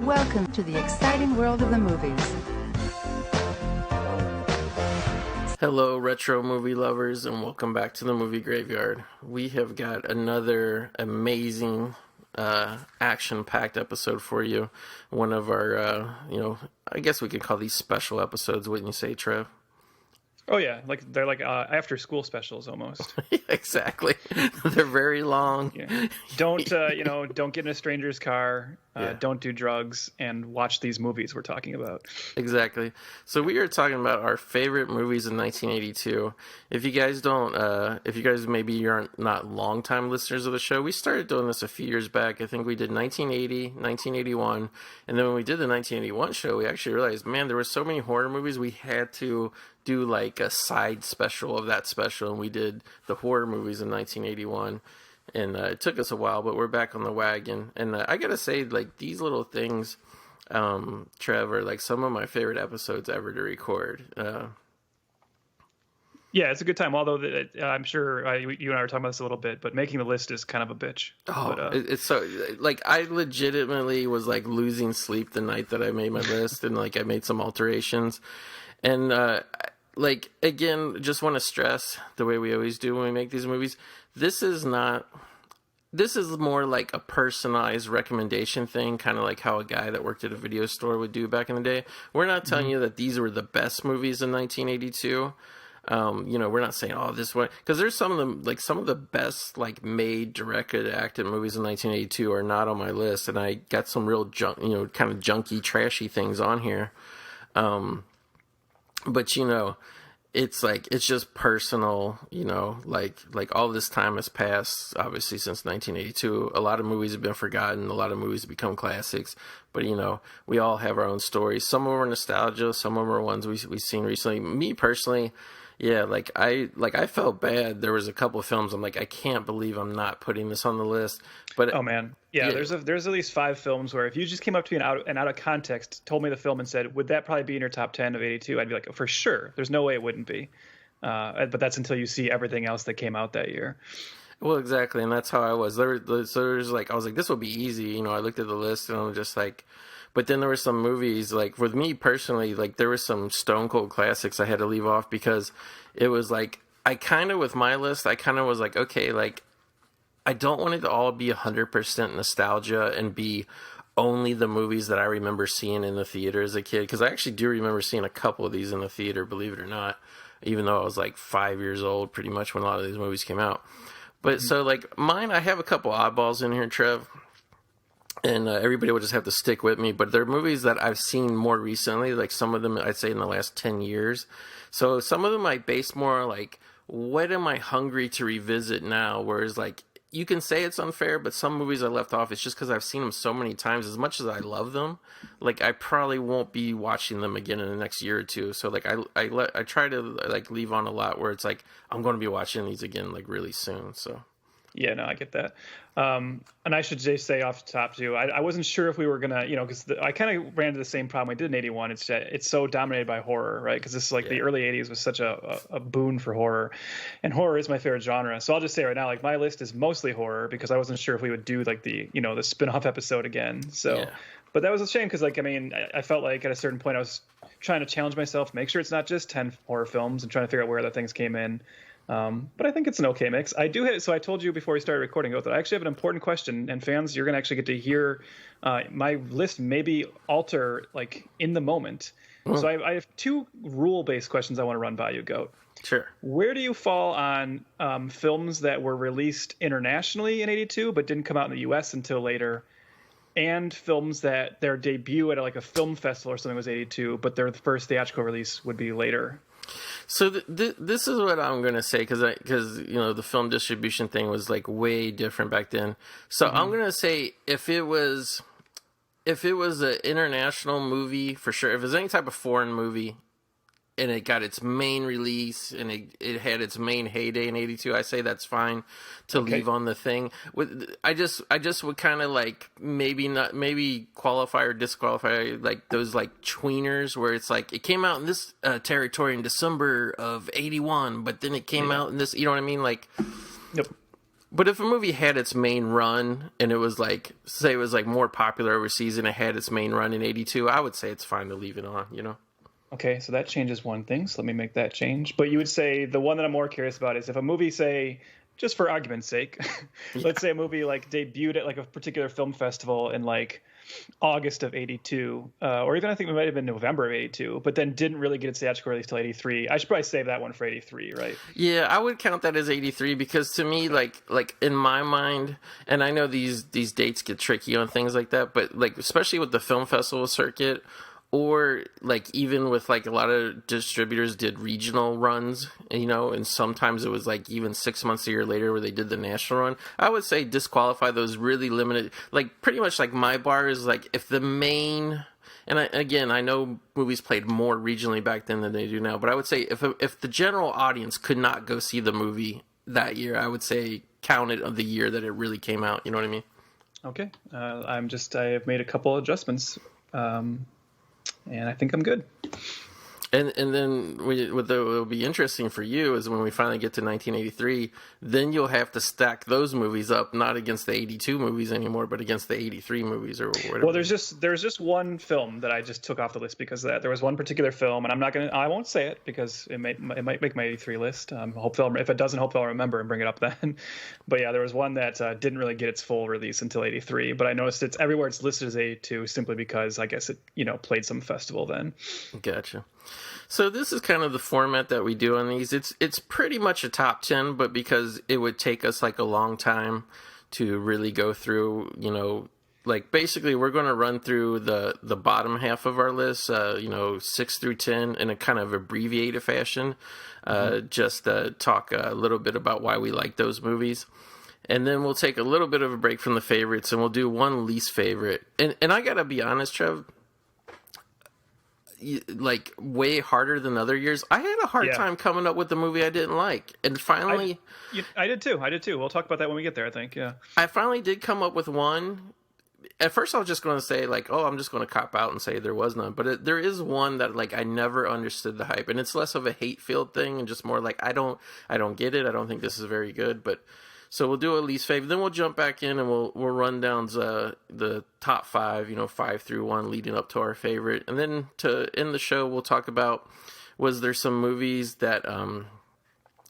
Welcome to the exciting world of the movies. Hello, retro movie lovers, and welcome back to the Movie Graveyard. We have got another amazing, action-packed episode for you. One of our, I guess we could call these special episodes, wouldn't you say, Trev? Oh yeah, they're like after school specials almost. Yeah, exactly. They're very long. Yeah. Don't don't get in a stranger's car. Don't do drugs, and watch these movies we're talking about. Exactly. So we are talking about our favorite movies in 1982. If you guys maybe aren't not longtime listeners of the show, we started doing this a few years back. I think we did 1980, 1981, and then when we did the 1981 show, we actually realized, man, there were so many horror movies we had to do like a side special of that special, and we did the horror movies in 1981. And it took us a while, but we're back on the wagon. And I gotta say, like, these little things, Trev, are like some of my favorite episodes ever to record. Yeah, it's a good time. Although I'm sure you and I were talking about this a little bit, but making the list is kind of a bitch. Oh, but, it's so, like, I legitimately was like losing sleep the night that I made my list, and like I made some alterations. And like, again, just want to stress the way we always do when we make these movies. This is more like a personalized recommendation thing, kind of like how a guy that worked at a video store would do back in the day. We're not telling you that these were the best movies in 1982. We're not saying, oh, this one, because there's some of the best like made, directed, acted movies in 1982 are not on my list, and I got some real junk, kind of junky, trashy things on here. But it's just personal, like all this time has passed, obviously, since 1982. A lot of movies have been forgotten. A lot of movies have become classics. But, we all have our own stories. Some of them are nostalgia. Some of them are ones we've seen recently. Me, personally, yeah, I felt bad. There was a couple of films I'm like, I can't believe I'm not putting this on the list. But oh man, yeah. There's at least 5 films where if you just came up to me and out of context told me the film and said, would that probably be in your top 10 of 82? I'd be like, oh, for sure. There's no way it wouldn't be. But that's until you see everything else that came out that year. Well, exactly, and that's how I was. I was like, this will be easy. I looked at the list and I'm just like, but then there were some movies, like with me personally, like there were some stone cold classics I had to leave off because it was like, with my list, I kind of was like, okay, like, I don't want it to all be 100% nostalgia and be only the movies that I remember seeing in the theater as a kid, because I actually do remember seeing a couple of these in the theater, believe it or not, even though I was like 5 years old pretty much when a lot of these movies came out. But so like mine, I have a couple oddballs in here, Trev, and everybody will just have to stick with me, but they're movies that I've seen more recently, like some of them I'd say in the last 10 years. So some of them I base more like, what am I hungry to revisit now? Whereas like, you can say it's unfair, but some movies I left off, it's just because I've seen them so many times. As much as I love them, like I probably won't be watching them again in the next year or two. So like I try to like leave on a lot where it's like I'm going to be watching these again like really soon. So yeah, no, I get that. And I should just say off the top too, I wasn't sure if we were gonna, because I kind of ran into the same problem I did in 81. It's so dominated by horror, right? Because this is like the early 80s was such a boon for horror, and horror is my favorite genre. So I'll just say right now, like my list is mostly horror because I wasn't sure if we would do like the the spin-off episode again. So, yeah. But that was a shame because like I felt like at a certain point I was trying to challenge myself, make sure it's not just 10 horror films, and trying to figure out where other things came in. But I think it's an okay mix. I do so I told you before we started recording that I actually have an important question, and fans, you're going to actually get to hear my list maybe alter like in the moment. So I have 2 rule-based questions I want to run by you, Goat. Sure. Where do you fall on films that were released internationally in 82 but didn't come out in the U.S. until later, and films that their debut at like a film festival or something was 82 but their first theatrical release would be later? So this is what I'm going to say because the film distribution thing was like way different back then. So I'm going to say if it was an international movie, for sure, if it was any type of foreign movie and it got its main release and it had its main heyday in 82, I say that's fine to leave on the thing. I just would kind of like maybe qualify or disqualify like those like tweeners where it's like it came out in this territory in December of 81, but then it came out in this, you know what I mean? Like, yep. But if a movie had its main run and it was like, say it was like more popular overseas and it had its main run in 82, I would say it's fine to leave it on, you know? Okay, so that changes one thing. So let me make that change. But you would say the one that I'm more curious about is if a movie, say, just for argument's sake, let's say a movie like debuted at like a particular film festival in like August of 82, or even I think it might have been November of 82, but then didn't really get its theatrical release till 83. I should probably save that one for 83, right? Yeah, I would count that as 83 because to me, like in my mind, and I know these dates get tricky on things like that, but like especially with the film festival circuit, or like even with like a lot of distributors did regional runs, you know, and sometimes it was like even 6 months, a year later where they did the national run. I would say disqualify those really limited, like pretty much like my bar is like if the main, and I know movies played more regionally back then than they do now, but I would say if the general audience could not go see the movie that year, I would say count it of the year that it really came out. You know what I mean? Okay. I have made a couple adjustments. And I think I'm good. And then what will be interesting for you is when we finally get to 1983, then you'll have to stack those movies up, not against the 82 movies anymore, but against the 83 movies or whatever. Well, there's just one film that I just took off the list because of that. There was one particular film, and I won't say it because it might make my 83 list. Hopefully, if it doesn't, hopefully I'll remember and bring it up then. But yeah, there was one that didn't really get its full release until 83. But I noticed it's everywhere it's listed as 82 simply because I guess it played some festival then. Gotcha. So this is kind of the format that we do on these. It's pretty much a top 10, but because it would take us like a long time to really go through, like basically we're going to run through the bottom half of our list, 6 through 10 in a kind of abbreviated fashion, just talk a little bit about why we like those movies. And then we'll take a little bit of a break from the favorites and we'll do one least favorite. And I got to be honest, Trev, like way harder than other years. I had a hard time coming up with the movie I didn't like, and finally, I did too. We'll talk about that when we get there. I think, yeah. I finally did come up with one. At first, I was just going to say like, "Oh, I'm just going to cop out and say there was none." But there is one that like I never understood the hype, and it's less of a hate-filled thing and just more like I don't get it. I don't think this is very good, but. So we'll do a least favorite, then we'll jump back in and we'll run down the top 5, 5 through 1 leading up to our favorite. And then to end the show, we'll talk about, was there some movies that,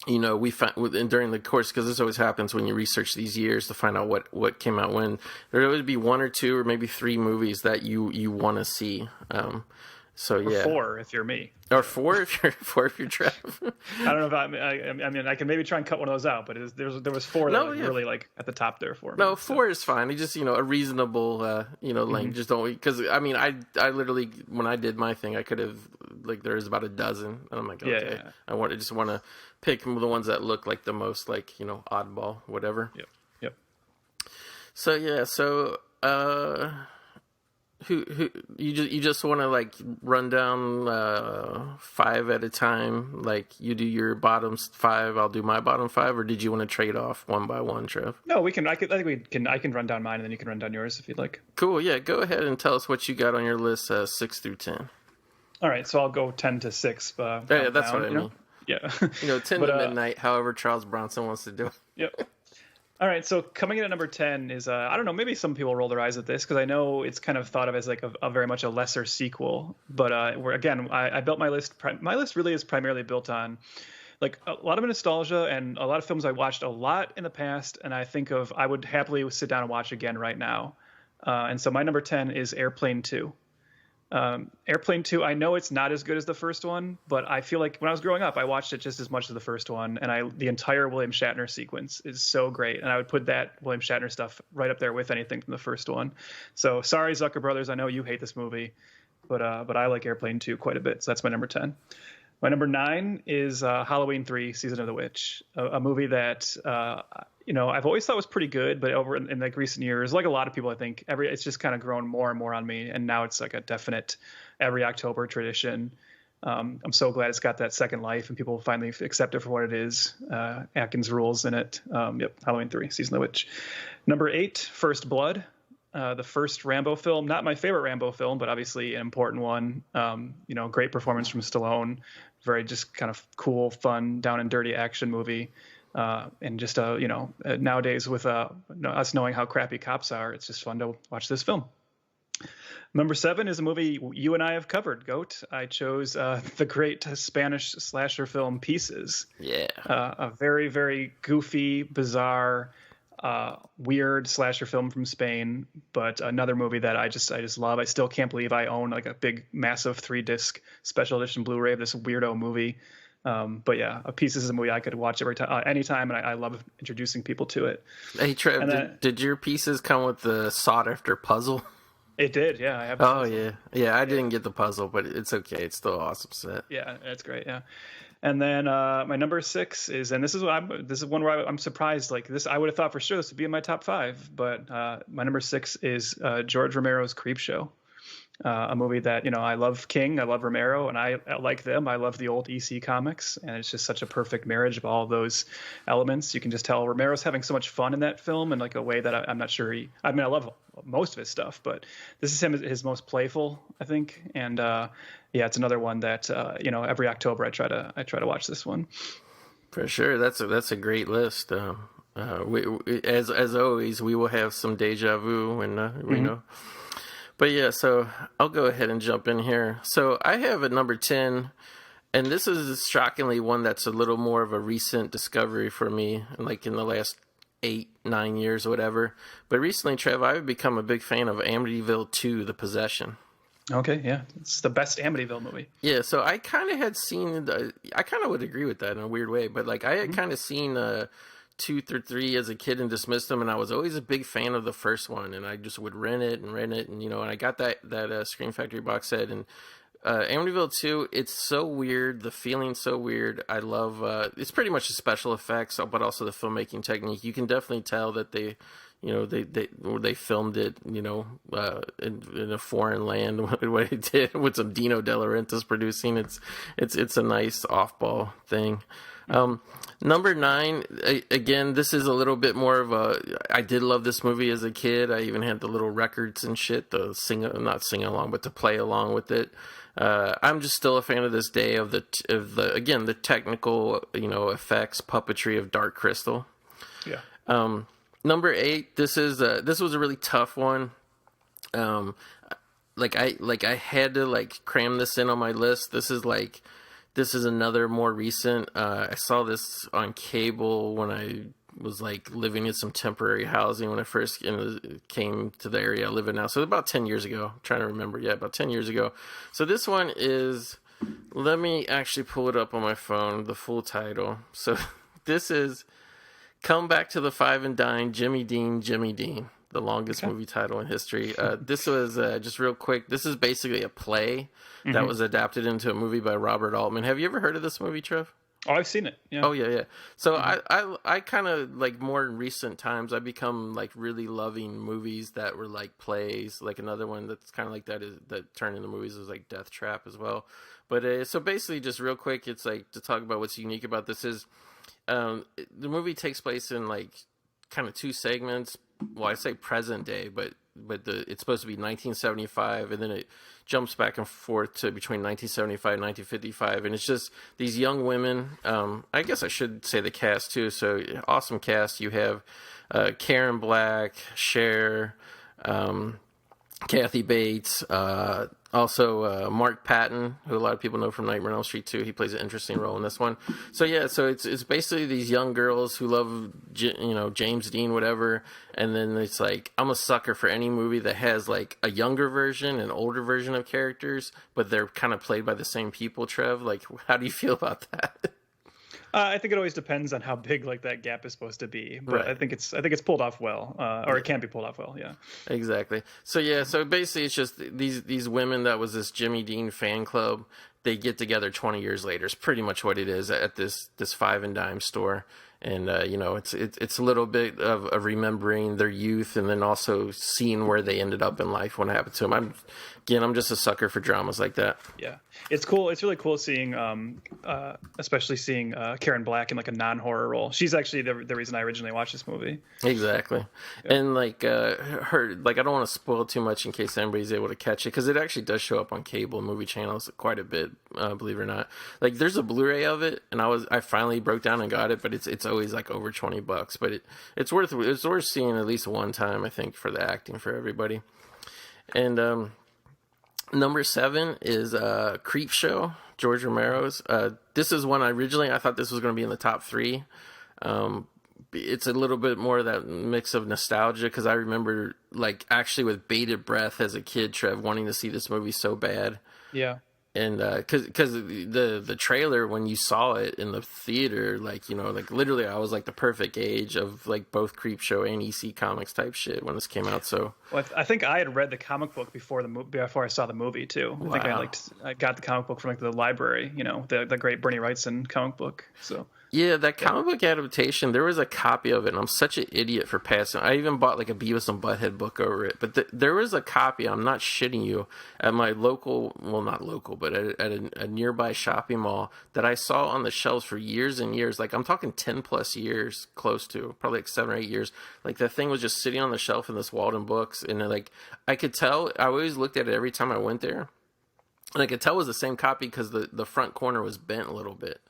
we found during the course, because this always happens when you research these years to find out what came out when. There would be 1 or 2 or maybe 3 movies that you want to see. So or yeah, 4 if you're me, or 4 if you're Trev. I don't know if I mean I can maybe try and cut one of those out, but there was 4 that was really like at the top there for me. No, 4 is fine. It's just a reasonable length. Just don't, because I mean I literally when I did my thing I could have like there's about a dozen and I'm like okay I want to pick the ones that look like the most like oddball whatever. Yep. So yeah, Who you just want to like run down 5 at a time? Like you do your bottom 5, I'll do my bottom 5, or did you want to trade off one by one, Trev? No, we can. I can run down mine, and then you can run down yours if you'd like. Cool. Yeah, go ahead and tell us what you got on your list, 6 through 10. All right, so I'll go 10 to 6. Yeah, that's what I mean. Yeah. 10 to midnight. However, Charles Bronson wants to do it. Yep. All right, so coming in at number 10 is, I don't know, maybe some people roll their eyes at this because I know it's kind of thought of as like a very much a lesser sequel. But I built my list. My list really is primarily built on like a lot of nostalgia and a lot of films I watched a lot in the past. And I would happily sit down and watch again right now. And so my number 10 is Airplane 2. Airplane 2, I know it's not as good as the first one, but I feel like when I was growing up, I watched it just as much as the first one, and the entire William Shatner sequence is so great, and I would put that William Shatner stuff right up there with anything from the first one. So sorry, Zucker Brothers, I know you hate this movie, but I like Airplane 2 quite a bit, so that's my number 10. My number 9 is Halloween 3: Season of the Witch, a movie that I've always thought was pretty good, but over in like recent years, like a lot of people, I think it's just kind of grown more and more on me, and now it's like a definite every October tradition. I'm so glad it's got that second life, and people finally accept it for what it is. Atkins rules in it. Halloween 3: Season of the Witch. Number 8, First Blood. The first Rambo film, not my favorite Rambo film, but obviously an important one. Great performance from Stallone. Very just kind of cool, fun, down and dirty action movie. And just nowadays with us knowing how crappy cops are, it's just fun to watch this film. Number 7 is a movie you and I have covered, Goat. I chose the great Spanish slasher film Pieces. Yeah. A very, very goofy, bizarre, weird slasher film from Spain, but another movie that I just love. I still can't believe I own like a big, massive 3-disc special edition Blu-ray of this weirdo movie. But yeah, Pieces is a movie I could watch every time, anytime, and I love introducing people to it. Hey, Trev, did your Pieces come with the sought-after puzzle? It did, yeah. I have yeah. I didn't get the puzzle, but it's okay. It's still an awesome set. Yeah, it's great. Yeah, and then my number 6 is, and this is one where I'm surprised. Like this, I would have thought for sure this would be in my top 5, but my number 6 is George Romero's Creepshow. A movie that, I love King, I love Romero, and I like them. I love the old EC comics, and it's just such a perfect marriage of all of those elements. You can just tell Romero's having so much fun in that film in like a way that I'm not sure I love most of his stuff, but this is his most playful, I think. And it's another one that every October I try to watch this one. For sure, that's a great list. As always, we will have some deja vu, and we know. But yeah, so I'll go ahead and jump in here. So I have at number 10, and this is shockingly one that's a little more of a recent discovery for me, like in the last 8-9 years or whatever. But recently, Trev, I've become a big fan of Amityville 2: The Possession. Okay, yeah. It's the best Amityville movie. Yeah, so I kind of had seen, I kind of would agree with that in a weird way, but like I had kind of seen 2 through 3 as a kid and dismissed them, and I was always a big fan of the first one, and I just would rent it, and I got that Scream Factory box set, and Amityville 2, it's so weird, the feeling's so weird. I love it's pretty much the special effects, but also the filmmaking technique. You can definitely tell that they filmed it, in a foreign land. What they did with some Dino De Laurentiis producing, it's a nice off-ball thing. Number 9, again, this is a little bit more of I did love this movie as a kid. I even had the little records and shit to not sing along, but to play along with it. I'm just still a fan of this day of the technical, effects, puppetry of Dark Crystal. Yeah. Number 8, this was a really tough one. I had to cram this in on my list. This is another more recent. I saw this on cable when I was living in some temporary housing when I first came to the area I live in now. So about 10 years ago. I'm trying to remember. Yeah, about 10 years ago. So this one is, let me actually pull it up on my phone, the full title. So this is Come Back to the Five and Dine, Jimmy Dean, the longest movie title in history. This was, just real quick, this is basically a play that was adapted into a movie by Robert Altman. Have you ever heard of this movie, Trev? Oh, I've seen it. Yeah. Oh, yeah. So I kind of, more in recent times, I become, really loving movies that were plays. Another one that's kind of like that turned into movies was, Death Trap as well. But, so basically, just real quick, it's, to talk about what's unique about this is, the movie takes place in, kind of 2 segments. Well, I say present day, but it's supposed to be 1975, and then it jumps back and forth to between 1975 and 1955, and it's just these young women. I guess I should say the cast too. So awesome cast. You have Karen Black, Cher, Kathy Bates, also Mark Patton, who a lot of people know from Nightmare on Elm Street 2. He plays an interesting role in this one. So yeah, so it's basically these young girls who love James Dean, whatever, and then it's I'm a sucker for any movie that has a younger version, an older version of characters, but they're kind of played by the same people. Trev, how do you feel about that? I think it always depends on how big that gap is supposed to be, but right. I think it's pulled off well, or it can be pulled off well. Yeah, exactly. So yeah, so basically it's just these women that was this Jimmy Dean fan club. They get together 20 years later. It's pretty much what it is at this Five and Dime store, and it's a little bit of remembering their youth, and then also seeing where they ended up in life, what happened to them. I'm just a sucker for dramas like that. Yeah, it's cool. It's really cool seeing, especially seeing Karen Black in a non-horror role. She's actually the reason I originally watched this movie. Exactly, yeah. And her, I don't want to spoil too much in case anybody's able to catch it, because it actually does show up on cable movie channels quite a bit, believe it or not. There's a Blu-ray of it, and I finally broke down and got it, but it's always like over $20, but it's worth seeing at least one time, I think, for the acting for everybody. And number 7 is Creep Show, George Romero's. This is one I thought this was going to be in the top 3. It's a little bit more of that mix of nostalgia, because I remember like actually with bated breath as a kid, Trev, wanting to see this movie so bad. Yeah. And because the trailer, when you saw it in the theater, like, you know, like literally I was like the perfect age of like both Creep Show and EC Comics type shit when this came out. So well, I think I had read the comic book before I saw the movie too. Wow. I think I got the comic book from like the library, you know, the great Bernie Wrightson comic book. So yeah, that comic book adaptation, there was a copy of it, and I'm such an idiot for passing. I even bought like a Beavis and Butthead book over it. But there was a copy, I'm not shitting you, at my local, well, not local, but at a nearby shopping mall that I saw on the shelves for years and years. Like, I'm talking 10 plus years, close to, probably like 7 or 8 years. Like, that thing was just sitting on the shelf in this Walden Books. And like, I could tell, I always looked at it every time I went there. And I could tell it was the same copy because the front corner was bent a little bit.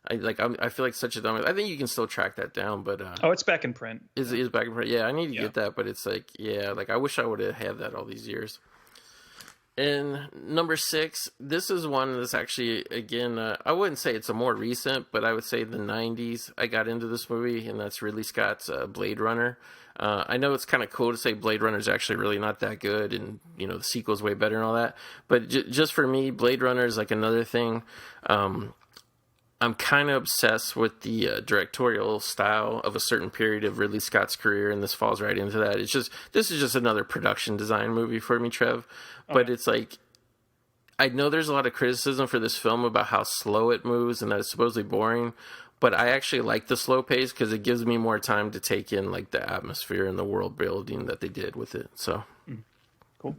I feel like such a dumb. I think you can still track that down, but it's back in print. Is back in print? Yeah, I need to get that, but it's like, yeah, like I wish I would have had that all these years. And number 6, this is one that's actually, again, I wouldn't say it's a more recent, but I would say the 90s I got into this movie, and that's Ridley Scott's Blade Runner. I know it's kind of cool to say Blade Runner is actually really not that good, and, you know, the sequel's way better and all that, but just for me, Blade Runner is like another thing. I'm kind of obsessed with the directorial style of a certain period of Ridley Scott's career, and this falls right into that. This is just another production design movie for me, Trev. But it's like, I know there's a lot of criticism for this film about how slow it moves and that it's supposedly boring, but I actually like the slow pace because it gives me more time to take in like the atmosphere and the world building that they did with it. So, cool.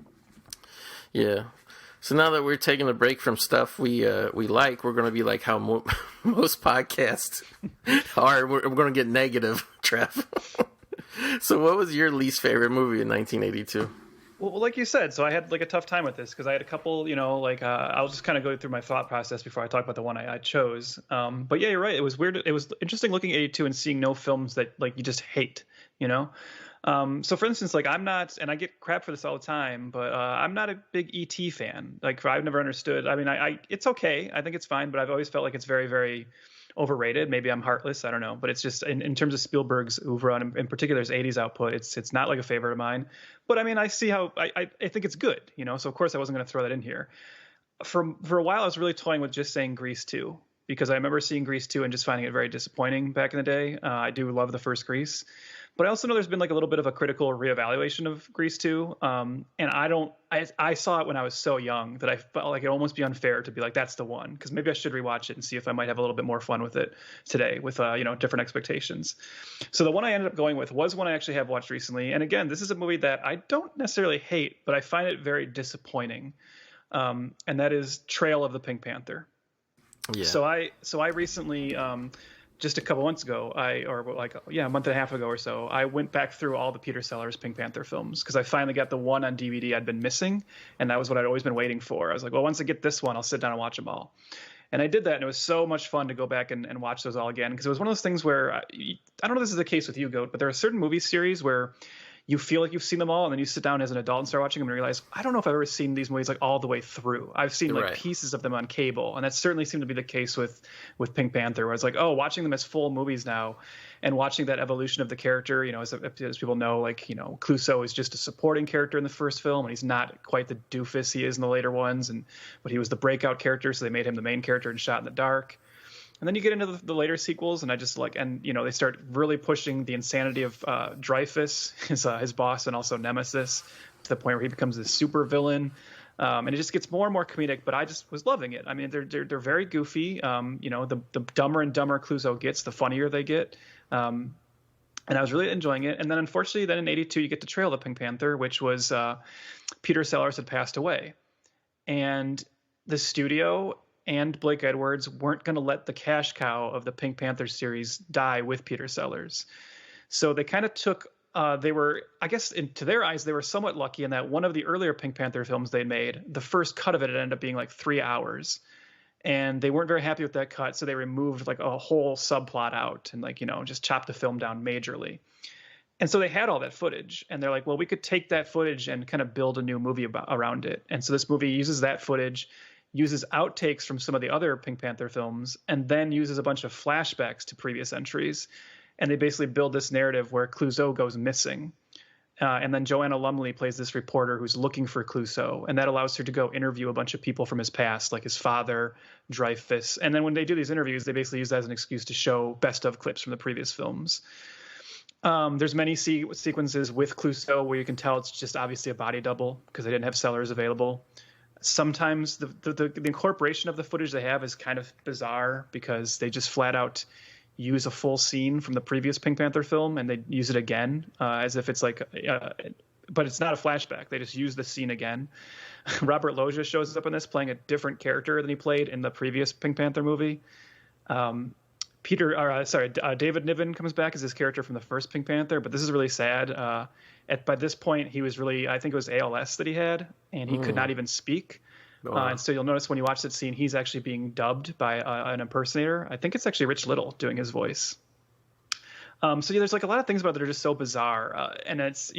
Yeah. So now that we're taking a break from stuff we like, we're going to be like how most podcasts are. We're going to get negative, Trev. So what was your least favorite movie in 1982? Well, like you said, so I had like a tough time with this because I had a couple, you know, like I'll just kind of go through my thought process before I talk about the one I chose. But yeah, you're right. It was weird. It was interesting looking at 82 and seeing no films that like you just hate, you know? So for instance, like I'm not, and I get crap for this all the time, but I'm not a big E.T. fan. Like I've never understood. I mean, I it's okay. I think it's fine, but I've always felt like it's very, very overrated. Maybe I'm heartless. I don't know. But it's just in terms of Spielberg's oeuvre, and in particular his 80s output, it's not like a favorite of mine. But I mean, I see how I think it's good, you know. So of course I wasn't going to throw that in here. For a while, I was really toying with just saying Grease 2, because I remember seeing Grease 2 and just finding it very disappointing back in the day. I do love the first Grease. But I also know there's been like a little bit of a critical reevaluation of Grease 2. And I saw it when I was so young that I felt like it'd almost be unfair to be like, that's the one. Because maybe I should rewatch it and see if I might have a little bit more fun with it today with, you know, different expectations. So the one I ended up going with was one I actually have watched recently. And again, this is a movie that I don't necessarily hate, but I find it very disappointing. And that is Trail of the Pink Panther. Yeah. So I recently, just a couple months ago, a month and a half ago or so, I went back through all the Peter Sellers Pink Panther films because I finally got the one on DVD I'd been missing, and that was what I'd always been waiting for. I was like, well, once I get this one, I'll sit down and watch them all. And I did that, and it was so much fun to go back and watch those all again, because it was one of those things where, I don't know if this is the case with you, Goat, but there are certain movie series where you feel like you've seen them all, and then you sit down as an adult and start watching them and realize, I don't know if I've ever seen these movies like all the way through. I've seen like pieces of them on cable, and that certainly seemed to be the case with Pink Panther, where it's like, oh, watching them as full movies now and watching that evolution of the character, you know, as people know, like, you know, Clouseau is just a supporting character in the first film, and he's not quite the doofus he is in the later ones, but he was the breakout character, so they made him the main character in Shot in the Dark. And then you get into the later sequels, and I just like, and you know, they start really pushing the insanity of Dreyfus, his boss, and also Nemesis, to the point where he becomes this super villain, and it just gets more and more comedic. But I just was loving it. I mean, they're very goofy. You know, the dumber and dumber Clouseau gets, the funnier they get. And I was really enjoying it. And then unfortunately, then in '82, you get to Trail of the Pink Panther, which was Peter Sellers had passed away, and the studio and Blake Edwards weren't going to let the cash cow of the Pink Panther series die with Peter Sellers. So they kind of took, they were, I guess, to their eyes, they were somewhat lucky in that one of the earlier Pink Panther films they made, the first cut of it ended up being like 3 hours. and they weren't very happy with that cut, so they removed like a whole subplot out and like, just chopped the film down majorly. And so they had all that footage, and they're like, well, we could take that footage and kind of build a new movie around it. And so this movie uses that footage, uses outtakes from some of the other Pink Panther films, and then uses a bunch of flashbacks to previous entries. And they basically build this narrative where Clouseau goes missing. And then Joanna Lumley plays this reporter who's looking for Clouseau, and that allows her to go interview a bunch of people from his past, like his father, Dreyfus. And then when they do these interviews, they basically use that as an excuse to show best of clips from the previous films. There's many sequences with Clouseau where you can tell it's just obviously a body double because they didn't have sellers available. Sometimes the incorporation of the footage they have is kind of bizarre because they just flat out use a full scene from the previous Pink Panther film and they use it again as if it's like, but it's not a flashback. They just use the scene again. Robert Loggia shows up in this playing a different character than he played in the previous Pink Panther movie. David Niven comes back as his character from the first Pink Panther, but this is really sad. By this point, he was really, I think it was ALS that he had, and he could not even speak. And so you'll notice when you watch that scene, he's actually being dubbed by an impersonator. I think it's actually Rich Little doing his voice. So yeah, there's like a lot of things about it that are just so bizarre. And it's,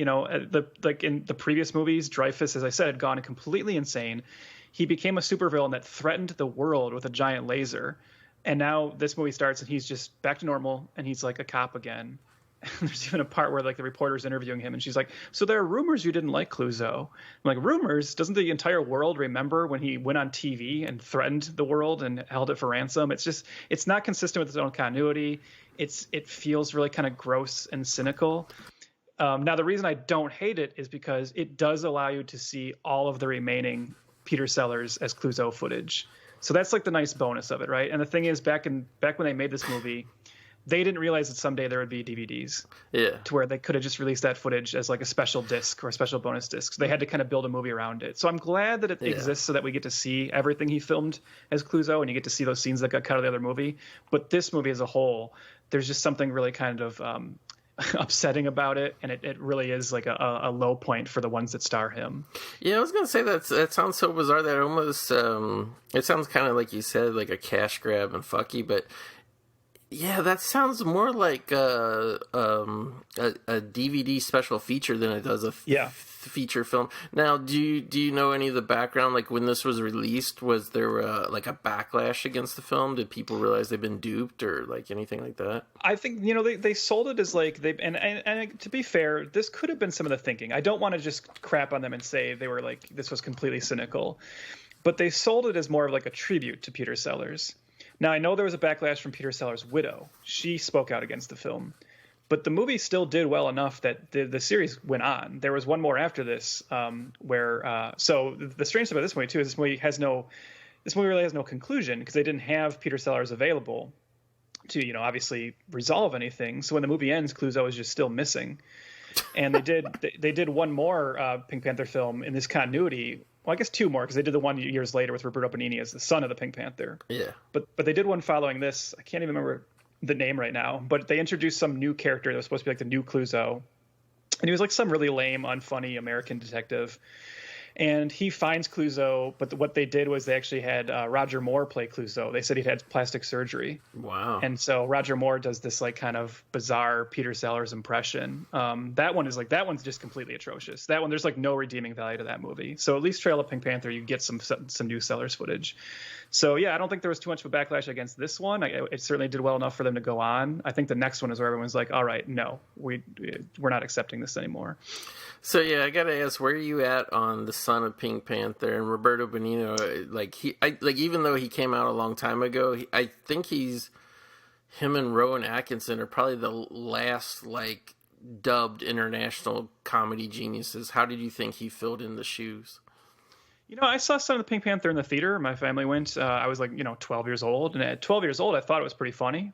like in the previous movies, Dreyfus, as I said, had gone completely insane. He became a supervillain that threatened the world with a giant laser. And now this movie starts and he's just back to normal and he's like a cop again. And there's even a part where like the reporter's interviewing him and she's like, so there are rumors you didn't like Clouseau. I'm like, rumors? Doesn't the entire world remember when he went on TV and threatened the world and held it for ransom? It's not consistent with its own continuity. It feels really kind of gross and cynical. Now, the reason I don't hate it is because it does allow you to see all of the remaining Peter Sellers as Clouseau footage. So that's like the nice bonus of it, right? And the thing is, back when they made this movie, they didn't realize that someday there would be DVDs. Yeah. To where they could have just released that footage as like a special disc or a special bonus disc. So they had to kind of build a movie around it. So I'm glad that it exists so that we get to see everything he filmed as Clouseau and you get to see those scenes that got cut out of the other movie. But this movie as a whole, there's just something really kind of upsetting about it, and it really is like a low point for the ones that star him. Yeah, I was gonna say that sounds so bizarre that almost it sounds kind of like you said, like a cash grab and fucky, but yeah, that sounds more like a DVD special feature than it does a feature film. Now, do you know any of the background? Like when this was released, was there like a backlash against the film? Did people realize they've been duped or like anything like that? I think they sold it as like and to be fair, this could have been some of the thinking. I don't want to just crap on them and say they were like this was completely cynical, but they sold it as more of like a tribute to Peter Sellers. Now, I know there was a backlash from Peter Sellers' widow. She spoke out against the film. But the movie still did well enough that the series went on. There was one more after this where so the strange thing about this movie, too, is this movie really has no conclusion because they didn't have Peter Sellers available to, obviously resolve anything. So when the movie ends, Clouseau is just still missing. And they did one more Pink Panther film in this continuity. Well, I guess two more because they did the one years later with Roberto Benigni as the son of the Pink Panther. Yeah. But they did one following this. I can't even remember the name right now, but they introduced some new character that was supposed to be like the new Clouseau. And he was like some really lame, unfunny American detective. And he finds Clouseau, but what they did was they actually had Roger Moore play Clouseau. They said he'd had plastic surgery. Wow. And so Roger Moore does this like kind of bizarre Peter Sellers impression. That one's just completely atrocious. That one, there's like no redeeming value to that movie. So at least Trail of Pink Panther, you get some new Sellers footage. So yeah, I don't think there was too much of a backlash against this one. It certainly did well enough for them to go on. I think the next one is where everyone's like, all right, no, we're not accepting this anymore. So yeah, I gotta ask, where are you at on the son of Pink Panther and Roberto Benigni? Even though he came out a long time ago, I think him and Rowan Atkinson are probably the last like dubbed international comedy geniuses. How did you think he filled in the shoes? I saw Son of the Pink Panther in the theater. My family went. I was 12 years old, and at 12 years old, I thought it was pretty funny.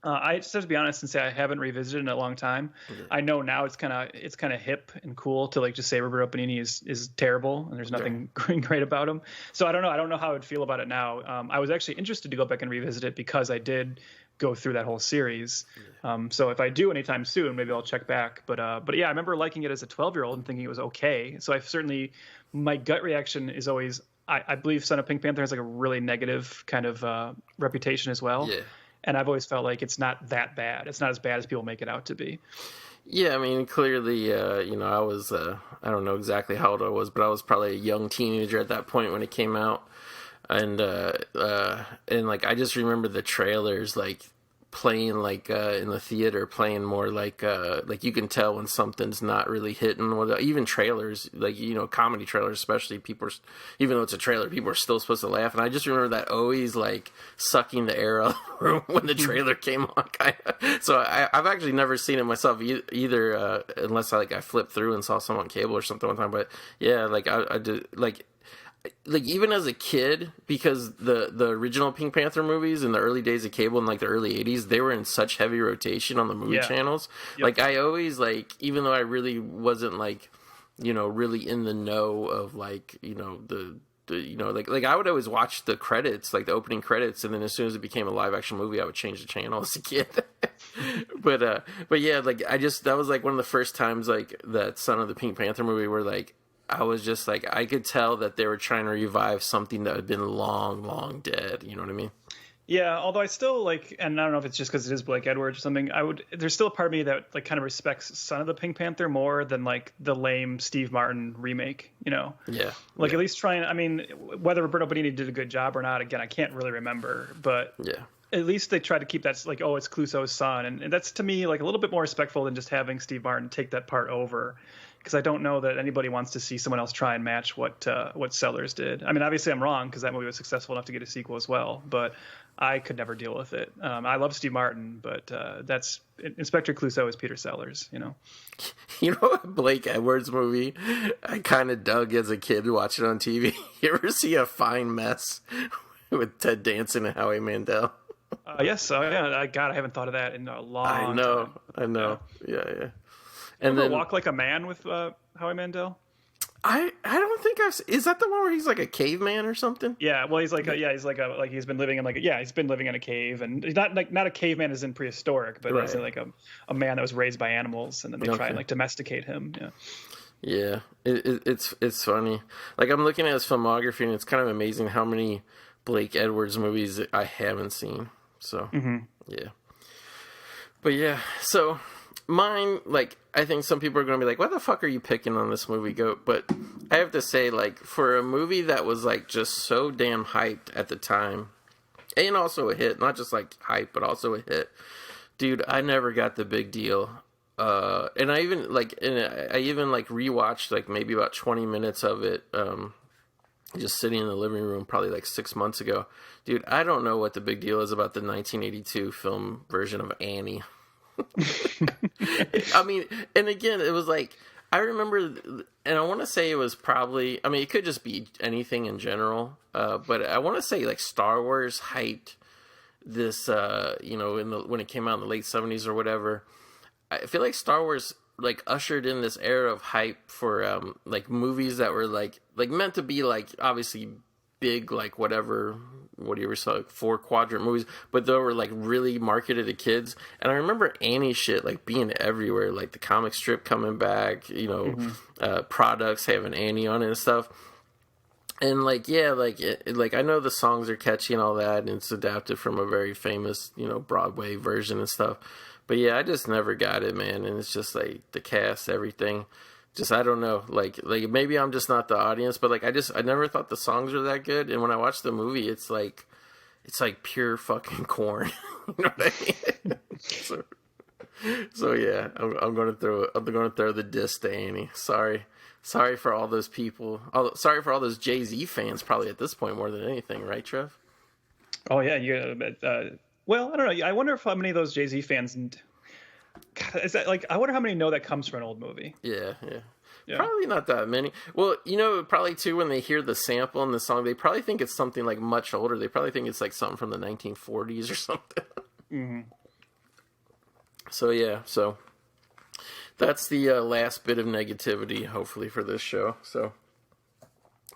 I just have to be honest and say I haven't revisited it in a long time. Okay. I know now it's kind of hip and cool to like just say Roberto Benigni is terrible and there's nothing great about him. So I don't know how I would feel about it now. I was actually interested to go back and revisit it because I did go through that whole series. So if I do anytime soon, maybe I'll check back. But yeah, I remember liking it as a 12-year-old and thinking it was okay. So my gut reaction is always, I believe Son of Pink Panther has like a really negative kind of reputation as well. Yeah. And I've always felt like it's not that bad. It's not as bad as people make it out to be. Yeah, I mean, clearly, I was, I don't know exactly how old I was, but I was probably a young teenager at that point when it came out. And like, I just remember the trailers, like, playing, like, in the theater, playing more like you can tell when something's not really hitting. Even trailers, like, comedy trailers especially, even though it's a trailer, people are still supposed to laugh. And I just remember that always, like, sucking the air out of the room when the trailer came on, kind of. So I've actually never seen it myself either, unless I flipped through and saw some on cable or something one time. But yeah, like, I did, like even as a kid, because the original Pink Panther movies in the early days of cable in like the early 80s, they were in such heavy rotation on the movie channels. Yep. Like, I always, like, even though I really wasn't, like, really in the know of, like, like I would always watch the credits, like the opening credits, and then as soon as it became a live action movie, I would change the channel as a kid. but yeah, like, that was like one of the first times, like, that Son of the Pink Panther movie where, like, I was just like, I could tell that they were trying to revive something that had been long, long dead. You know what I mean? Yeah, although I still like, and I don't know if it's just because it is Blake Edwards or something, there's still a part of me that, like, kind of respects Son of the Pink Panther more than, like, the lame Steve Martin remake, Yeah. Like, at least trying, I mean, whether Roberto Benigni did a good job or not, again, I can't really remember, but yeah. At least they tried to keep that, like, oh, it's Clouseau's son. And that's, to me, like, a little bit more respectful than just having Steve Martin take that part over. Because I don't know that anybody wants to see someone else try and match what Sellers did. I mean, obviously I'm wrong because that movie was successful enough to get a sequel as well, but I could never deal with it. I love Steve Martin, but that's Inspector Clouseau is Peter Sellers, What Blake Edwards movie I kind of dug as a kid watching on TV? You ever see A Fine Mess with Ted Danson and Howie Mandel? Yes. Yeah. God, I haven't thought of that in a long time. I know. Yeah. And then Walk Like a Man with Howie Mandel. I don't think is that the one where he's like a caveman or something? Yeah, well, he's like he's been living in he's been living in a cave, and he's not a caveman as in prehistoric, but he's like a man that was raised by animals, and then they try and like domesticate him. Yeah, it's funny. Like, I'm looking at his filmography, and it's kind of amazing how many Blake Edwards movies I haven't seen. So yeah, but yeah, so. Mine, like, I think some people are going to be like, what the fuck are you picking on this movie, Goat? But I have to say, like, for a movie that was, like, just so damn hyped at the time, and also a hit, not just, like, hype, but also a hit, dude, I never got the big deal. And I even, like, rewatched, like, maybe about 20 minutes of it, just sitting in the living room probably, like, 6 months ago. Dude, I don't know what the big deal is about the 1982 film version of Annie. I mean, and again, it was like, I remember, and I want to say it was probably, I mean, it could just be anything in general, but I want to say, like, Star Wars hyped this, when it came out in the late 70s or whatever. I feel like Star Wars, like, ushered in this era of hype for, like, movies that were, like meant to be, like, obviously big, like, what do you ever saw, like, 4-quadrant movies, but they were, like, really marketed to kids. And I remember Annie shit, like, being everywhere, like the comic strip coming back, products having Annie on it and stuff. And, like, yeah, like, I know the songs are catchy and all that, and it's adapted from a very famous, Broadway version and stuff. But yeah, I just never got it, man. And it's just, like, the cast, everything. Just, I don't know, like maybe I'm just not the audience, but, like, I never thought the songs were that good. And when I watch the movie, it's like pure fucking corn. You know what I mean? So yeah, I'm gonna throw the diss to Annie. Sorry for all those people. Sorry for all those Jay-Z fans, probably at this point more than anything, right, Trev? Oh yeah, well, I don't know. I wonder if how many of those Jay-Z fans. God, is that, like, I wonder how many know that comes from an old movie. Yeah. Probably not that many. Well, probably too, when they hear the sample in the song, they probably think it's something, like, much older. They probably think it's, like, something from the 1940s or something. Mm-hmm. So yeah, that's the last bit of negativity, hopefully, for this show. So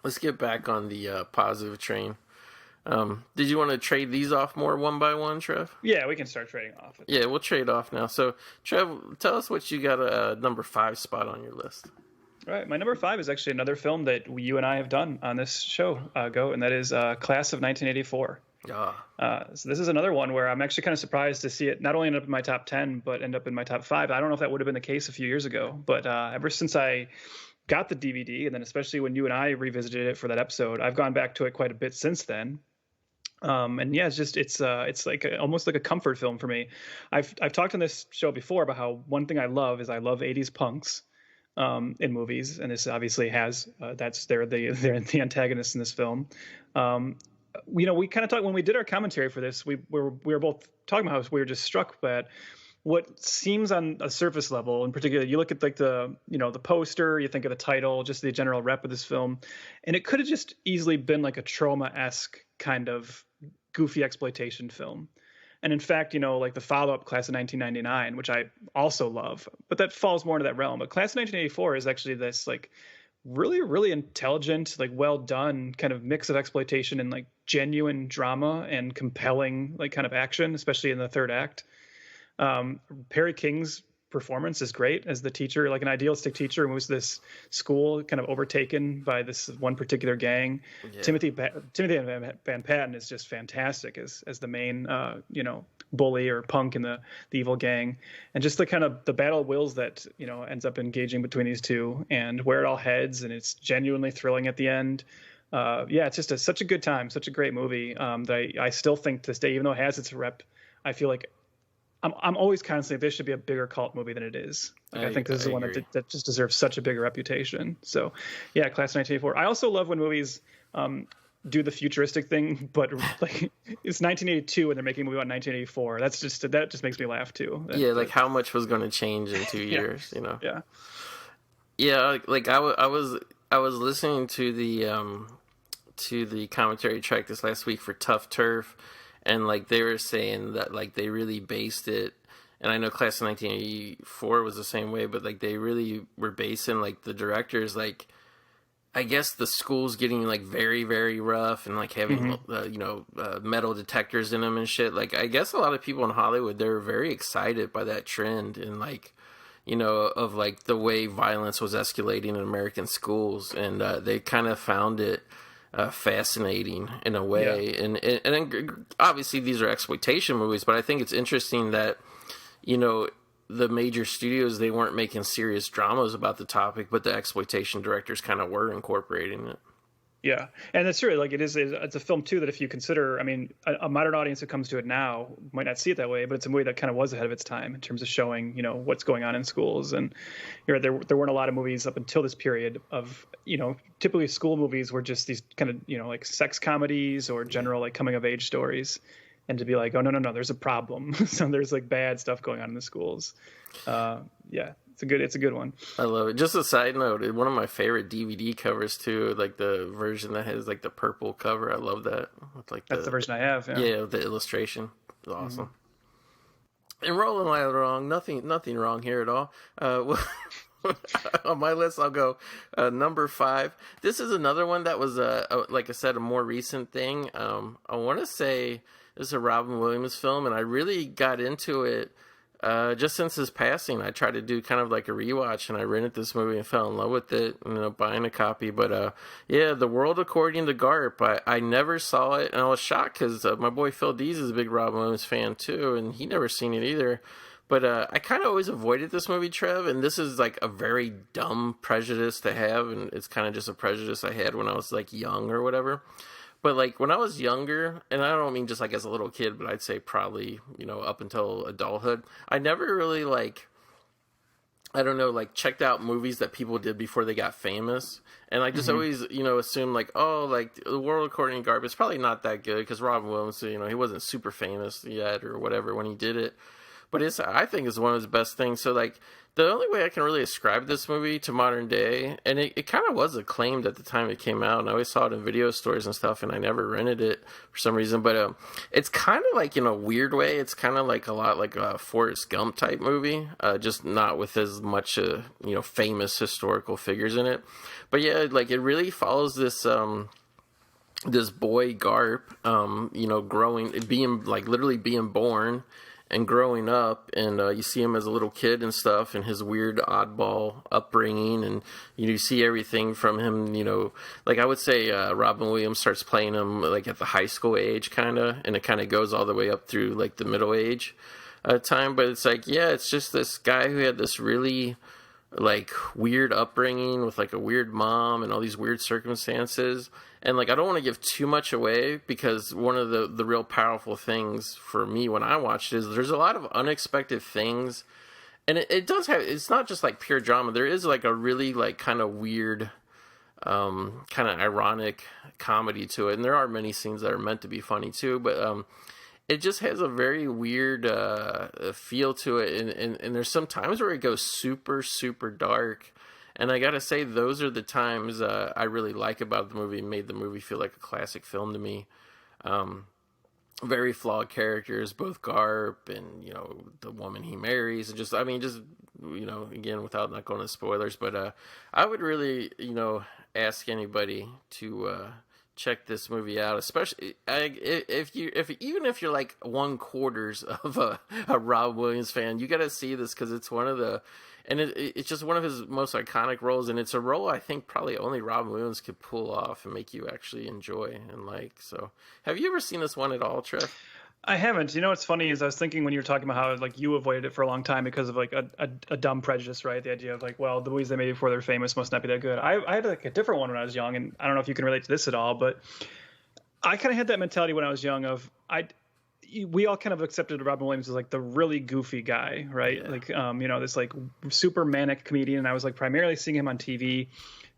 let's get back on the positive train. Did you want to trade these off more one by one, Trev? Yeah, we can start trading off. Yeah, we'll trade off now. So, Trev, tell us what you got a number 5 spot on your list. All right, my number 5 is actually another film that you and I have done on this show, Goat, and that is Class of 1984. So this is another one where I'm actually kind of surprised to see it not only end up in my top 10, but end up in my top 5. I don't know if that would have been the case a few years ago, but ever since I got the DVD, and then especially when you and I revisited it for that episode, I've gone back to it quite a bit since then. And yeah, it's like almost like a comfort film for me. I've talked on this show before about how one thing I love is I love 80s punks in movies, and this obviously has they're the antagonists in this film. We kind of talked when we did our commentary for this. We were both talking about how we were just struck by what seems on a surface level. In particular, you look at like the poster, you think of the title, just the general rep of this film, and it could have just easily been like a Trauma-esque kind of goofy exploitation film. And in fact, like the follow-up Class of 1999, which I also love, but that falls more into that realm. But Class of 1984 is actually this like really, really intelligent, like well done kind of mix of exploitation and like genuine drama and compelling like kind of action, especially in the third act. Perry King's performance is great as the teacher, like an idealistic teacher who moves to this school kind of overtaken by this one particular gang. Yeah. Timothy Van Patten is just fantastic as the main bully or punk in the evil gang, and just the kind of the battle of wills that ends up engaging between these two and where it all heads, and it's genuinely thrilling at the end. It's just such a good time, such a great movie that I still think to this day, even though it has its rep, I feel like I'm always constantly, this should be a bigger cult movie than it is. I think this is one that just deserves such a bigger reputation. So, yeah, Class of 1984. I also love when movies do the futuristic thing, but like it's 1982 and they're making a movie about 1984. That just makes me laugh too. Like how much was going to change in 2 years, Yeah. Yeah, like I was listening to the commentary track this last week for Tough Turf. And, like, they were saying that, like, they really based it, and I know Class of 1984 was the same way, but, like, they really were basing, like, the directors, like, I guess the school's getting, like, very, very rough and, like, having, metal detectors in them and shit. Like, I guess a lot of people in Hollywood, they were very excited by that trend and, like, of, like, the way violence was escalating in American schools, and they kind of found it fascinating in a way. Yeah. And then obviously these are exploitation movies, but I think it's interesting that the major studios, they weren't making serious dramas about the topic, but the exploitation directors kind of were incorporating it. Yeah, and that's true. Like it's a film too that if you consider, I mean, a modern audience who comes to it now might not see it that way, but it's a movie that kind of was ahead of its time in terms of showing, what's going on in schools. And there weren't a lot of movies up until this period of, typically school movies were just these kind of, like sex comedies or general like coming of age stories, and to be like, oh no, there's a problem. So there's like bad stuff going on in the schools. It's a good one. I love it. Just a side note, one of my favorite DVD covers too, like the version that has like the purple cover. I love that. With like that's the version I have. Yeah, the illustration is awesome. Mm-hmm. And rolling right along, nothing wrong here at all. On my list, I'll go number 5. This is another one that was like I said, a more recent thing. I want to say this is a Robin Williams film, and I really got into it. Just since his passing, I tried to do kind of like a rewatch, and I rented this movie and fell in love with it, buying a copy. But The World According to Garp, I never saw it, and I was shocked because my boy Phil Dees is a big Robin Williams fan too, and he never seen it either. But I kind of always avoided this movie, Trev, and this is like a very dumb prejudice to have, and it's kind of just a prejudice I had when I was like young or whatever. But, like, when I was younger, and I don't mean just, like, as a little kid, but I'd say probably, up until adulthood, I never really, like, I don't know, like, checked out movies that people did before they got famous. And I just always, assumed, like, oh, like, The World According to Garp is probably not that good because Robin Williams, he wasn't super famous yet or whatever when he did it. But I think it's one of his best things. So, like, the only way I can really ascribe this movie to modern day, and it kind of was acclaimed at the time it came out, and I always saw it in video stores and stuff, and I never rented it for some reason. But it's kind of like, in a weird way, it's kind of like a lot like a Forrest Gump type movie, just not with as much, famous historical figures in it. But yeah, like, it really follows this boy Garp, growing, being, like, literally being born and growing up, and you see him as a little kid and stuff, and his weird oddball upbringing, and you see everything from him. Like I would say, Robin Williams starts playing him like at the high school age, kind of, and it kind of goes all the way up through like the middle age time. But it's like, yeah, it's just this guy who had this really like weird upbringing with like a weird mom and all these weird circumstances. And like I don't want to give too much away, because one of the real powerful things for me when I watched it is there's a lot of unexpected things, and it does have, it's not just like pure drama. There is like a really like kind of weird kind of ironic comedy to it, and there are many scenes that are meant to be funny too, but it just has a very weird feel to it, and there's some times where it goes super, super dark, and I gotta say, those are the times I really like about the movie. It made the movie feel like a classic film to me. Very flawed characters, both Garp and, the woman he marries, and just, again, without not going into spoilers, but I would really, ask anybody to check this movie out, especially if you're like 1/4 of a Rob Williams fan. You got to see this, because it's one of the, and it's just one of his most iconic roles, and it's a role I think probably only Rob Williams could pull off and make you actually enjoy and like. So, have you ever seen this one at all, Trev? I haven't. What's funny is I was thinking when you were talking about how like you avoided it for a long time because of like a dumb prejudice, right? The idea of like, well, the movies they made before they're famous must not be that good. I had like a different one when I was young, and I don't know if you can relate to this at all, but I kind of had that mentality when I was young of we all kind of accepted Robin Williams as like the really goofy guy, right? Yeah. Like, this like super manic comedian. And I was like primarily seeing him on TV.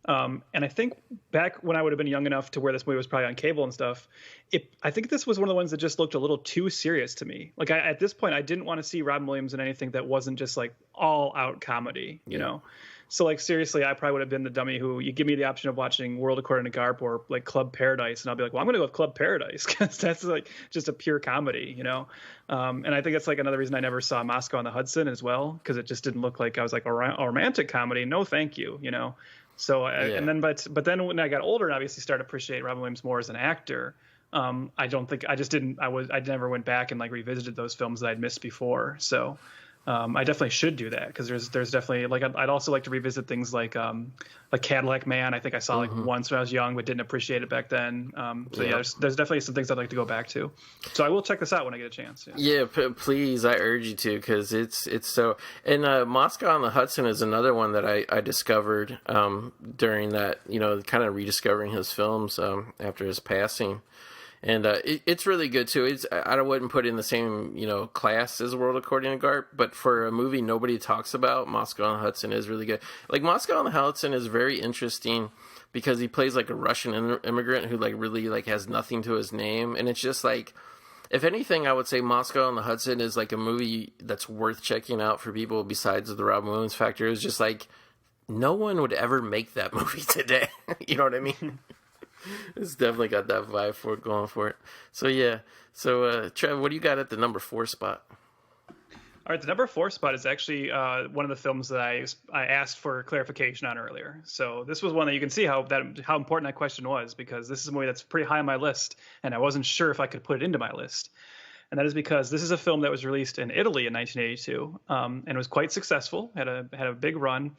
And I think back when I would have been young enough to where this movie was probably on cable and stuff, I think this was one of the ones that just looked a little too serious to me. Like at this point, I didn't want to see Robin Williams in anything that wasn't just like all out comedy, you know? So like, seriously, I probably would have been the dummy who you give me the option of watching World According to Garp or like Club Paradise. And I'll be like, well, I'm going to go with Club Paradise, because that's like just a pure comedy, And I think that's like another reason I never saw Moscow on the Hudson as well, because it just didn't look like I was like a romantic comedy. No, thank you, So, and then, but then when I got older and obviously started to appreciate Robin Williams more as an actor, I never went back and like revisited those films that I'd missed before. So, I definitely should do that, because there's definitely like, I'd also like to revisit things like Cadillac Man. I think I saw like once when I was young, but didn't appreciate it back then. There's definitely some things I'd like to go back to. So I will check this out when I get a chance. Yeah, please, I urge you to, because it's so. And Moscow on the Hudson is another one that I discovered during that, kind of rediscovering his films after his passing. And it's really good too. I wouldn't put it in the same class as World According to Garp, but for a movie nobody talks about, Moscow on the Hudson is really good. Like Moscow on the Hudson is very interesting because he plays like a Russian immigrant who like really like has nothing to his name, and it's just like, if anything, I would say Moscow on the Hudson is like a movie that's worth checking out for people besides the Robin Williams factor. It's just like no one would ever make that movie today. You know what I mean? It's definitely got that vibe for it, going for it. So yeah. So Trev, what do you got at the number 4 spot? All right, the number 4 spot is actually one of the films that I asked for clarification on earlier. So this was one that you can see how important that question was, because this is a movie that's pretty high on my list, and I wasn't sure if I could put it into my list. And that is because this is a film that was released in Italy in 1982, and it was quite successful. Had a big run.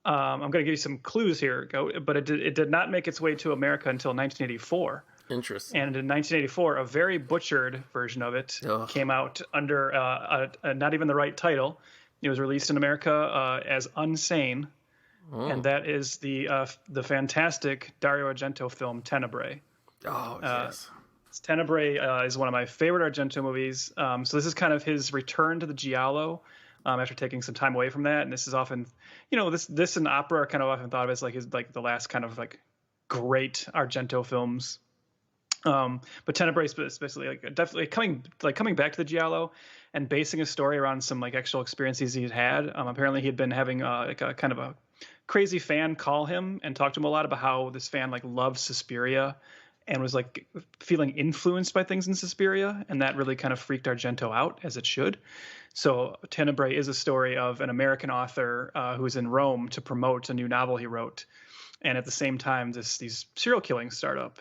I'm going to give you some clues here, Goat, but it did not make its way to America until 1984. Interesting. And in 1984, a very butchered version of it came out under not even the right title. It was released in America as Unsane, and that is the fantastic Dario Argento film Tenebre. Oh, yes. Tenebre is one of my favorite Argento movies. So this is kind of his return to the giallo. After taking some time away from that, and this is often, this and opera are kind of often thought of as like the last kind of like great Argento films. But Tenebre especially definitely coming back to the giallo and basing a story around some like actual experiences he'd had. Apparently he had been having like a kind of a crazy fan call him and talk to him a lot about how this fan like loved Suspiria and was like feeling influenced by things in Suspiria, and that really kind of freaked Argento out, as it should. So Tenebre is a story of an American author who's in Rome to promote a new novel he wrote. And at the same time, these serial killings start up.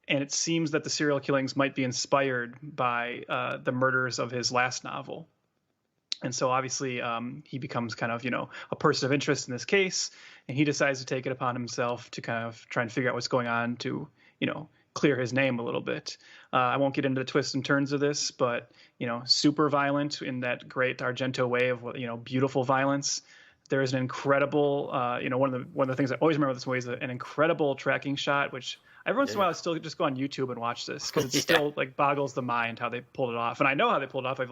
And it seems that the serial killings might be inspired by the murders of his last novel. And so obviously he becomes kind of, a person of interest in this case, and he decides to take it upon himself to kind of try and figure out what's going on to, clear his name a little bit. I won't get into the twists and turns of this, but, super violent in that great Argento way of, beautiful violence. There is an incredible, one of the things I always remember this movie is an incredible tracking shot, which every once in a while I still just go on YouTube and watch this because it still like boggles the mind how they pulled it off. And I know how they pulled it off. I've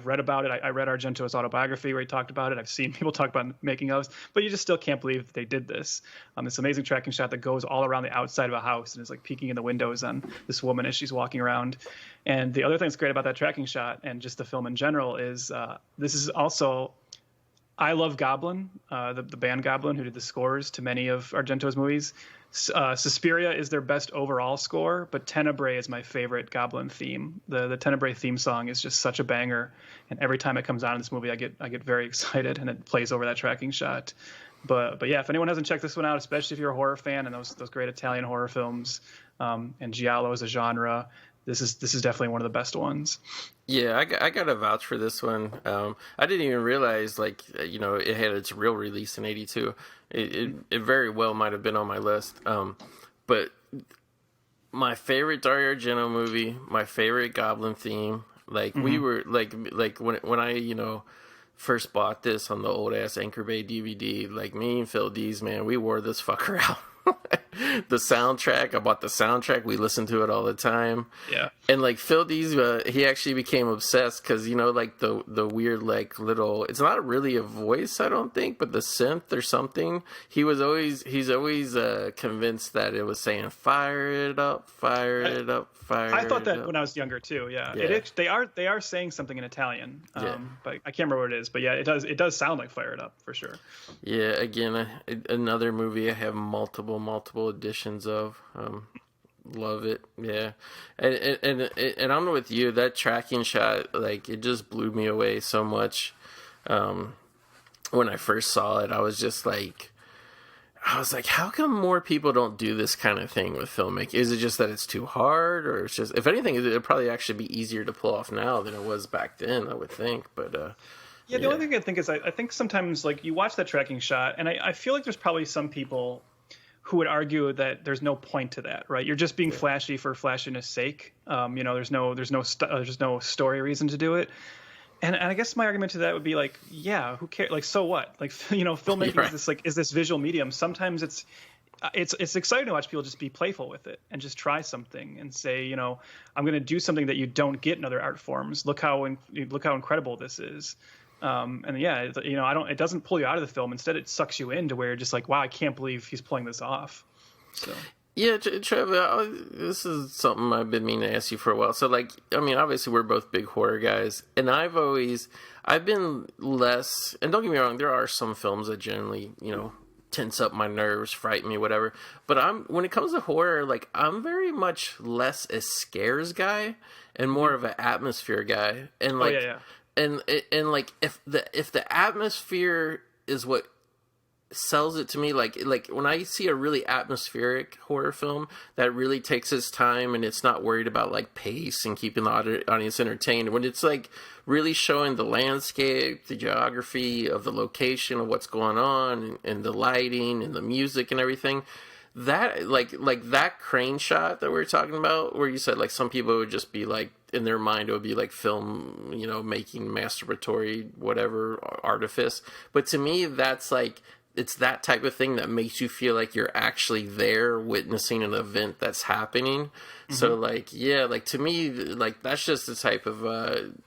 read about it. I read Argento's autobiography where he talked about it. I've seen people talk about making ofs, but you just still can't believe that they did this. This amazing tracking shot that goes all around the outside of a house and is like peeking in the windows on this woman as she's walking around. And the other thing that's great about that tracking shot and just the film in general is this is also. I love Goblin, the band Goblin, who did the scores to many of Argento's movies. Suspiria is their best overall score, but Tenebre is my favorite Goblin theme. The Tenebre theme song is just such a banger, and every time it comes on in this movie, I get very excited, and it plays over that tracking shot. But yeah, if anyone hasn't checked this one out, especially if you're a horror fan and those great Italian horror films, and giallo as a genre, this is definitely one of the best ones. Yeah, I got to vouch for this one. I didn't even realize, it had its real release in '82. It very well might have been on my list. But my favorite Dario Argento movie, my favorite Goblin theme. We were when I first bought this on the old ass Anchor Bay DVD. Me and Phil Dees, man, we wore this fucker out. The soundtrack, I bought the soundtrack, we listened to it all the time. Yeah. And Phil Dees, he actually became obsessed because the weird little, it's not really a voice, I don't think, but the synth or something, he's always convinced that it was saying fire it up, fire it up, fire it up. I thought that when I was younger too. Yeah. They are saying something in Italian, but I can't remember what it is, but yeah, it does sound like fire it up for sure. Yeah, again, another movie I have multiple editions of. Love it. Yeah. And I'm with you, that tracking shot, it just blew me away so much. When I first saw it, I was like, how come more people don't do this kind of thing with filmmaking? Is it just that it's too hard, or it's just, if anything, it'd probably actually be easier to pull off now than it was back then, I would think. But the only thing I think is I think sometimes you watch that tracking shot, and I feel like there's probably some people who would argue that there's no point to that, right? You're just being flashy for flashiness sake. There's no story reason to do it. And I guess my argument to that would be who cares? So what? Filmmaking is this visual medium. Sometimes it's exciting to watch people just be playful with it and just try something and say, I'm going to do something that you don't get in other art forms. Look how incredible this is. It doesn't pull you out of the film. Instead, it sucks you into where you're just like, wow, I can't believe he's pulling this off. So. Yeah, Trevor, this is something I've been meaning to ask you for a while. So, obviously we're both big horror guys, and I've been less, and don't get me wrong, there are some films that generally, tense up my nerves, frighten me, whatever. But when it comes to horror, I'm very much less a scares guy and more of an atmosphere guy. And And if the atmosphere is what sells it to me, like when I see a really atmospheric horror film that really takes its time and it's not worried about pace and keeping the audience entertained, when it's really showing the landscape, the geography of the location of what's going on, and the lighting and the music and everything, that that crane shot that we were talking about, where you said some people would just be in their mind it would be film, making masturbatory whatever artifice, but to me that's it's that type of thing that makes you feel like you're actually there witnessing an event that's happening. Mm-hmm. So to me, that's just the type of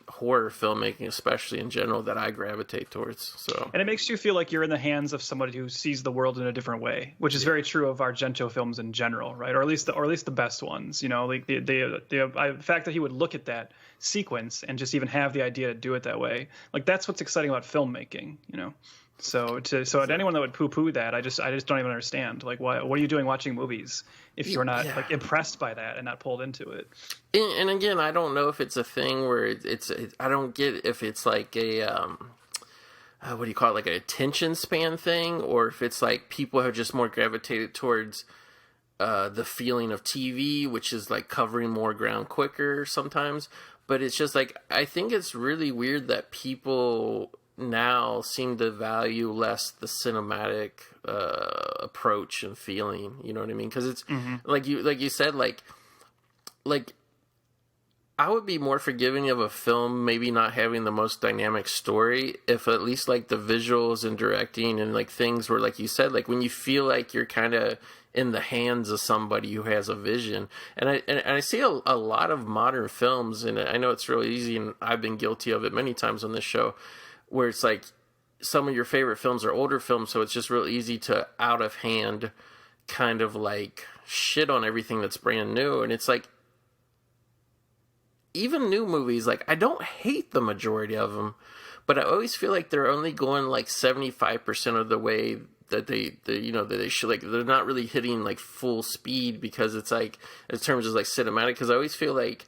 horror filmmaking, especially in general, that I gravitate towards. So, and it makes you feel like you're in the hands of somebody who sees the world in a different way, which is very true of Argento films in general, right? Or at least the best ones. The fact that he would look at that sequence and just even have the idea to do it that way, that's what's exciting about filmmaking. So to anyone that would poo-poo that, I just don't even understand. What are you doing watching movies if you're not impressed by that and not pulled into it? And again, I don't know if it's a thing where I don't get if it's a what do you call it, an attention span thing, or if it's people have just more gravitated towards the feeling of TV, which is covering more ground quicker sometimes. But it's just like, I think it's really weird that people now seem to value less the cinematic approach and feeling. You know what I mean? Because it's like you said, like I would be more forgiving of a film maybe not having the most dynamic story if at least like the visuals and directing and like things were, like you said, like when you feel like you're kind of in the hands of somebody who has a vision. And I see a lot of modern films, and I know it's really easy, and I've been guilty of it many times on this show, where it's like some of your favorite films are older films, so it's just real easy to out of hand kind of like shit on everything that's brand new. And it's like, even new movies, like, I don't hate the majority of them, but I always feel like they're only going like 75% of the way that they should. Like, they're not really hitting like full speed, because it's like, in terms of like cinematic, because I always feel like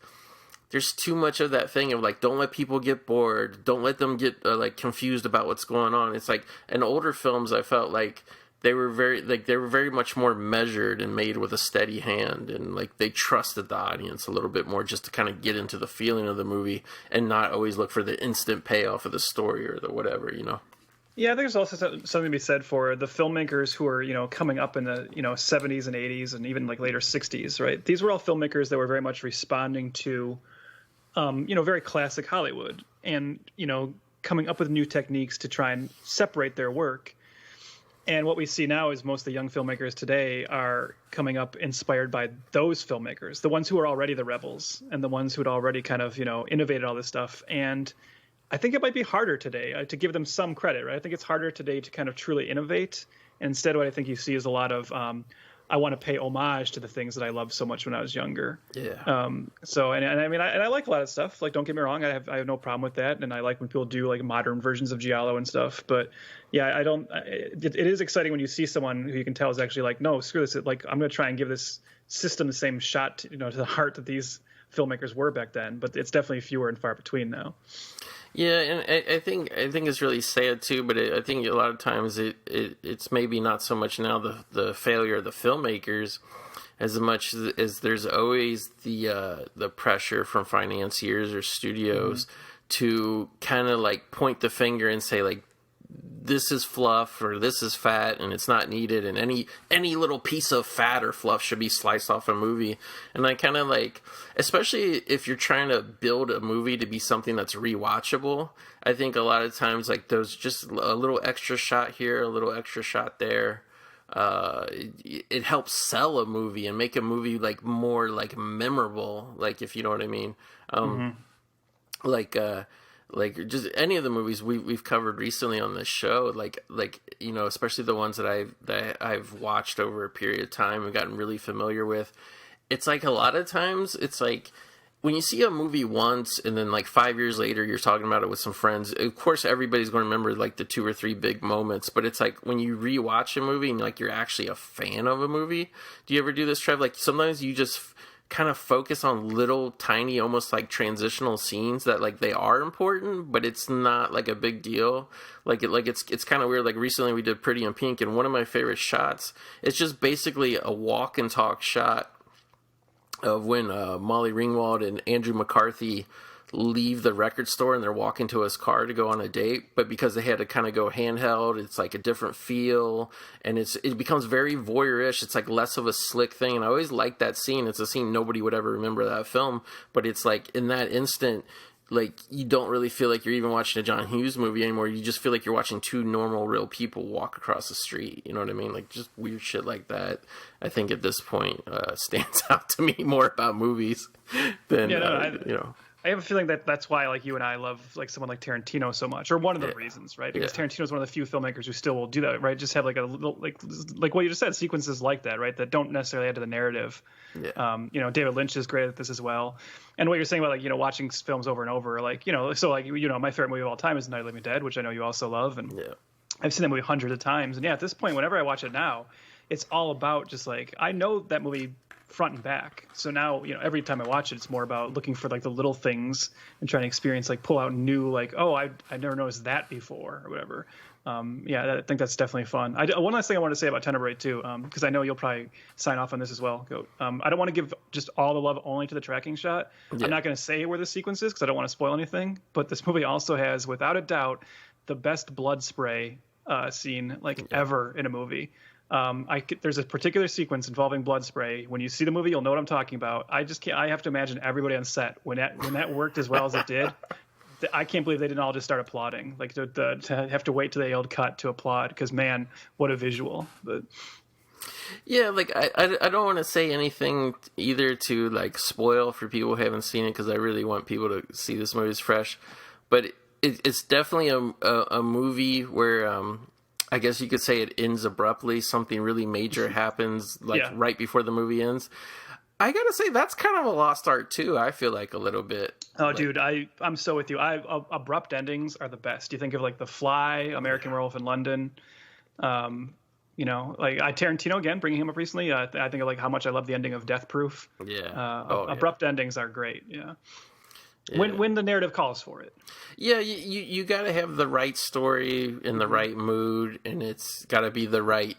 there's too much of that thing of like, don't let people get bored, don't let them get like confused about what's going on. It's like, in older films, I felt like they were very much more measured and made with a steady hand, and like they trusted the audience a little bit more just to kind of get into the feeling of the movie and not always look for the instant payoff of the story or the whatever, you know. Yeah, I think there's also something to be said for the filmmakers who are, coming up in the, 70s and 80s and even like later 60s, right? These were all filmmakers that were very much responding to, very classic Hollywood, and, coming up with new techniques to try and separate their work. And what we see now is most of the young filmmakers today are coming up inspired by those filmmakers, the ones who are already the rebels and the ones who had already kind of, innovated all this stuff. And I think it might be harder today to give them some credit, right? I think it's harder today to kind of truly innovate. And instead, what I think you see is a lot of, I want to pay homage to the things that I loved so much when I was younger. Yeah. I like a lot of stuff. Like, don't get me wrong, I have no problem with that, and I like when people do like modern versions of Giallo and stuff. But yeah, it is exciting when you see someone who you can tell is actually like, no, screw this. Like, I'm going to try and give this system the same shot, to the heart that these filmmakers were back then. But it's definitely fewer and far between now. Yeah, and I think it's really sad too, but I think a lot of times it's maybe not so much now the failure of the filmmakers as much as there's always the pressure from financiers or studios to kind of like point the finger and say like, this is fluff or this is fat and it's not needed, and any little piece of fat or fluff should be sliced off a movie. And I kind of like, especially if you're trying to build a movie to be something that's rewatchable, I think a lot of times like those just a little extra shot here, a little extra shot there, it helps sell a movie and make a movie like more like memorable, like, if you know what I mean. Like just any of the movies we've covered recently on this show, like especially the ones that I've watched over a period of time and gotten really familiar with. It's like a lot of times it's like when you see a movie once and then like 5 years later you're talking about it with some friends, of course everybody's going to remember like the 2 or 3 big moments, but it's like when you rewatch a movie and like you're actually a fan of a movie. Do you ever do this, Trev? Like sometimes you just kind of focus on little tiny almost like transitional scenes that like they are important, but it's not like a big deal. It's kind of weird. Like recently we did Pretty in Pink, and one of my favorite shots, it's just basically a walk and talk shot of when Molly Ringwald and Andrew McCarthy leave the record store and they're walking to his car to go on a date, but because they had to kind of go handheld, it's like a different feel, and it becomes very voyeurish. It's like less of a slick thing, and I always like that scene. It's a scene nobody would ever remember that film, but it's like in that instant, like you don't really feel like you're even watching a John Hughes movie anymore. You just feel like you're watching 2 normal real people walk across the street. You know what I mean? Like just weird shit like that, I think at this point stands out to me more about movies than I have a feeling that that's why like you and I love like someone like Tarantino so much, or one of the reasons, right? Because Tarantino's one of the few filmmakers who still will do that, right? Just have like a little like what you just said, sequences like that, right? That don't necessarily add to the narrative. David Lynch is great at this as well. And what you're saying about like watching films over and over, like so like my favorite movie of all time is Night of the Living Dead, which I know you also love, and I've seen that movie hundreds of times. And at this point, whenever I watch it now, it's all about just like I know that movie front and back. So now, every time I watch it, it's more about looking for like the little things and trying to experience, like pull out new, like, oh, I never noticed that before or whatever. I think that's definitely fun. One last thing I want to say about Tenebre too, because I know you'll probably sign off on this as well, Goat. I don't want to give just all the love only to the tracking shot. Yeah. I'm not going to say where the sequence is because I don't want to spoil anything. But this movie also has, without a doubt, the best blood spray scene ever in a movie. There's a particular sequence involving blood spray. When you see the movie, you'll know what I'm talking about. I just can't. I have to imagine everybody on set when that worked as well as it did. I can't believe they didn't all just start applauding, to have to wait till they yelled cut to applaud, because man, what a visual. But yeah, I don't want to say anything either to spoil for people who haven't seen it, because I really want people to see this movie as fresh. But it's definitely a movie where I guess you could say it ends abruptly. Something really major happens right before the movie ends. I gotta say, that's kind of a lost art too. I feel like a little bit. Oh, dude, I'm so with you. Abrupt endings are the best. You think of The Fly, American Werewolf in London. Tarantino again, bringing him up recently. I think of how much I love the ending of Death Proof. Yeah. Abrupt endings are great. Yeah. When the narrative calls for it. Yeah, you gotta have the right story in the right mood, and it's gotta be the right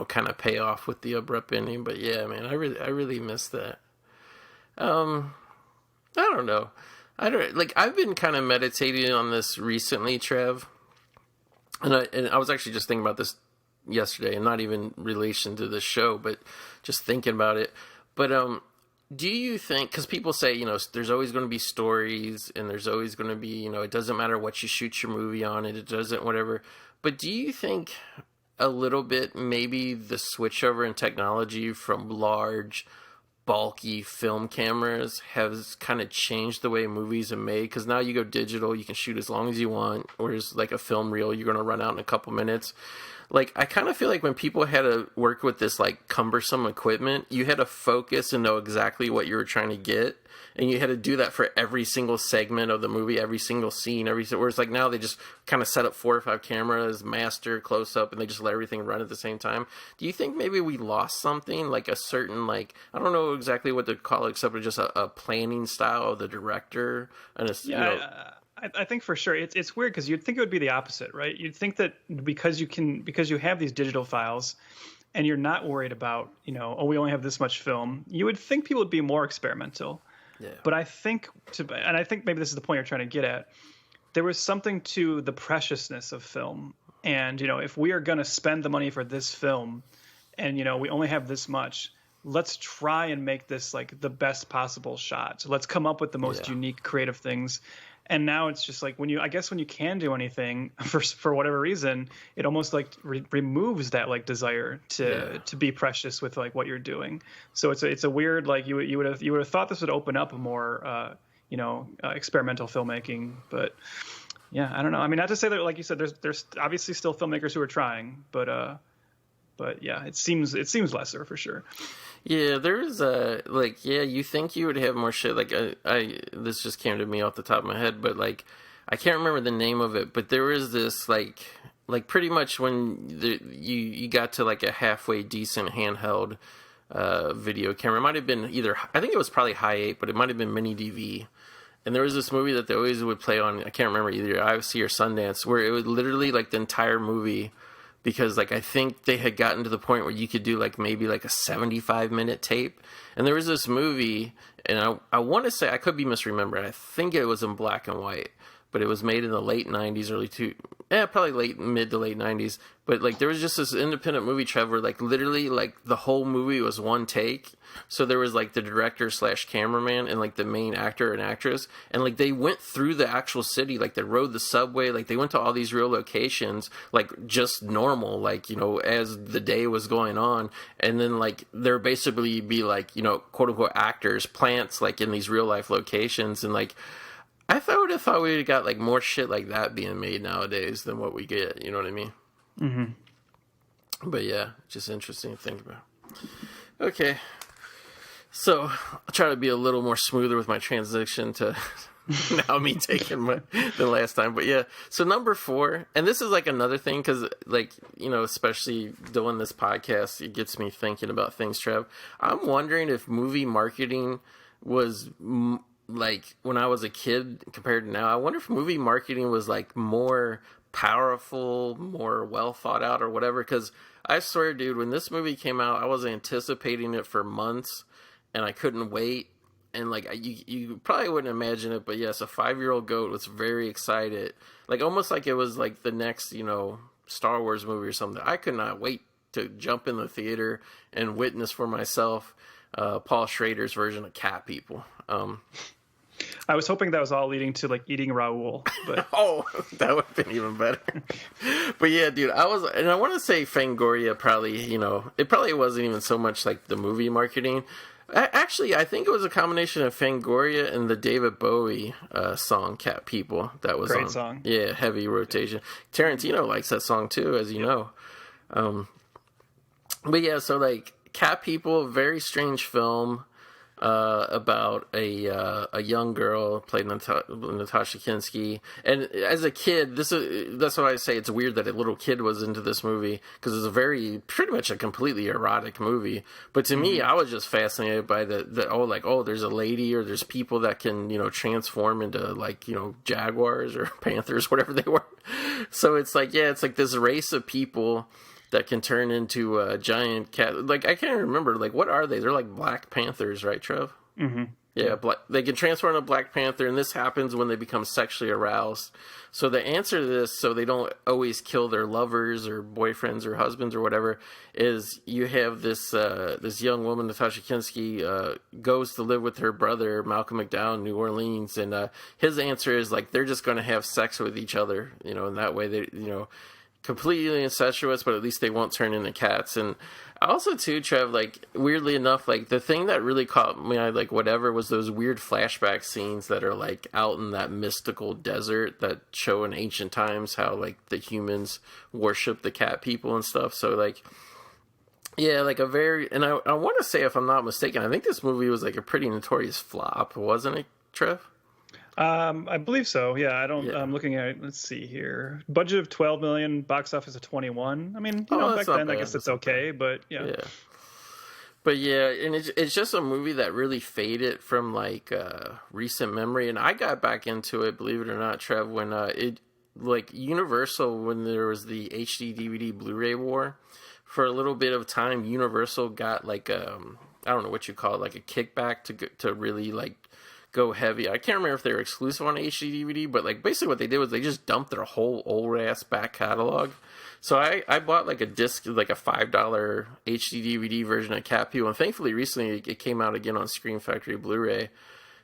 kind of pay off with the abrupt ending. But yeah, man, I really miss that. I don't know. I've been kind of meditating on this recently, Trev. And I was actually just thinking about this yesterday, and not even relation to the show, but just thinking about it. But do you think, because people say, there's always going to be stories, and there's always going to be, it doesn't matter what you shoot your movie on, it doesn't whatever. But do you think a little bit maybe the switch over in technology from large, bulky film cameras has kind of changed the way movies are made? Because now you go digital, you can shoot as long as you want, whereas a film reel, you're going to run out in a couple minutes. I kind of feel like when people had to work with this cumbersome equipment, you had to focus and know exactly what you were trying to get, and you had to do that for every single segment of the movie, every single scene, whereas now they just kind of set up 4 or 5 cameras, master, close up, and they just let everything run at the same time. Do you think maybe we lost something, a certain I don't know exactly what to call it, except for just a planning style of the director and I think for sure it's weird, because you'd think it would be the opposite, right? You'd think that because you have these digital files and you're not worried about, we only have this much film, you would think people would be more experimental. Yeah. But I think maybe this is the point you're trying to get at. There was something to the preciousness of film. And, if we are going to spend the money for this film and, we only have this much, let's try and make this the best possible shot. So let's come up with the most unique, creative things. And now it's just when you can do anything for whatever reason, it almost removes that desire to be precious with what you're doing. So it's a weird, you would have thought this would open up a more experimental filmmaking, but yeah, I don't know. I mean, not to say that, like you said, there's obviously still filmmakers who are trying, but yeah, it seems lesser for sure. Yeah, there's you think you would have more shit. This just came to me off the top of my head, but I can't remember the name of it. But there was this pretty much when you got to a halfway decent handheld video camera. It might have been I think it was probably High 8, but it might have been Mini DV. And there was this movie that they always would play on. I can't remember either IFC or Sundance, where it was literally the entire movie. Because I think they had gotten to the point where you could do maybe a 75-minute tape. And there was this movie, and I want to say, I could be misremembering, I think it was in black and white, but it was made in the late 90s, probably mid to late 90s. But there was just this independent movie, Trevor, literally the whole movie was one take. So there was the director / cameraman and the main actor and actress, and they went through the actual city, they rode the subway, they went to all these real locations, just normal, as the day was going on. And then there basically be quote unquote actors, plants in these real life locations. And I would have thought we would have got more shit like that being made nowadays than what we get. You know what I mean? Mm-hmm. But yeah, just interesting to think about. Okay. So I'll try to be a little more smoother with my transition to now me taking the last time. But yeah, so number 4, and this is another thing, because especially doing this podcast, it gets me thinking about things, Trev. I'm wondering if movie marketing was when I was a kid compared to now. I wonder if movie marketing was more powerful, more well thought out or whatever. Because I swear, dude, when this movie came out, I was anticipating it for months, and I couldn't wait. And like you probably wouldn't imagine it, but yes, a 5-year-old goat was very excited, like almost like it was like the next, Star Wars movie or something. I could not wait to jump in the theater and witness for myself Paul Schrader's version of Cat People. I was hoping that was all leading to like eating Raoul, but oh, that would have been even better. But yeah, dude, I want to say Fangoria probably, it probably wasn't even so much like the movie marketing. Actually, I think it was a combination of Fangoria and the David Bowie song "Cat People" that was great on. Song. Yeah, heavy rotation. Tarantino likes that song too, as you know. But yeah, so like Cat People, very strange film about a young girl played Natasha Kinski. And as a kid, that's why I say it's weird that a little kid was into this movie, because it's pretty much a completely erotic movie. But to me, I was just fascinated by there's a lady, or there's people that can transform into jaguars or panthers, whatever they were. So it's like this race of people that can turn into a giant cat. Like, I can't remember, what are they? They're like Black Panthers, right, Trev? Mm-hmm. Yeah, they can transform into Black Panther, and this happens when they become sexually aroused. So the answer to this, so they don't always kill their lovers or boyfriends or husbands or whatever, is you have this young woman, Natasha Kinski, goes to live with her brother, Malcolm McDowell, in New Orleans, and his answer is, they're just going to have sex with each other, and that way they, completely incestuous, but at least they won't turn into cats. And also too, Trev, weirdly enough, the thing that really caught me, was those weird flashback scenes that are out in that mystical desert that show in ancient times how the humans worship the cat people and stuff. So yeah, and I want to say, if I'm not mistaken, I think this movie was a pretty notorious flop, wasn't it, Trev? I believe so. Yeah, I'm looking at it. Let's see here. Budget of 12 million, box office of 21. I mean, back then, I guess it's okay, but yeah. Yeah. But yeah, and it's just a movie that really faded from recent memory, and I got back into it, believe it or not, Trev, when Universal, when there was the HD DVD Blu-ray war, for a little bit of time, Universal got I don't know what you call it, a kickback to really go heavy. I can't remember if they were exclusive on HD DVD, but basically what they did was they just dumped their whole old ass back catalog. So I bought a disc, a $5 HD DVD version of Cat People, and thankfully recently it came out again on Scream Factory Blu-ray.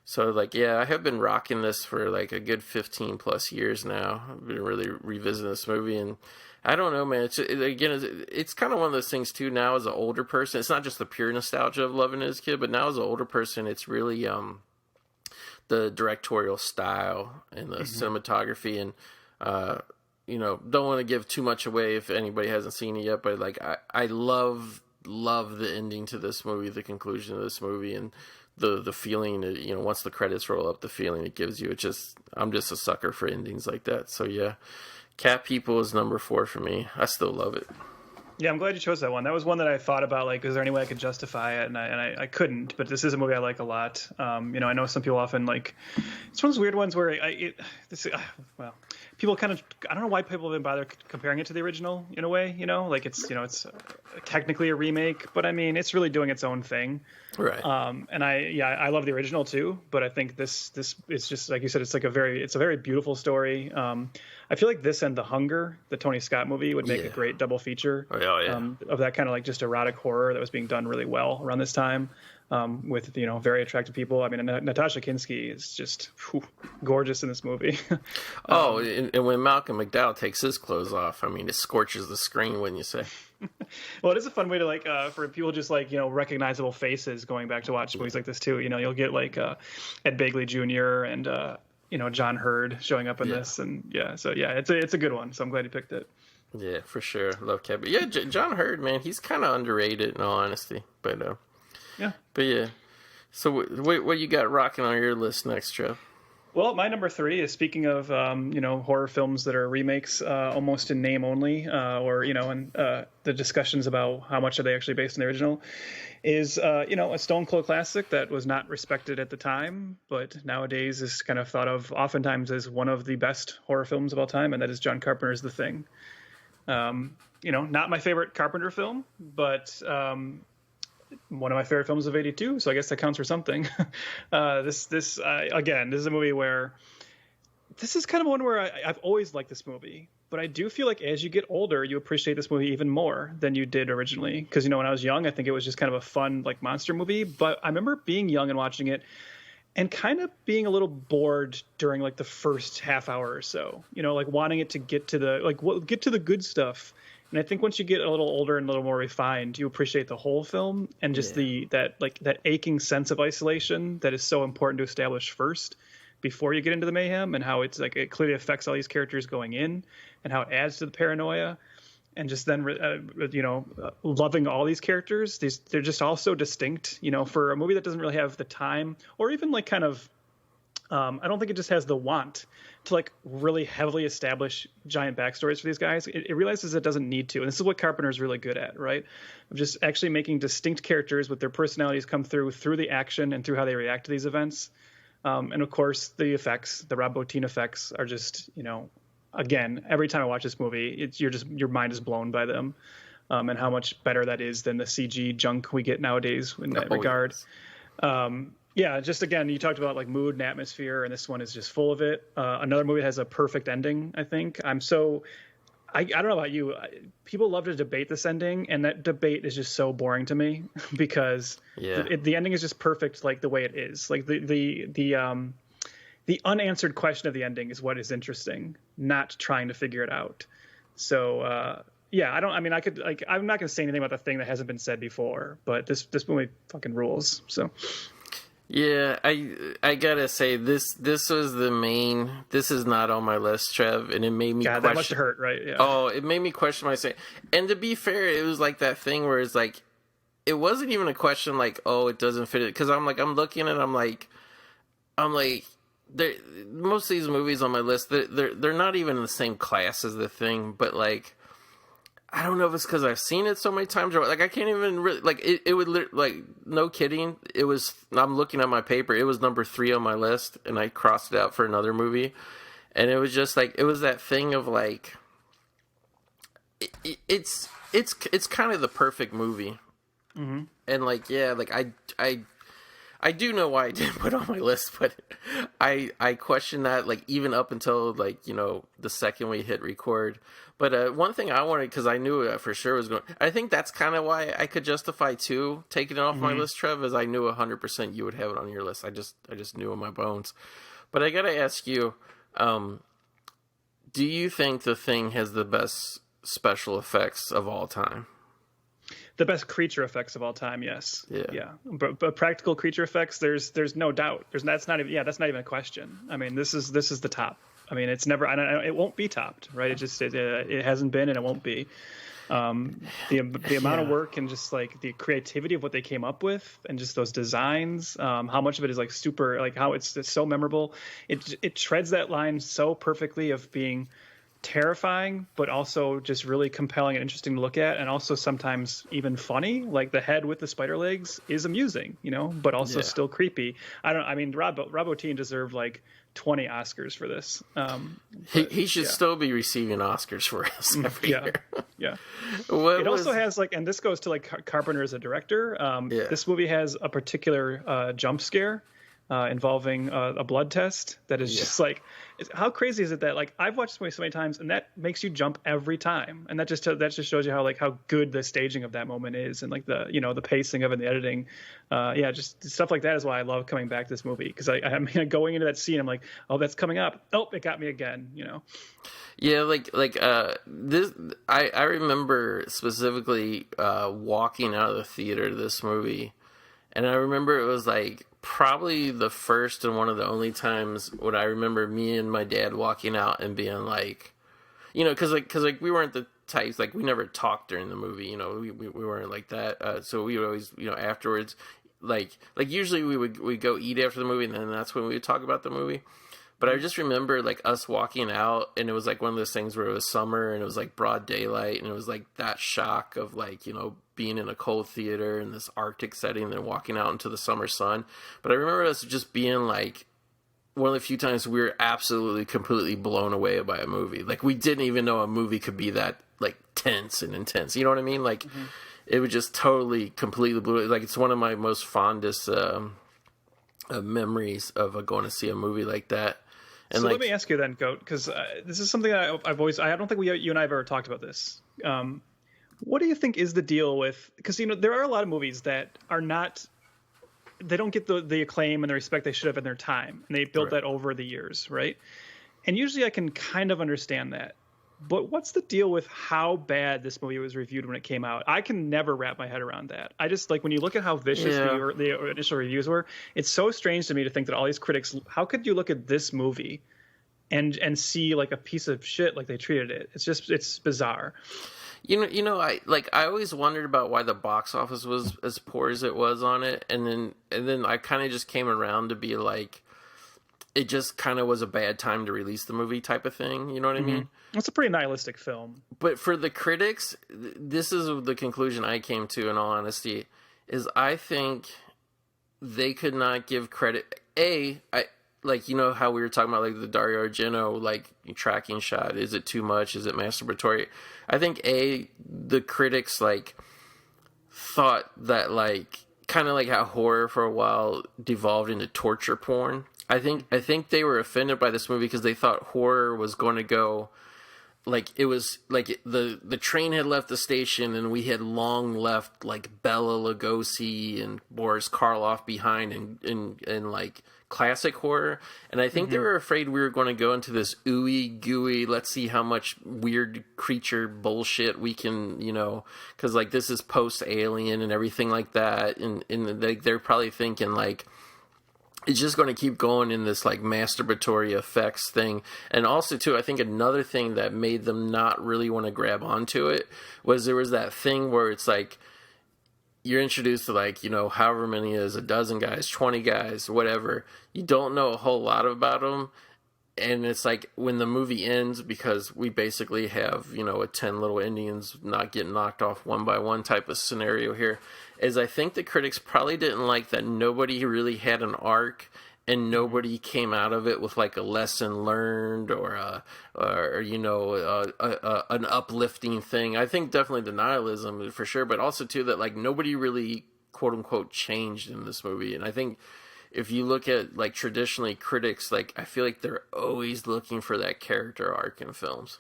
So I have been rocking this for a good 15 plus years now. I've been really revisiting this movie, and I don't know, man. It's kind of one of those things too. Now as an older person, it's not just the pure nostalgia of loving it as a kid, but now as an older person, it's really the directorial style and the cinematography, and don't want to give too much away if anybody hasn't seen it yet, but I love the ending to this movie, the conclusion of this movie, and the feeling that, once the credits roll up, the feeling it gives you. I'm just a sucker for endings like that. So yeah, Cat People is number 4 for me. I still love it. Yeah, I'm glad you chose that one. That was one that I thought about, is there any way I could justify it? And I couldn't, but this is a movie I like a lot. I know some people often it's one of those weird ones where people kind of, I don't know why people have been bother comparing it to the original in a way, it's technically a remake, but I mean, it's really doing its own thing. Right. And I love the original too, but I think this is just, like you said, it's a very beautiful story. I feel like this and The Hunger, the Tony Scott movie, would make a great double feature. Oh, yeah. Of that kind of just erotic horror that was being done really well around this time, with very attractive people. I mean, Natasha Kinski is just gorgeous in this movie. And when Malcolm McDowell takes his clothes off, I mean, it scorches the screen, wouldn't you say? Well, it is a fun way to for people just recognizable faces going back to watch movies like this too. You'll get Ed Begley Jr. and John Hurd showing up in this, and it's a good one. So I'm glad you picked it. Yeah, for sure. Love Cat. But yeah, John Hurd, man, he's kind of underrated in all honesty. But yeah. So what you got rocking on your list next, Trev? Well, my number three is, speaking of horror films that are remakes, almost in name only, or and the discussions about how much are they actually based on the original, is a stone cold classic that was not respected at the time, but nowadays is kind of thought of oftentimes as one of the best horror films of all time, and that is John Carpenter's The Thing. Not my favorite Carpenter film, but one of my favorite films of '82, so I guess that counts for something. This is a movie where this is kind of one where I've always liked this movie, but I do feel like as you get older, you appreciate this movie even more than you did originally. Because when I was young, I think it was just kind of a fun like monster movie. But I remember being young and watching it, and kind of being a little bored during like the first half hour or so. Like wanting it to get to the good stuff. And I think once you get a little older and a little more refined, you appreciate the whole film and just that aching sense of isolation that is so important to establish first before you get into the mayhem, and how it's like it clearly affects all these characters going in, and how it adds to the paranoia, and just then loving all these characters. They're just all so distinct. For a movie that doesn't really have the time, or even like kind of I don't think it just has the want to like really heavily establish giant backstories for these guys. It realizes it doesn't need to. And this is what Carpenter's really good at, right? Of just actually making distinct characters with their personalities come through the action and through how they react to these events. And of course, the effects, the Rob Bottin effects are just, again, every time I watch this movie, your mind is blown by them, and how much better that is than the CG junk we get nowadays in that regard. Yes. Just again, you talked about like mood and atmosphere, and this one is just full of it. Another movie that has a perfect ending, I think. I don't know about you. People love to debate this ending, and that debate is just so boring to me because the ending is just perfect, like the way it is. Like the unanswered question of the ending is what is interesting, not trying to figure it out. So I'm not going to say anything about The Thing that hasn't been said before, but this movie fucking rules. So. Yeah, I gotta say this was the main. This is not on my list, Trev, and it made me question. That must hurt, right? Yeah. Oh, it made me question myself. And to be fair, it was like that thing where it's like, it wasn't even a question like, oh, it doesn't fit it, because I'm looking at, I'm like, most of these movies on my list, they're not even in the same class as The Thing, but like, I don't know if it's because I've seen it so many times, or like I can't even really like it. It would like, no kidding. It was. I'm looking at my paper. It was number 3 on my list, and I crossed it out for another movie. And it was just like, it was that thing of like, it's kind of the perfect movie. Mm-hmm. And like, yeah, like I do know why I didn't put it on my list, but I question that, like, even up until like, the second we hit record. But one thing I wanted, because I knew it for sure was going, I think that's kind of why I could justify too taking it off my list, Trev, is I knew 100% you would have it on your list. I just knew in my bones. But I gotta ask you, do you think The Thing has the best special effects of all time? The best creature effects of all time, yes. Yeah. But practical creature effects, there's no doubt. That's not even a question. I mean, this is the top. I mean, it's never. It won't be topped, right? It hasn't been, and it won't be. The amount of work and just like the creativity of what they came up with, and just those designs. How much of it is like super, like how it's so memorable. It treads that line so perfectly of being terrifying, but also just really compelling and interesting to look at, and also sometimes even funny. Like the head with the spider legs is amusing, but also still creepy. Rob Bottin deserved like 20 Oscars for this. He should still be receiving Oscars for us every year. Yeah. It also has like, and this goes to like Carpenter as a director. This movie has a particular jump scare involving a blood test that is just like, how crazy is it that like I've watched this movie so many times and that makes you jump every time, and that just shows you how good the staging of that moment is, and like the pacing of it and the editing. Just stuff like that is why I love coming back to this movie, because I mean, going into that scene I'm like, oh, that's coming up, oh, it got me again. Yeah, this. I remember specifically walking out of the theater to this movie, and I remember it was like probably the first and one of the only times when I remember me and my dad walking out and being like, because we weren't the types, like we never talked during the movie, we weren't like that. So we would always, afterwards, like usually we'd go eat after the movie, and then that's when we would talk about the movie. But I just remember like us walking out, and it was like one of those things where it was summer and it was like broad daylight, and it was like that shock of like, you know, being in a cold theater in this Arctic setting and then walking out into the summer sun. But I remember us just being like, one of the few times we were absolutely completely blown away by a movie. Like, we didn't even know a movie could be that like tense and intense. You know what I mean? Like, it was just totally, completely blew. Like, it's one of my most fondest memories of going to see a movie like that. And so like, let me ask you then, Goat, because this is something that I've always, I don't think you and I have ever talked about this. What do you think is the deal with, because, you know, there are a lot of movies that are not, they don't get the acclaim and the respect they should have in their time. And they built that over the years, right? And usually I can kind of understand that. But what's the deal with how bad this movie was reviewed when it came out? I can never wrap my head around that. I just, like, when you look at how vicious the initial reviews were, it's so strange to me to think that all these critics, how could you look at this movie and see like a piece of shit like they treated it? It's bizarre. You know, I always wondered about why the box office was as poor as it was on it, and then I kind of just came around to be like, it just kind of was a bad time to release the movie type of thing. You know what I mean? It's a pretty nihilistic film. But for the critics, this is the conclusion I came to, in all honesty, is I think they could not give credit. Like, you know how we were talking about, like, the Dario Argento, like, tracking shot. Is it too much? Is it masturbatory? I think, the critics, like, thought that, like, kind of like how horror for a while devolved into torture porn. I think they were offended by this movie because they thought horror was going to go, like, it was like the train had left the station and we had long left like Bela Lugosi and Boris Karloff behind in like classic horror. And I think they were afraid we were going to go into this ooey gooey, let's see how much weird creature bullshit we can, you know, because like this is post Alien and everything like that. And they're probably thinking like, it's just going to keep going in this like masturbatory effects thing. And also too, I think another thing that made them not really want to grab onto it was there was that thing where it's like, you're introduced to like, you know, however many is a dozen guys, 20 guys, whatever. You don't know a whole lot about them. And it's like when the movie ends, because we basically have, you know, a 10 little Indians not getting knocked off one by one type of scenario here, is I think the critics probably didn't like that nobody really had an arc and nobody came out of it with like a lesson learned or you know, an uplifting thing. I think definitely the nihilism for sure, but also too that like nobody really quote unquote changed in this movie. And I think if you look at like traditionally critics, like I feel like they're always looking for that character arc in films.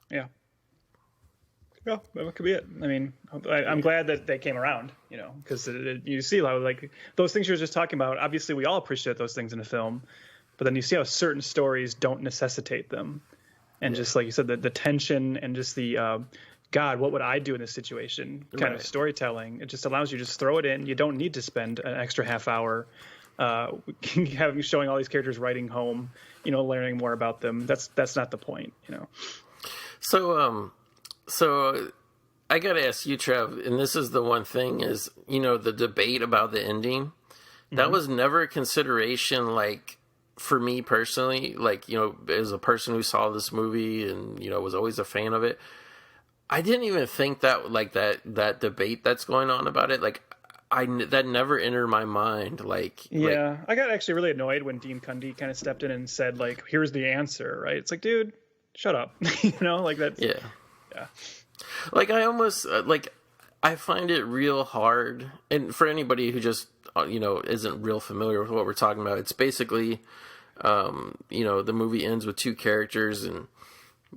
Yeah. Well, that could be it. I mean, I'm glad that they came around, you know, because you see how like those things you were just talking about. Obviously, we all appreciate those things in a film, but then you see how certain stories don't necessitate them, and just like you said, the tension and just the God, what would I do in this situation kind of storytelling. It just allows you to just throw it in. You don't need to spend an extra half hour having showing all these characters writing home, you know, learning more about them. That's not the point, you know. So I got to ask you, Trev, and this is the one thing is, you know, the debate about the ending, that was never a consideration, like, for me personally, like, you know, as a person who saw this movie and, you know, was always a fan of it. I didn't even think that, like, that debate that's going on about it, like, that never entered my mind. Like, I got actually really annoyed when Dean Cundey kind of stepped in and said, like, here's the answer, right? It's like, dude, shut up. You know, like that's, yeah. Like I almost, like, I find it real hard. And for anybody who just, you know, isn't real familiar with what we're talking about, it's basically, you know, the movie ends with two characters and,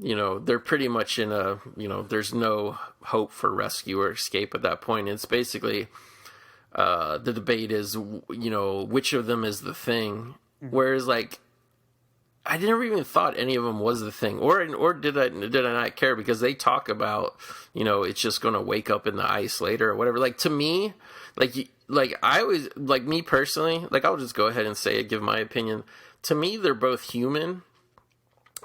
you know, they're pretty much in a, you know, there's no hope for rescue or escape at that point. It's basically, the debate is, you know, which of them is the thing. Whereas, like, I never even thought any of them was the thing, or did I not care because they talk about, you know, it's just going to wake up in the ice later or whatever. Like to me, like I always, like me personally, like I'll just go ahead and say it, give my opinion. To me, they're both human,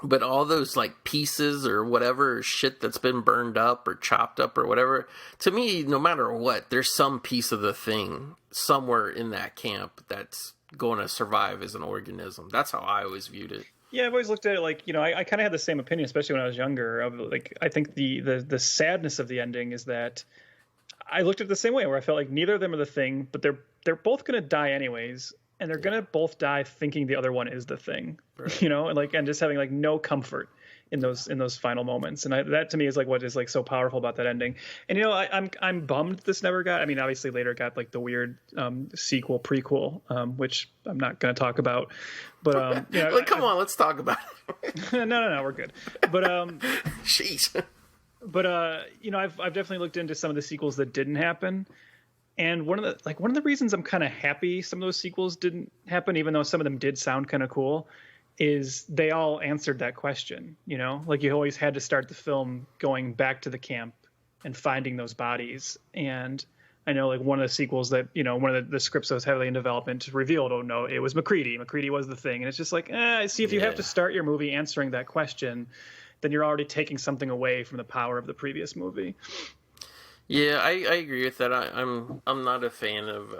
but all those like pieces or whatever shit that's been burned up or chopped up or whatever, to me, no matter what, there's some piece of the thing somewhere in that camp that's going to survive as an organism. That's how I always viewed it. Yeah, I've always looked at it like, I kind of had the same opinion, especially when I was younger. Of like, I think the sadness of the ending is that I looked at it the same way, where I felt like neither of them are the thing, but they're both going to die anyways, and they're going to both die thinking the other one is the thing, right. And just having like no comfort in those final moments. And that to me is like what is like so powerful about that ending. And I'm bummed this never got. I mean, obviously later it got like the weird sequel prequel, which I'm not going to talk about. But come on, let's talk about it. No, we're good. But jeez. But I've definitely looked into some of the sequels that didn't happen. And one of the reasons I'm kind of happy some of those sequels didn't happen, even though some of them did sound kind of cool, is they all answered that question. Like you always had to start the film going back to the camp and finding those bodies. And I know like one of the sequels that, one of the scripts that was heavily in development revealed, oh no, it was MacReady. MacReady was the thing. And it's just like, see, if you have to start your movie answering that question, then you're already taking something away from the power of the previous movie. Yeah, I agree with that. I'm not a fan of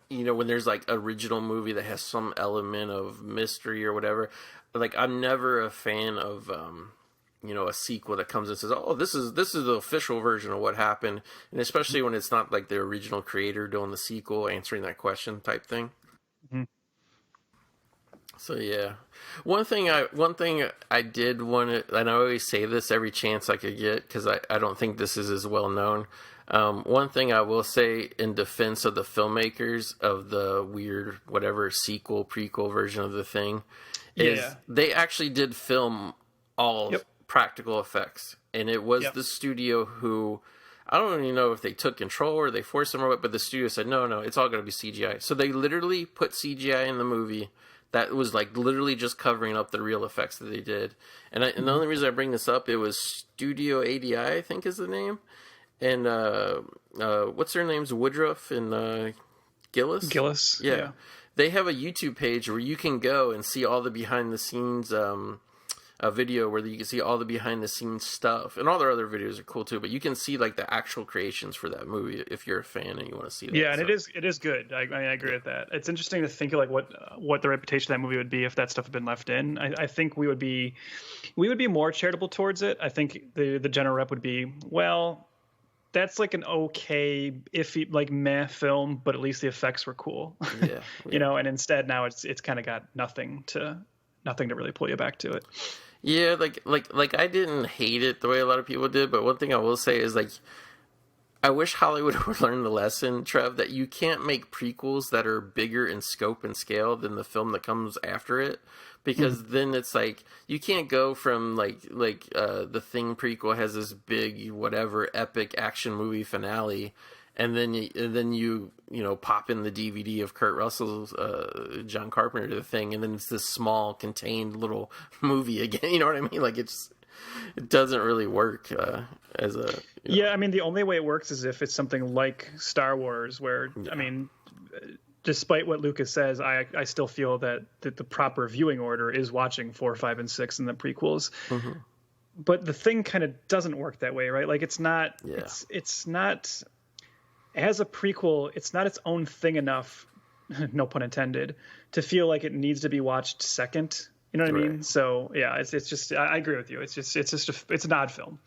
when there's like original movie that has some element of mystery or whatever. Like I'm never a fan of a sequel that comes and says, "Oh, this is the official version of what happened," and especially when it's not like the original creator doing the sequel answering that question type thing. Mm-hmm. So yeah, one thing I did want to, and I always say this every chance I could get because I don't think this is as well known. One thing I will say in defense of the filmmakers of the weird whatever sequel prequel version of the thing is they actually did film all practical effects, and it was the studio who. I don't even know if they took control or they forced them or what, but the studio said, no, it's all going to be CGI. So they literally put CGI in the movie that was like literally just covering up the real effects that they did. And the only reason I bring this up, it was Studio ADI, I think is the name. And what's their names? Woodruff and Gillis? Gillis, yeah. They have a YouTube page where you can go and see all the behind the scenes a video where you can see all the behind the scenes stuff, and all their other videos are cool too, but you can see like the actual creations for that movie if you're a fan and you want to see that. Yeah, and it is good. I agree with that. It's interesting to think of like what the reputation of that movie would be if that stuff had been left in. I think we would be more charitable towards it. I think the general rep would be, well, that's like an okay iffy like meh film, but at least the effects were cool. Yeah. And instead now it's kind of got nothing to really pull you back to it. Yeah, like I didn't hate it the way a lot of people did, but one thing I will say is like I wish Hollywood would learn the lesson, Trev, that you can't make prequels that are bigger in scope and scale than the film that comes after it, because then it's like you can't go from like the Thing prequel has this big whatever epic action movie finale. And then you pop in the DVD of Kurt Russell's John Carpenter to the thing, and then it's this small contained little movie again. You know what I mean? Like it doesn't really work as a. Yeah, I mean the only way it works is if it's something like Star Wars, where I mean, despite what Lucas says, I still feel that the proper viewing order is watching 4, 5, and 6 in the prequels. Mm-hmm. But the Thing kind of doesn't work that way, right? Like it's not. Yeah. It's not. As a prequel, it's not its own thing enough, no pun intended, to feel like it needs to be watched second. You know what I mean? So yeah, it's just I agree with you. It's an odd film.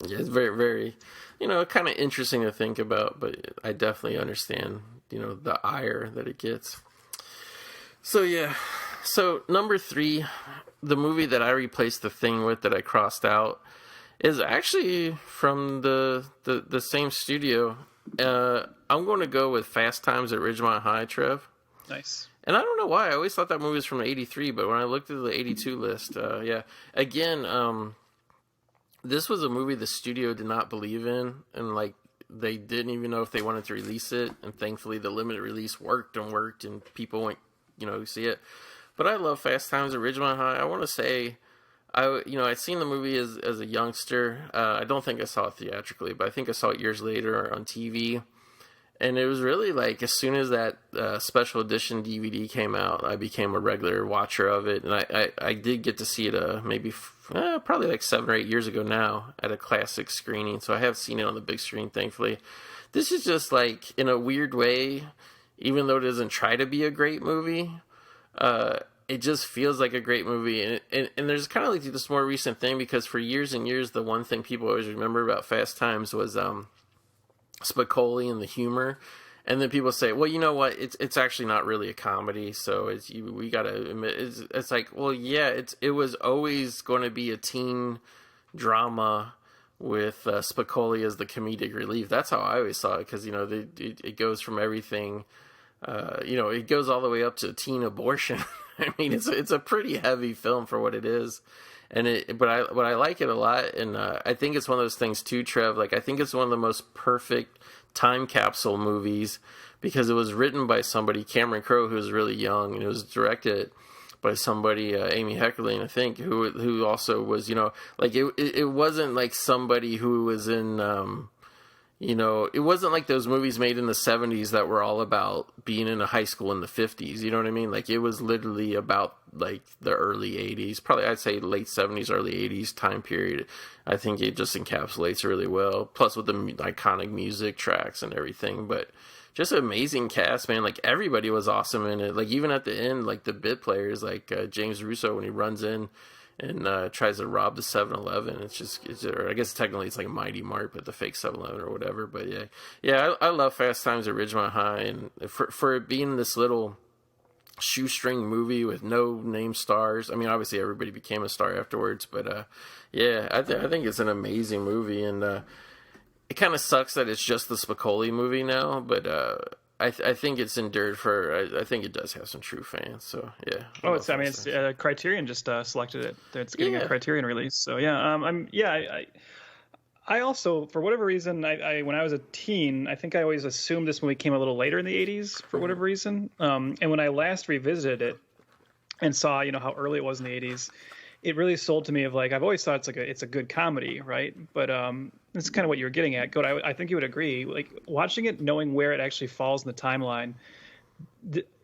Yeah, it's very, very, kind of interesting to think about, but I definitely understand, the ire that it gets. So yeah, so number 3, the movie that I replaced the Thing with that I crossed out is actually from the same studio. I'm going to go with Fast Times at Ridgemont High, Trev. Nice. And I don't know why. I always thought that movie was from 83, but when I looked at the 82 list, Again, this was a movie the studio did not believe in, and like they didn't even know if they wanted to release it, and thankfully the limited release worked, and people went, see it. But I love Fast Times at Ridgemont High. I want to say I'd seen the movie as a youngster. I don't think I saw it theatrically, but I think I saw it years later on TV. And it was really like as soon as that special edition DVD came out, I became a regular watcher of it. And I did get to see it probably like 7 or 8 years ago now at a classic screening. So I have seen it on the big screen, thankfully. This is just like, in a weird way, even though it doesn't try to be a great movie, it just feels like a great movie. And there's kind of like this more recent thing, because for years and years, the one thing people always remember about Fast Times was Spicoli and the humor. And then people say, well, you know what? It's actually not really a comedy. So we got to admit, it's like, well, yeah, it was always going to be a teen drama with Spicoli as the comedic relief. That's how I always saw it, because, you know, it goes from everything, you know, it goes all the way up to teen abortion. I mean, it's a pretty heavy film for what it is. But I like it a lot, and I think it's one of those things too, Trev. Like, I think it's one of the most perfect time capsule movies, because it was written by somebody, Cameron Crowe, who was really young, and it was directed by somebody, Amy Heckerling, I think, who also was, you know, like it wasn't like somebody who was in. You know, it wasn't like those movies made in the 70s that were all about being in a high school in the 50s. You know what I mean? Like, it was literally about, like, the early 80s. Probably, I'd say late 70s, early 80s time period. I think it just encapsulates really well. Plus with the iconic music tracks and everything. But just an amazing cast, man. Like, everybody was awesome in it. Like, even at the end, like, the bit players, like James Russo, when he runs in and tries to rob the 7-Eleven. Or I guess technically it's like a Mighty Mart, but the fake 7-Eleven or whatever. But yeah, I love Fast Times at Ridgemont High, and for it being this little shoestring movie with no name stars. I mean, obviously everybody became a star afterwards, but yeah, I think it's an amazing movie, and it kind of sucks that it's just the Spicoli movie now, but I think it's endured for. I think it does have some true fans. So yeah. It's Criterion just selected it. It's getting a Criterion release. So yeah, I also, for whatever reason, I when I was a teen, I think I always assumed this movie came a little later in the 80s for whatever reason. And when I last revisited it and saw, you know, how early it was in the 80s, it really sold to me of like, I've always thought it's a good comedy, right? But this is kind of what you were getting at. Goat, I think you would agree. Like, watching it, knowing where it actually falls in the timeline,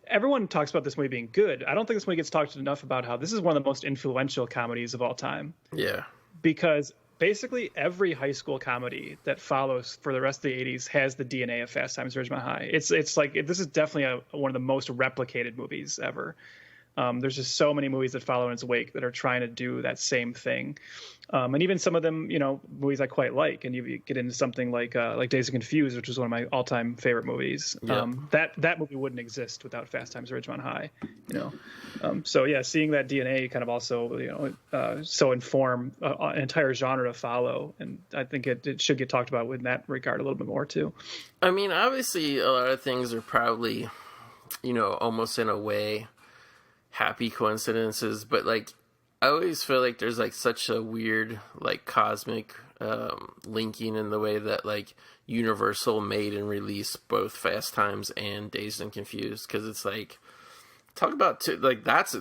everyone talks about this movie being good. I don't think this movie gets talked enough about how this is one of the most influential comedies of all time. Yeah. Because basically every high school comedy that follows for the rest of the 80s has the DNA of Fast Times at Ridgemont High. It's like, this is definitely one of the most replicated movies ever. There's just so many movies that follow in its wake that are trying to do that same thing. And even some of them, you know, movies I quite like. And you get into something like Dazed and Confused, which is one of my all-time favorite movies. Yeah. That movie wouldn't exist without Fast Times at Ridgemont High, you know. So yeah, seeing that DNA kind of also, you know, so inform an entire genre to follow. And I think it should get talked about in that regard a little bit more too. I mean, obviously a lot of things are probably, you know, almost in a way happy coincidences, but like I always feel like there's like such a weird like cosmic linking in the way that like Universal made and released both Fast Times and Dazed and Confused, because it's like talk about that's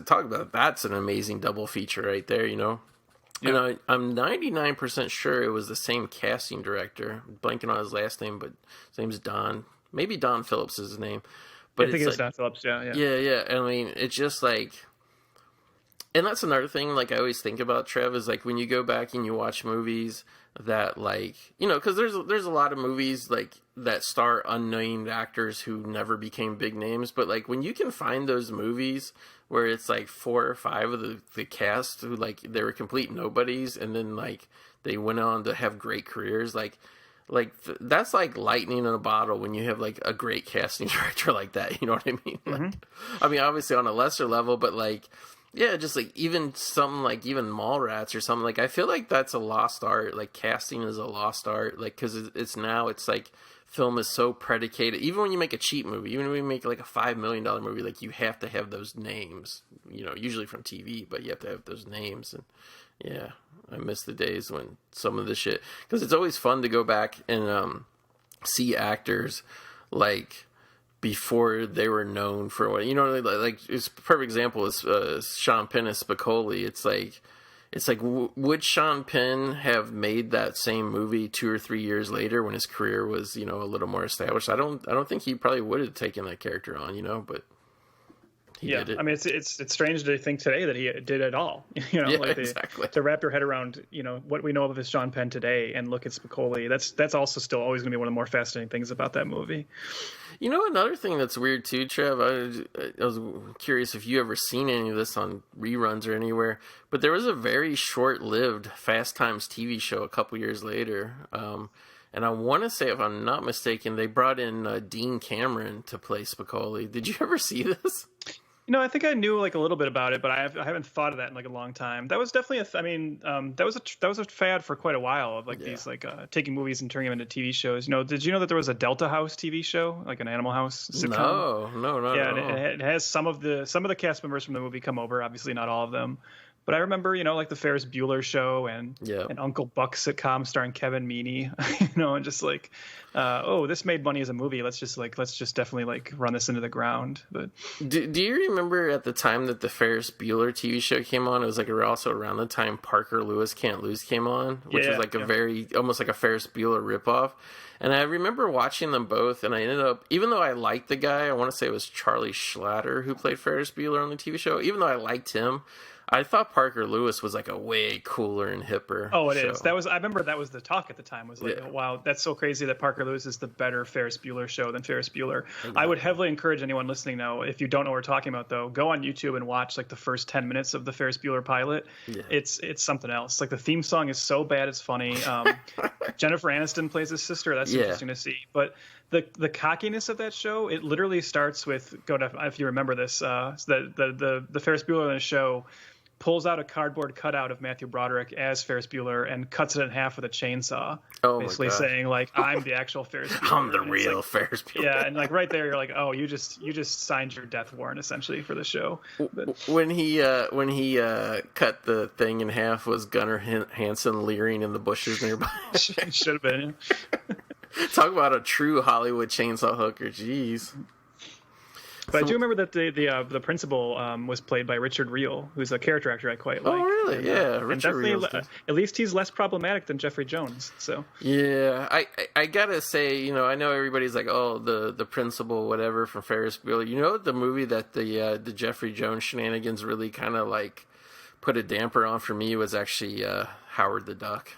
an amazing double feature right there, you know. Yeah. And I'm 99% sure it was the same casting director. I'm blanking on his last name, but his name's Don. Maybe Don Phillips is his name. But I think it's Don Phillips, yeah. Yeah. I mean, it's just like, and that's another thing, like, I always think about, Trev, is like when you go back and you watch movies that, like, you know, because there's a lot of movies like that star unnamed actors who never became big names, but like when you can find those movies where it's like 4 or 5 of the cast who like they were complete nobodies and then like they went on to have great careers, like that's like lightning in a bottle when you have like a great casting director like that, you know what I mean? Mm-hmm. Like, I mean, obviously on a lesser level, but like, yeah, just like even something like even Mallrats or something, like I feel like that's a lost art. Like casting is a lost art, like because it's like film is so predicated. Even when you make a cheap movie, even when you make like a $5 million movie, like you have to have those names, you know, usually from TV, but you have to have those names. And yeah, I miss the days when some of the shit, because it's always fun to go back and see actors like before they were known for what, you know, like it's a perfect example is Sean Penn as Spicoli. It's like would Sean Penn have made that same movie 2 or 3 years later when his career was, you know, a little more established? I don't think he probably would have taken that character on, you know, but he did it. I mean, it's strange to think today that he did it all. Exactly. To wrap your head around, what we know of his Sean Penn today, and look at Spicoli. That's also still always going to be one of the more fascinating things about that movie. Another thing that's weird too, Trev. I was curious if you ever seen any of this on reruns or anywhere, but there was a very short-lived Fast Times TV show a couple years later. And I want to say, if I'm not mistaken, they brought in Dean Cameron to play Spicoli. Did you ever see this? I think I knew a little bit about it, but I haven't thought of that in a long time. That was definitely that was a fad for quite a while of these taking movies and turning them into TV shows. Did you know that there was a Delta House TV show, like an Animal House sitcom? No. Yeah, and it has some of the cast members from the movie come over. Obviously, not all of them. But I remember, the Ferris Bueller show and Uncle Buck sitcom starring Kevin Meaney, and just this made money as a movie. Let's just definitely run this into the ground. But do you remember at the time that the Ferris Bueller TV show came on? It was also around the time Parker Lewis Can't Lose came on, which was a very almost like a Ferris Bueller ripoff. And I remember watching them both, and I ended up, even though I liked the guy, I want to say it was Charlie Schlatter who played Ferris Bueller on the TV show. Even though I liked him, I thought Parker Lewis was a way cooler and hipper. Oh, it is. I remember that was the talk at the time. Was wow, that's so crazy that Parker Lewis is the better Ferris Bueller show than Ferris Bueller. Exactly. I would heavily encourage anyone listening now, if you don't know what we're talking about, though, go on YouTube and watch the first 10 minutes of the Ferris Bueller pilot. Yeah. It's something else. The theme song is so bad it's funny. Jennifer Aniston plays his sister. That's interesting to see. But the cockiness of that show, it literally starts with, if you remember this, the Ferris Bueller in the show pulls out a cardboard cutout of Matthew Broderick as Ferris Bueller and cuts it in half with a chainsaw, basically saying I'm the actual Ferris Bueller. I'm the real Ferris Bueller. Yeah, and right there you're oh, you just signed your death warrant essentially for the show. But when he cut the thing in half, was Gunnar Hansen leering in the bushes nearby? Should have been. Talk about a true Hollywood chainsaw hooker. Jeez. But I do remember that the principal was played by Richard Reel, who's a character actor I quite like. Oh, really? Yeah, Richard Reel. At least he's less problematic than Jeffrey Jones. So yeah, I gotta say, I know everybody's the principal, whatever, from Ferris Bueller. The movie that the Jeffrey Jones shenanigans really kind of put a damper on for me was actually Howard the Duck.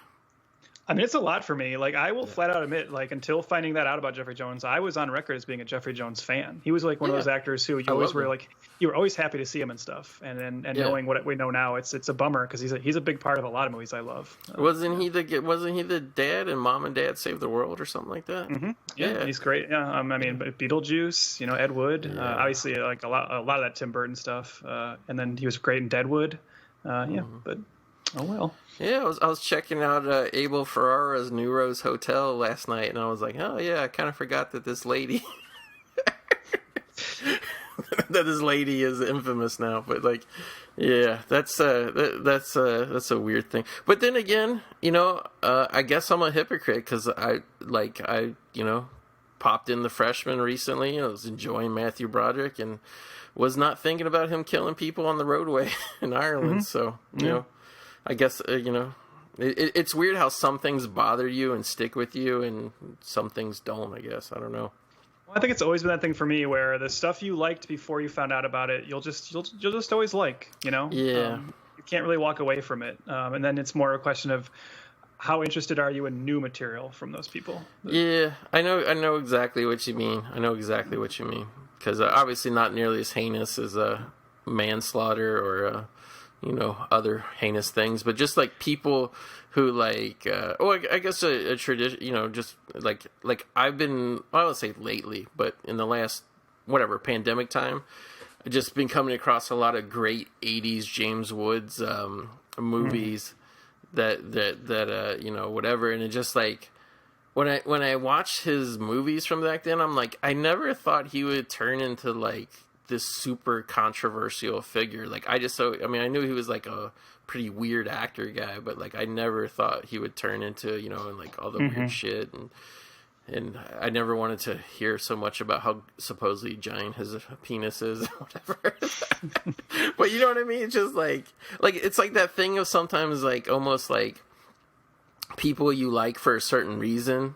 I mean, it's a lot for me. I will flat out admit, until finding that out about Jeffrey Jones, I was on record as being a Jeffrey Jones fan. He was one of those actors who you always were you were always happy to see him and stuff. And knowing what we know now, it's a bummer because he's a big part of a lot of movies I love. Wasn't he the dad in Mom and Dad Save the World or something like that? Mm-hmm. Yeah, he's great. Yeah, I mean, Beetlejuice, Ed Wood, obviously a lot of that Tim Burton stuff, and then he was great in Deadwood. But. Oh, well. Yeah, I was checking out Abel Ferrara's New Rose Hotel last night, and I was oh, yeah, I kind of forgot that this lady... that this lady is infamous now. But, that's a weird thing. But then again, I guess I'm a hypocrite, because I popped in The Freshman recently. I was enjoying Matthew Broderick, and was not thinking about him killing people on the roadway in Ireland. Mm-hmm. So, I guess, it's weird how some things bother you and stick with you and some things don't, I guess. I don't know. Well, I think it's always been that thing for me where the stuff you liked before you found out about it, you'll just always like, Yeah. You can't really walk away from it. And then it's more a question of how interested are you in new material from those people? Yeah, I know exactly what you mean. Because obviously not nearly as heinous as manslaughter or other heinous things, but just people who I guess a tradition, just I've been, I would say lately, but in the last, pandemic time, I've just been coming across a lot of great 80s James Woods movies that whatever. And it just when I watch his movies from back then, I'm I never thought he would turn into this super controversial figure. I knew he was a pretty weird actor guy, but I never thought he would turn into, and all the weird shit. And I never wanted to hear so much about how supposedly giant his penis is or whatever. But you know what I mean? It's just it's that thing of sometimes almost people you like for a certain reason.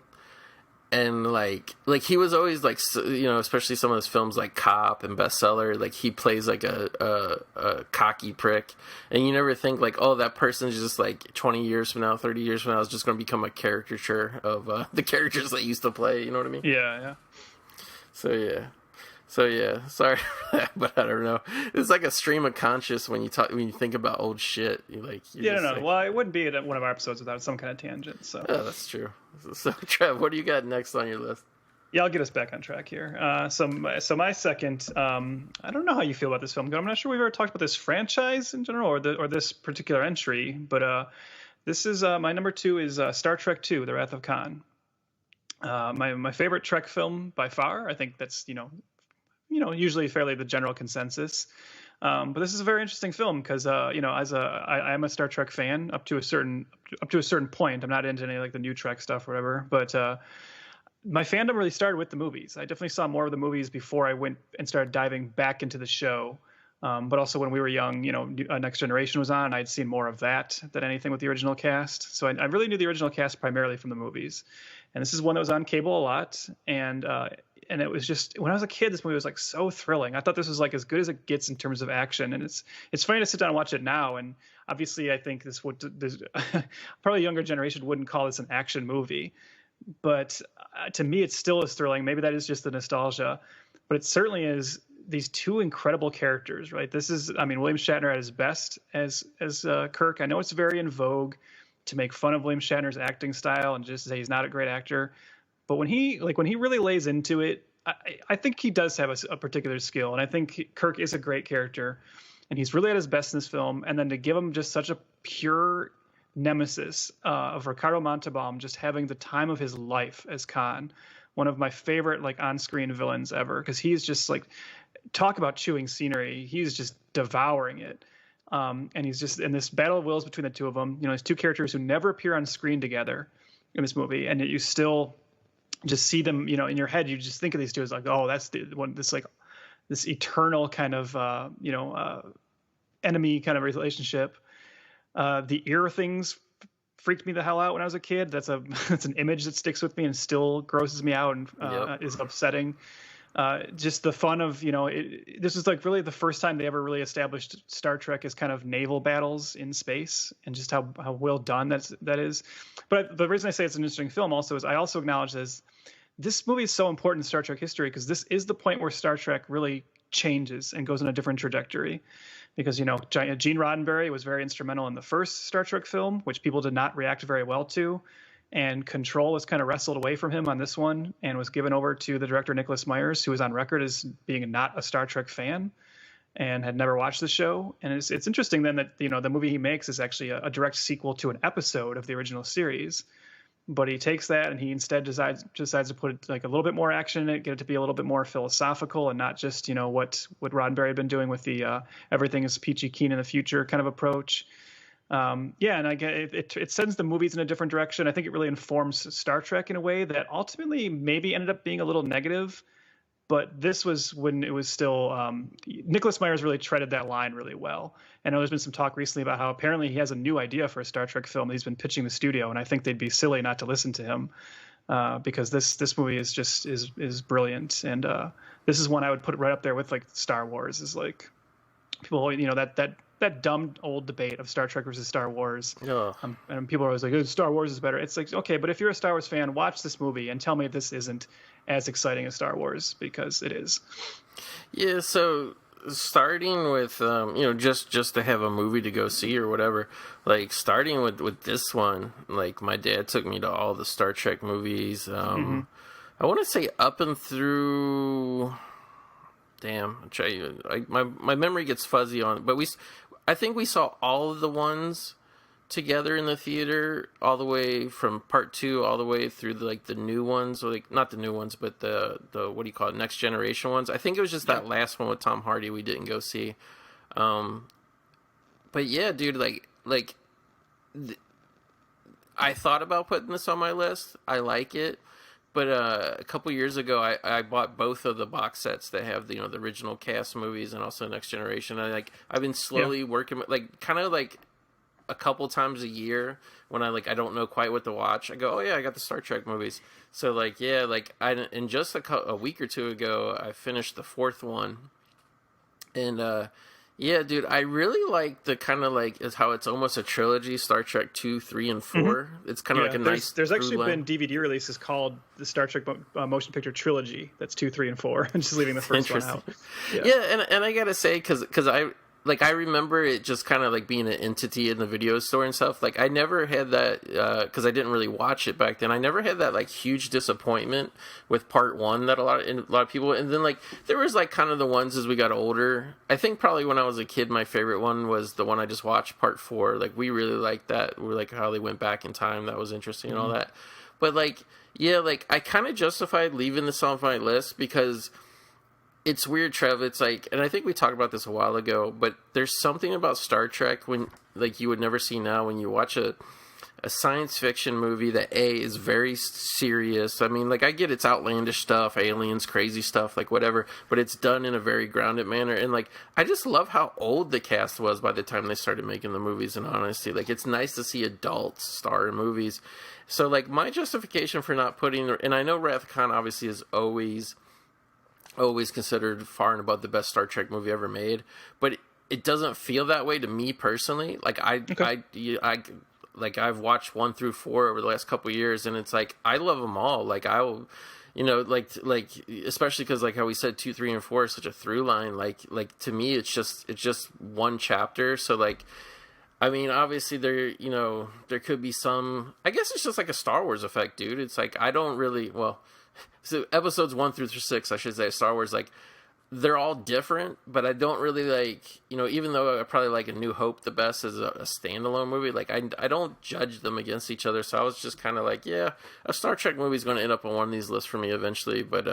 and like he was always like, you know, especially some of his films like Cop and Bestseller, like he plays like a cocky prick, and you never think like, oh, that person's just like 20 years from now, 30 years from now is just going to become a caricature of the characters they used to play. You know what I mean? Yeah. So yeah, sorry for that, but I don't know. It's like a stream of conscious when you think about old shit. No. Like, well, it wouldn't be one of our episodes without some kind of tangent. So yeah, that's true. So Trev, what do you got next on your list? Yeah, I'll get us back on track here. So my second, I don't know how you feel about this film. I'm not sure we've ever talked about this franchise in general or this particular entry, but this is my number 2 is Star Trek II: The Wrath of Khan. My favorite Trek film by far. I think that's usually fairly the general consensus. But this is a very interesting film because I am a Star Trek fan up to a certain point. I'm not into any like the new Trek stuff or whatever, but my fandom really started with the movies. I definitely saw more of the movies before I went and started diving back into the show. But also when we were young, Next Generation was on. I'd seen more of that than anything with the original cast. So I really knew the original cast primarily from the movies. And this is one that was on cable a lot. And it was just, when I was a kid, this movie was like so thrilling. I thought this was like as good as it gets in terms of action. And it's funny to sit down and watch it now. And obviously I think this probably a younger generation wouldn't call this an action movie. But to me, it still is thrilling. Maybe that is just the nostalgia. But it certainly is these two incredible characters, right? This is, William Shatner at his best as Kirk. I know it's very in vogue to make fun of William Shatner's acting style and just say he's not a great actor. But when he really lays into it, I think he does have a particular skill. And I think Kirk is a great character. And he's really at his best in this film. And then to give him just such a pure nemesis of Ricardo Montalban just having the time of his life as Khan, one of my favorite like on-screen villains ever, because he's just like, talk about chewing scenery. He's just devouring it. And he's just in this battle of wills between the two of them. These two characters who never appear on screen together in this movie, and yet you still just see them, in your head. You just think of these two as like, oh, that's the one, this eternal kind of, enemy kind of relationship. The ear things freaked me the hell out when I was a kid. That's an image that sticks with me and still grosses me out and is upsetting. Just the fun of, this is like really the first time they ever really established Star Trek as kind of naval battles in space, and just how well done that is. But the reason I say it's an interesting film also is I also acknowledge this movie is so important in Star Trek history because this is the point where Star Trek really changes and goes in a different trajectory. Because, Gene Roddenberry was very instrumental in the first Star Trek film, which people did not react very well to. And control was kind of wrestled away from him on this one and was given over to the director, Nicholas Myers, who was on record as being not a Star Trek fan and had never watched the show. And it's interesting then that, the movie he makes is actually a direct sequel to an episode of the original series. But he takes that and he instead decides to put like a little bit more action in it, get it to be a little bit more philosophical and not just, what Roddenberry had been doing with the everything is peachy keen in the future kind of approach. And I get it sends the movies in a different direction. I think it really informs Star Trek in a way that ultimately maybe ended up being a little negative. But this was when it was still Nicholas Myers really treaded that line really well. And there's been some talk recently about how apparently he has a new idea for a Star Trek film that he's been pitching the studio, and I think they'd be silly not to listen to him because this movie is brilliant. And this is one I would put right up there with like Star Wars. Is like people, that dumb old debate of Star Trek versus Star Wars. And people are always like, oh, Star Wars is better. It's like, okay, but if you're a Star Wars fan, watch this movie and tell me this isn't as exciting as Star Wars, because it is. Yeah, so starting with, just to have a movie to go see or whatever, like starting with this one, like my dad took me to all the Star Trek movies. I want to say up and through... Damn, I'll tell you, my memory gets fuzzy on it, but I think we saw all of the ones together in the theater, all the way from part 2 all the way through the new ones, or like not the new ones, but the what do you call it, Next Generation ones. I think it was just that last one with Tom Hardy we didn't go see. But yeah, dude, I thought about putting this on my list. I like it. But a couple years ago, I bought both of the box sets that have the original cast movies and also Next Generation. I've been slowly working, a couple times a year when I don't know quite what to watch. I go, oh yeah, I got the Star Trek movies. So like, yeah, like and just a week or two ago, I finished the fourth one, and yeah, dude, I really like the kind of like is how it's almost a trilogy: Star Trek 2, 3, and 4. Mm-hmm. It's kind of like a nice. There's actually been DVD releases called the Star Trek Motion Picture Trilogy. That's 2, 3, and 4. I'm just leaving the first one out. Yeah, and I gotta say, because I remember it just kind of like being an entity in the video store and stuff. Like I never had that because I didn't really watch it back then. I never had that like huge disappointment with part one that a lot of people. And then like there was like kind of the ones as we got older. I think probably when I was a kid, my favorite one was the one I just watched, part 4. Like we really liked that. We like how they went back in time. That was interesting and all that. But like yeah, like I kind of justified leaving this on my list because. It's weird, Trev. It's like, and I think we talked about this a while ago, but there's something about Star Trek when, like, you would never see now when you watch a science fiction movie that is very serious. I mean, like, I get it's outlandish stuff, aliens, crazy stuff, like whatever, but it's done in a very grounded manner. And like, I just love how old the cast was by the time they started making the movies. And honestly, like, it's nice to see adults star in movies. So like, my justification for not putting, and I know Wrath of Khan obviously is always considered far and above the best Star Trek movie ever made, but it doesn't feel that way to me personally. Like I've watched 1 through 4 over the last couple of years, and it's like I love them all. Like I will, like especially because like how we said 2, 3, and 4 is such a through line. Like to me, it's just one chapter. So like, I mean, obviously there could be some. I guess it's just like a Star Wars effect, dude. It's like I don't really So episodes 1 through 6, I should say, Star Wars, like, they're all different, but I don't really like, even though I probably like A New Hope the best as a standalone movie, like, I don't judge them against each other, so I was just kind of like, yeah, a Star Trek movie is going to end up on one of these lists for me eventually, but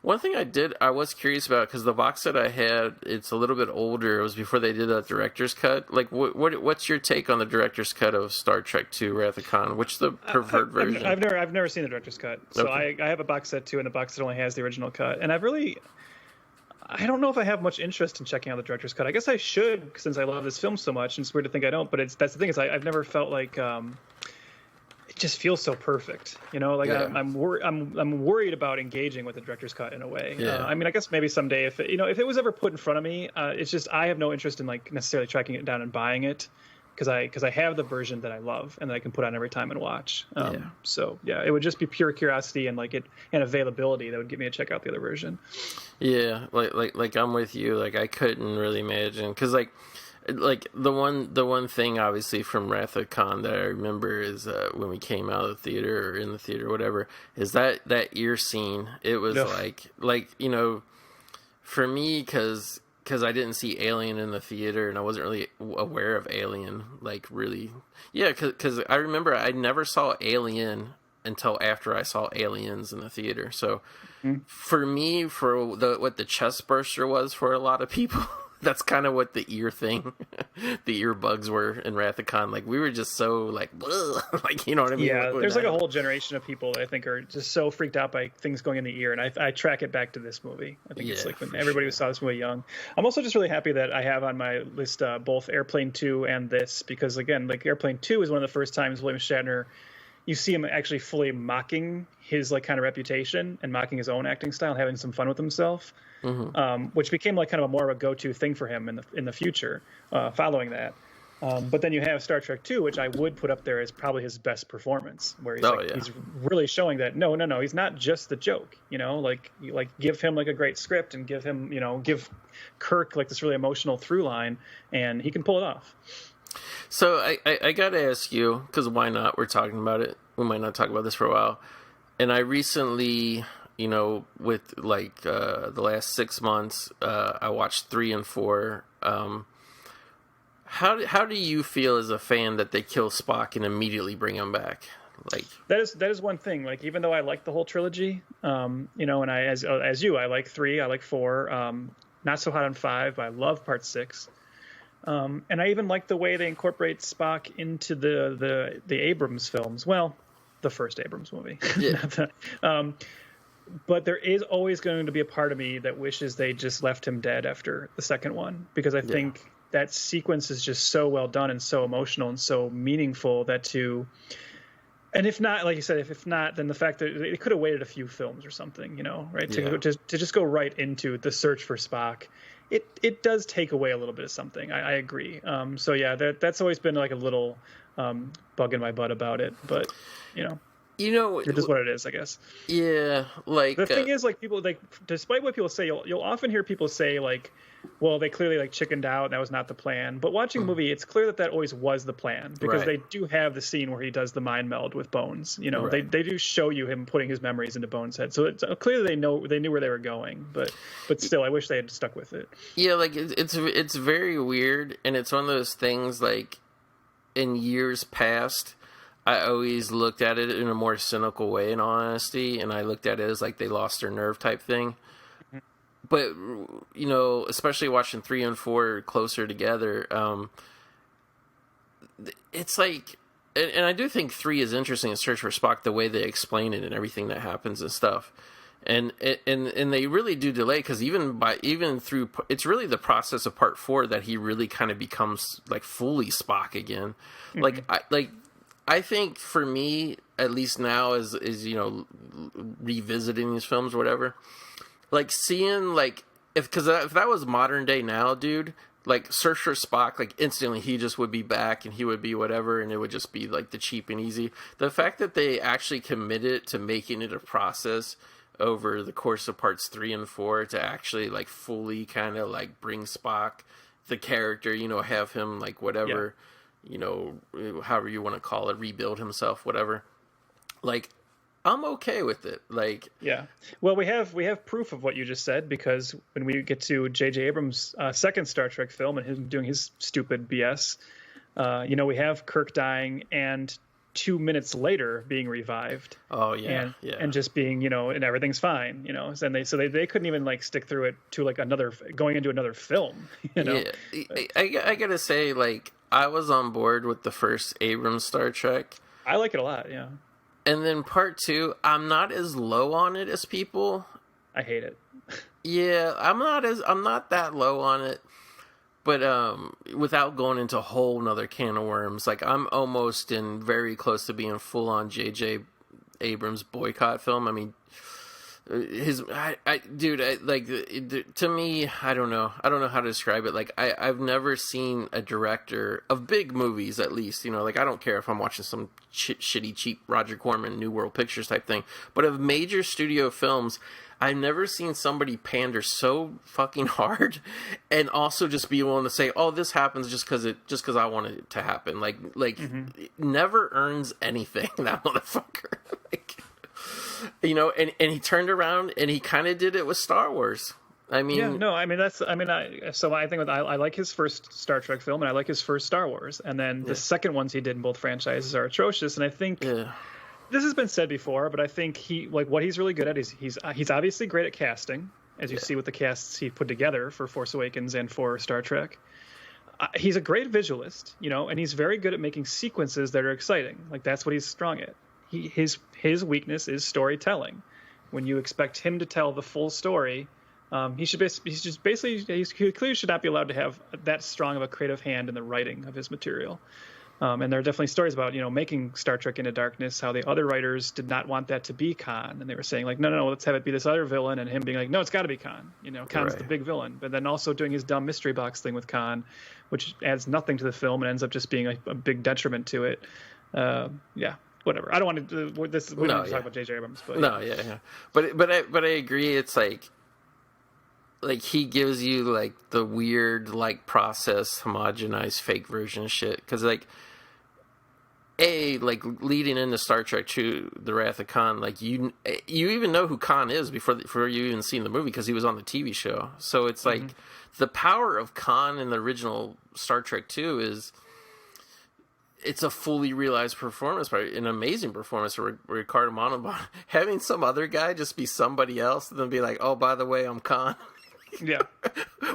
one thing I was curious about, because the box set I had, it's a little bit older, it was before they did that director's cut, like, what's your take on the director's cut of Star Trek 2, Wrath of Khan? Which the preferred version? I've never seen the director's cut, so okay. I have a box set too, and the box set only has the original cut, and I don't know if I have much interest in checking out the director's cut. I guess I should, since I love this film so much, and it's weird to think I don't, but that's the thing, is I've never felt like it just feels so perfect, like yeah. I'm worried about engaging with the director's cut in a way. Yeah. I mean, I guess maybe someday if it was ever put in front of me, it's just I have no interest in like necessarily tracking it down and buying it. Because I have the version that I love and that I can put on every time and watch. So yeah, it would just be pure curiosity and and availability that would get me to check out the other version. Yeah, like I'm with you. Like I couldn't really imagine because like the one thing obviously from Wrath of Khan that I remember is when we came out of the theater or in the theater or whatever is that ear scene. It was like for me because I didn't see Alien in the theater and I wasn't really aware of Alien, like really. Yeah, because I remember I never saw Alien until after I saw Aliens in the theater. So for me, for what the chest burster was for a lot of people, that's kind of what the ear thing, the ear bugs were in Wrath of Khan. Like we were just so like, like you know what I mean? Yeah, there's like a whole generation of people that I think are just so freaked out by things going in the ear, and I track it back to this movie. I think it's like when everybody saw this movie young. I'm also just really happy that I have on my list both Airplane 2 and this because again, like Airplane 2 is one of the first times William Shatner. You see him actually fully mocking his like kind of reputation and mocking his own acting style, having some fun with himself, which became like kind of a more of a go-to thing for him in the future following that. But then you have Star Trek 2, which I would put up there as probably his best performance, where he's really showing that no, he's not just the joke, like give him like a great script and give him, give Kirk like this really emotional through line, and he can pull it off. So I got to ask you, because why not? We're talking about it. We might not talk about this for a while. And I recently, with like the last 6 months, I watched 3 and 4. How do you feel as a fan that they kill Spock and immediately bring him back? Like that is one thing. Like even though I like the whole trilogy, and I as you, I like 3, I like 4. Not so hot on 5, but I love Part 6. And I even like the way they incorporate Spock into the Abrams films. Well, the first Abrams movie. Yeah. But there is always going to be a part of me that wishes they just left him dead after the second one, because I think that sequence is just so well done and so emotional and so meaningful and if not, like you said, if not, then the fact that they could have waited a few films or something, right? To just go right into the search for Spock, it does take away a little bit of something. I agree. So yeah, that's always been like a little bug in my butt about it, but it is what it is, I guess. Yeah, like the thing is, like people like, despite what people say, you'll often hear people say like, well, they clearly like chickened out and that was not the plan. But watching the movie, it's clear that always was the plan, because they do have the scene where he does the mind meld with Bones. They do show you him putting his memories into Bones' head, so it's clearly they knew where they were going. But still, I wish they had stuck with it. Yeah, like it's very weird, and it's one of those things like in years past, I always looked at it in a more cynical way, in all honesty, and I looked at it as like they lost their nerve type thing. But, especially watching 3 and 4 closer together, it's like, and I do think 3 is interesting in Search for Spock, the way they explain it and everything that happens and stuff. And they really do delay, because even through, it's really the process of part 4 that he really kind of becomes like fully Spock again. Mm-hmm. I think for me, at least now, is revisiting these films or whatever, like seeing because if that was modern day now, dude, like Search for Spock, like instantly he just would be back and he would be whatever, and it would just be like the cheap and easy. The fact that they actually committed to making it a process over the course of parts 3 and 4 to actually like fully kind of like bring Spock, the character, have him like whatever. Yeah. However you want to call it, rebuild himself, whatever. Like, I'm okay with it. Like, yeah. Well, we have proof of what you just said, because when we get to J.J. Abrams' second Star Trek film and him doing his stupid BS, we have Kirk dying and 2 minutes later being revived. Oh yeah, and just being and everything's fine. And they couldn't even like stick through it to like going into another film. Yeah, I gotta say, like, I was on board with the first Abrams Star Trek. I like it a lot. Yeah. And then part 2, I'm not as low on it as people. I hate it. Yeah, I'm not that low on it. But without going into a whole nother can of worms, like I'm almost very close to being full on J.J. Abrams boycott film. I mean, to me, I don't know how to describe it. Like I've never seen a director of big movies, at least, like I don't care if I'm watching some shitty cheap Roger Corman New World Pictures type thing, but of major studio films, I've never seen somebody pander so fucking hard and also just be willing to say, oh, this happens just because I want it to happen. Like mm-hmm. It never earns anything, that motherfucker. And he turned around and he kind of did it with Star Wars. I mean, yeah, no, I mean, I think I like his first Star Trek film and I like his first Star Wars. And then the second ones he did in both franchises are atrocious. And I think this has been said before, but I think what he's really good at is he's obviously great at casting, as you see with the casts he put together for Force Awakens and for Star Trek. He's a great visualist, and he's very good at making sequences that are exciting. Like that's what he's strong at. His weakness is storytelling. When you expect him to tell the full story, he clearly should not be allowed to have that strong of a creative hand in the writing of his material. And there are definitely stories about, making Star Trek Into Darkness, how the other writers did not want that to be Khan. And they were saying, like, no, let's have it be this other villain. And him being like, no, it's got to be Khan. Khan's the big villain. But then also doing his dumb mystery box thing with Khan, which adds nothing to the film and ends up just being a big detriment to it. Whatever. I don't want to do this. We don't talk about J.J. Abrams. But, yeah. But I agree. It's like he gives you like the weird like processed homogenized fake version shit, because like leading into Star Trek 2 The Wrath of Khan, like you even know who Khan is before you even seen the movie, because he was on the TV show. So it's like the power of Khan in the original Star Trek 2 is it's a fully realized performance, an amazing performance for Ricardo Montalban. Having some other guy just be somebody else and then be like, oh, by the way, I'm Khan. Yeah.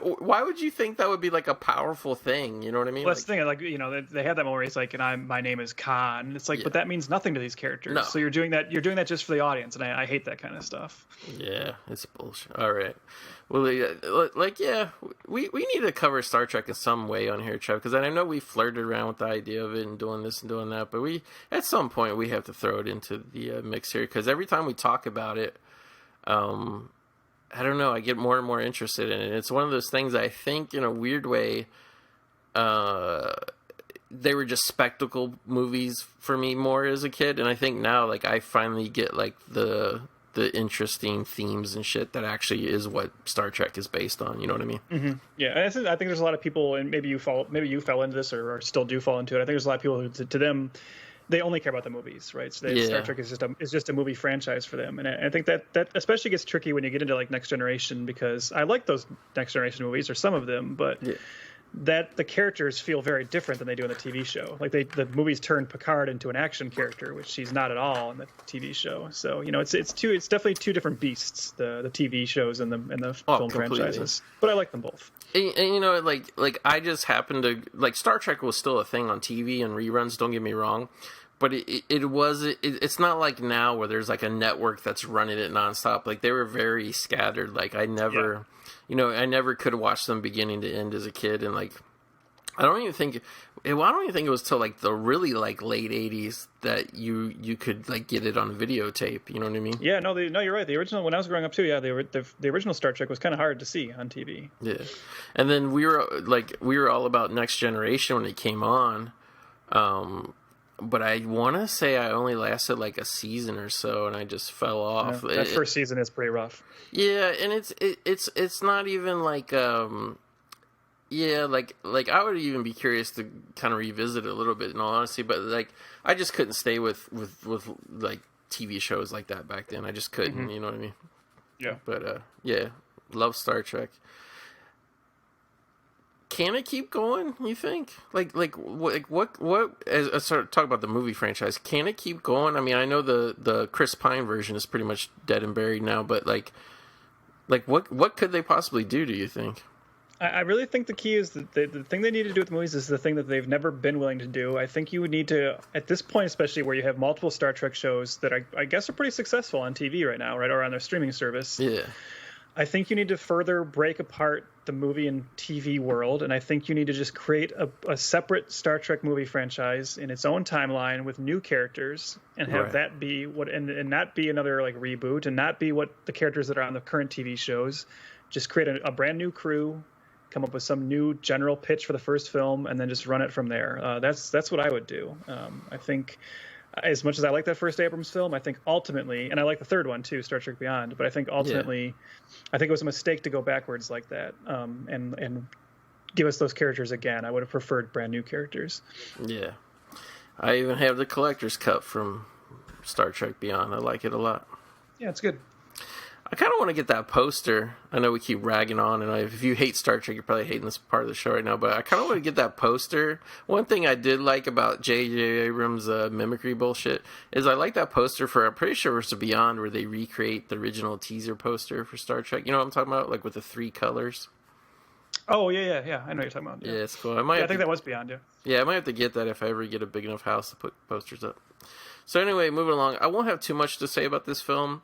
Why would you think that would be like a powerful thing? You know what I mean? Well, that's the thing. Like, they had that moment where it's like, and my name is Khan. And it's like, but that means nothing to these characters. No. So you're doing that just for the audience, and I hate that kind of stuff. Yeah, it's bullshit. All right. Well, we need to cover Star Trek in some way on here, Trev, because I know we flirted around with the idea of it and doing this and doing that, but at some point we have to throw it into the mix here, because every time we talk about it, I don't know, I get more and more interested in it. It's one of those things, I think, in a weird way, they were just spectacle movies for me more as a kid, and I think now, like, I finally get, like, the interesting themes and shit that actually is what Star Trek is based on. You know what I mean? Mm-hmm. Yeah, and I think there's a lot of people, and maybe you fell into this or still do fall into it. I think there's a lot of people who, to them, they only care about the movies, right? So Star Trek is just a movie franchise for them, and I think that especially gets tricky when you get into like Next Generation, because I like those Next Generation movies, or some of them, but that the characters feel very different than they do in the TV show. Like the movies turn Picard into an action character, which he's not at all in the TV show. So it's definitely two different beasts, the TV shows and the film franchises. But I like them both. And like I just happened to like Star Trek was still a thing on TV and reruns. Don't get me wrong. But it's not like now where there's like a network that's running it nonstop. Like they were very scattered. Like I never could watch them beginning to end as a kid. And like, I don't even think it was till like the really like late 80s that you could like get it on videotape. You know what I mean? Yeah, no, you're right. The original, when I was growing up too, the original Star Trek was kind of hard to see on TV. Yeah. And then we were all about Next Generation when it came on. But I want to say I only lasted like a season or so, and I just fell off. Yeah, that first season is pretty rough. Yeah, and it's not even like like I would even be curious to kind of revisit it a little bit in all honesty, but like I just couldn't stay with like TV shows like that back then. I just couldn't, mm-hmm. You know what I mean? Yeah. But love Star Trek. Can it keep going? You think? Like what? As I start talk about the movie franchise, can it keep going? I mean, I know the Chris Pine version is pretty much dead and buried now, but like what could they possibly do? Do you think? I really think the key is that the thing they need to do with the movies is the thing that they've never been willing to do. I think you would need to, at this point, especially where you have multiple Star Trek shows that I guess are pretty successful on TV right now, right, or on their streaming service. Yeah. I think you need to further break apart the movie and TV world, and I think you need to just create a separate Star Trek movie franchise in its own timeline with new characters, and have that be what, and not be another like reboot, and not be what the characters that are on the current TV shows. Just create a brand new crew, come up with some new general pitch for the first film, and then just run it from there. That's what I would do. I think, as much as I like that first Abrams film, I think ultimately, and I like the third one too, Star Trek Beyond, but I think ultimately, I think it was a mistake to go backwards like that, and give us those characters again. I would have preferred brand new characters. Yeah. I even have the collector's cut from Star Trek Beyond. I like it a lot. Yeah, it's good. I kind of want to get that poster. I know we keep ragging on, and if you hate Star Trek, you're probably hating this part of the show right now, but I kind of want to get that poster. One thing I did like about J.J. Abrams' mimicry bullshit is I like that poster for, I'm pretty sure it's Beyond, where they recreate the original teaser poster for Star Trek. You know what I'm talking about? Like with the 3 colors. Oh, yeah. I know what you're talking about. Yeah, it's cool. I think that was Beyond, yeah. Yeah, I might have to get that if I ever get a big enough house to put posters up. So anyway, moving along. I won't have too much to say about this film,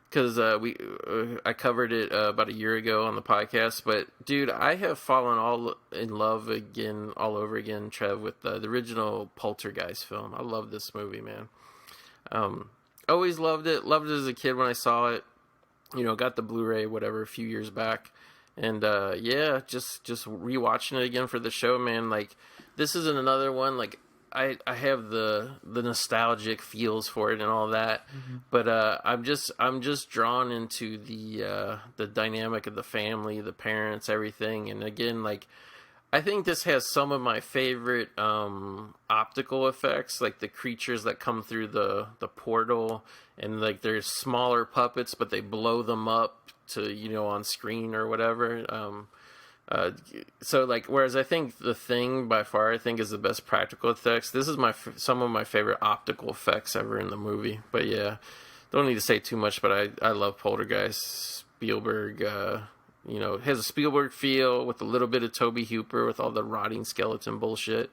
because I covered it about a year ago on the podcast. But, dude, I have fallen all in love again, all over again, Trev, with the original Poltergeist film. I love this movie, man. Always loved it. Loved it as a kid when I saw it. You know, got the Blu-ray, whatever, a few years back. And, just rewatching it again for the show, man. Like, this isn't another one, like, I have the nostalgic feels for it and all that, but I'm just drawn into the dynamic of the family, the parents, everything. And again, like, I think this has some of my favorite optical effects, like the creatures that come through the portal, and like there's smaller puppets, but they blow them up to, you know, on screen or whatever. So like, whereas I think The Thing by far, I think, is the best practical effects. This is some of my favorite optical effects ever in the movie. But yeah, don't need to say too much, but I love Poltergeist, Spielberg, You know, it has a Spielberg feel with a little bit of Tobe Hooper with all the rotting skeleton bullshit.